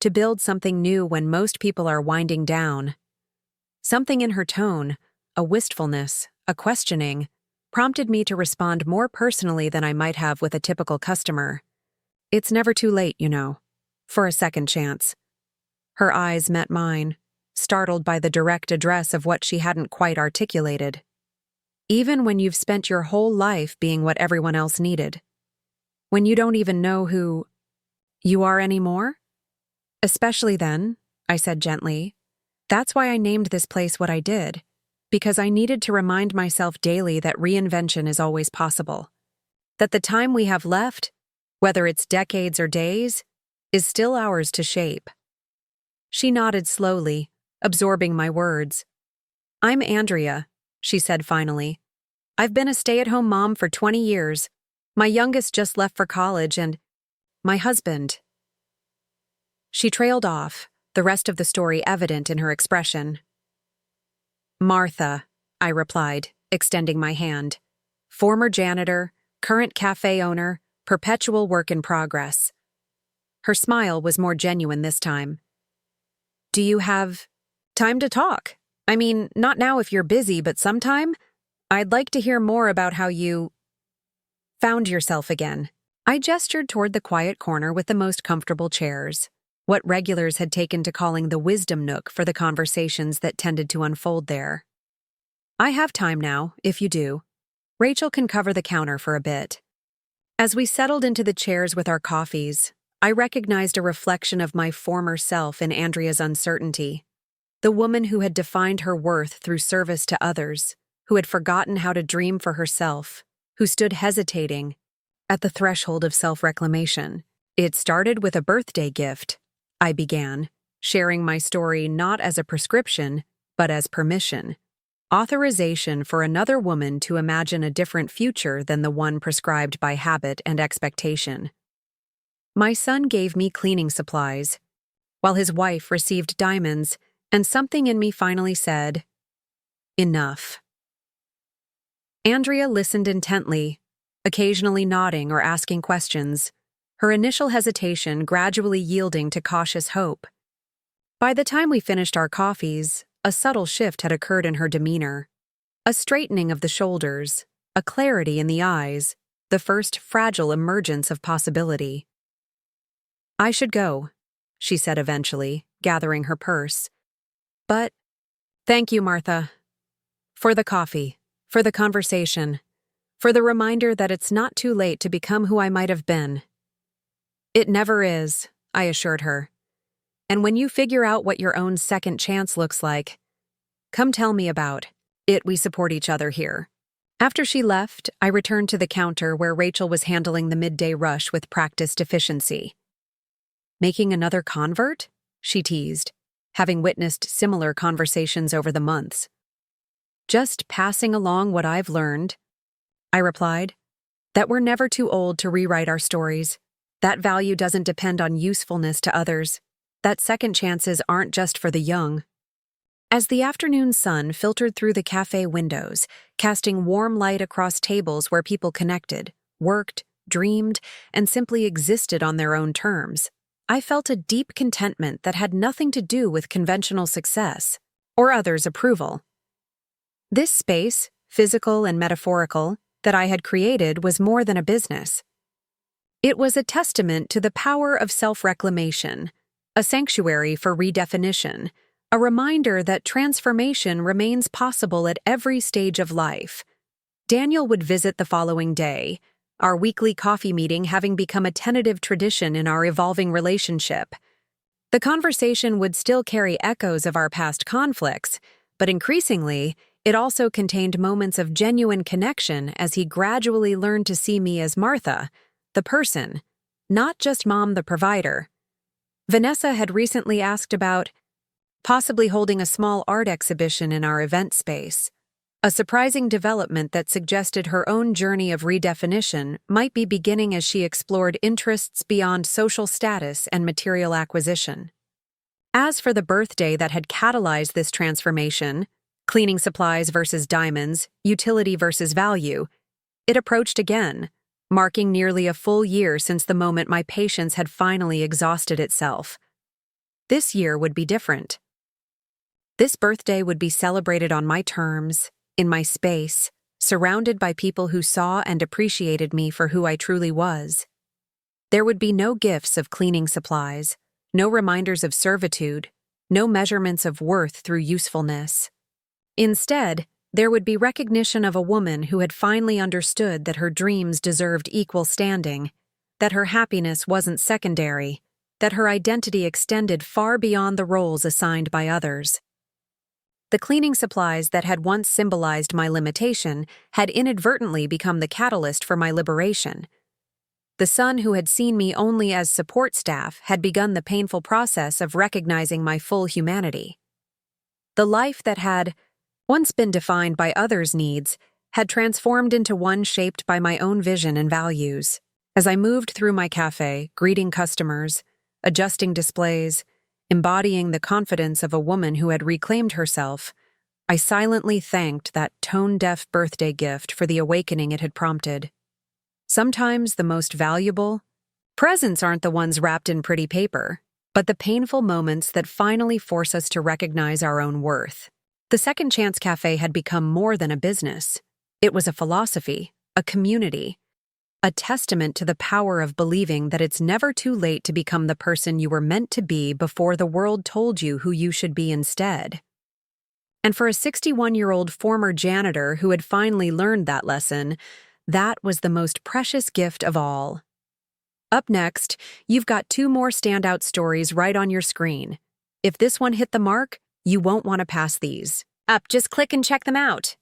To build something new when most people are winding down. Something in her tone, a wistfulness, a questioning, prompted me to respond more personally than I might have with a typical customer. It's never too late, you know, for a second chance. Her eyes met mine, startled by the direct address of what she hadn't quite articulated. Even when you've spent your whole life being what everyone else needed. When you don't even know who you are anymore? Especially then, I said gently. That's why I named this place what I did, because I needed to remind myself daily that reinvention is always possible. That the time we have left, whether it's decades or days, is still ours to shape. She nodded slowly, absorbing my words. I'm Andrea, she said finally. I've been a stay-at-home mom for 20 years. My youngest just left for college and my husband. She trailed off, the rest of the story evident in her expression. Martha, I replied, extending my hand. Former janitor, current cafe owner, perpetual work in progress. Her smile was more genuine this time. Do you have time to talk? I mean, not now if you're busy, but sometime? I'd like to hear more about how you found yourself again. I gestured toward the quiet corner with the most comfortable chairs, what regulars had taken to calling the wisdom nook for the conversations that tended to unfold there. I have time now, if you do. Rachel can cover the counter for a bit. As we settled into the chairs with our coffees, I recognized a reflection of my former self in Andrea's uncertainty. The woman who had defined her worth through service to others, who had forgotten how to dream for herself, who stood hesitating at the threshold of self-reclamation. It started with a birthday gift, I began, sharing my story not as a prescription, but as permission. Authorization for another woman to imagine a different future than the one prescribed by habit and expectation. My son gave me cleaning supplies, while his wife received diamonds, and something in me finally said, enough. Andrea listened intently, occasionally nodding or asking questions, her initial hesitation gradually yielding to cautious hope. By the time we finished our coffees, a subtle shift had occurred in her demeanor. A straightening of the shoulders, a clarity in the eyes, the first fragile emergence of possibility. I should go, she said eventually, gathering her purse. But, thank you, Martha. For the coffee, for the conversation, for the reminder that it's not too late to become who I might have been. It never is, I assured her. And when you figure out what your own second chance looks like, come tell me about it. We support each other here. After she left, I returned to the counter where Rachel was handling the midday rush with practiced efficiency. Making another convert? She teased, having witnessed similar conversations over the months. Just passing along what I've learned, I replied, that we're never too old to rewrite our stories. That value doesn't depend on usefulness to others. That second chances aren't just for the young. As the afternoon sun filtered through the cafe windows, casting warm light across tables where people connected, worked, dreamed, and simply existed on their own terms, I felt a deep contentment that had nothing to do with conventional success or others' approval. This space, physical and metaphorical, that I had created was more than a business. It was a testament to the power of self-reclamation, a sanctuary for redefinition, a reminder that transformation remains possible at every stage of life. Daniel would visit the following day, our weekly coffee meeting having become a tentative tradition in our evolving relationship. The conversation would still carry echoes of our past conflicts, but increasingly, it also contained moments of genuine connection as he gradually learned to see me as Martha, the person, not just Mom the provider. Vanessa had recently asked about possibly holding a small art exhibition in our event space, a surprising development that suggested her own journey of redefinition might be beginning as she explored interests beyond social status and material acquisition. As for the birthday that had catalyzed this transformation, cleaning supplies versus diamonds, utility versus value, it approached again, marking nearly a full year since the moment my patience had finally exhausted itself. This year would be different. This birthday would be celebrated on my terms, in my space, surrounded by people who saw and appreciated me for who I truly was. There would be no gifts of cleaning supplies, no reminders of servitude, no measurements of worth through usefulness. Instead, there would be recognition of a woman who had finally understood that her dreams deserved equal standing, that her happiness wasn't secondary, that her identity extended far beyond the roles assigned by others. The cleaning supplies that had once symbolized my limitation had inadvertently become the catalyst for my liberation. The son who had seen me only as support staff had begun the painful process of recognizing my full humanity. The life that had once been defined by others' needs had transformed into one shaped by my own vision and values. As I moved through my cafe, greeting customers, adjusting displays, embodying the confidence of a woman who had reclaimed herself, I silently thanked that tone-deaf birthday gift for the awakening it had prompted. Sometimes the most valuable presents aren't the ones wrapped in pretty paper, but the painful moments that finally force us to recognize our own worth. The Second Chance Cafe had become more than a business. It was a philosophy, a community, a testament to the power of believing that it's never too late to become the person you were meant to be before the world told you who you should be instead. And for a 61-year-old former janitor who had finally learned that lesson, that was the most precious gift of all. Up next, you've got 2 more standout stories right on your screen. If this one hit the mark, you won't want to pass these. Just click and check them out.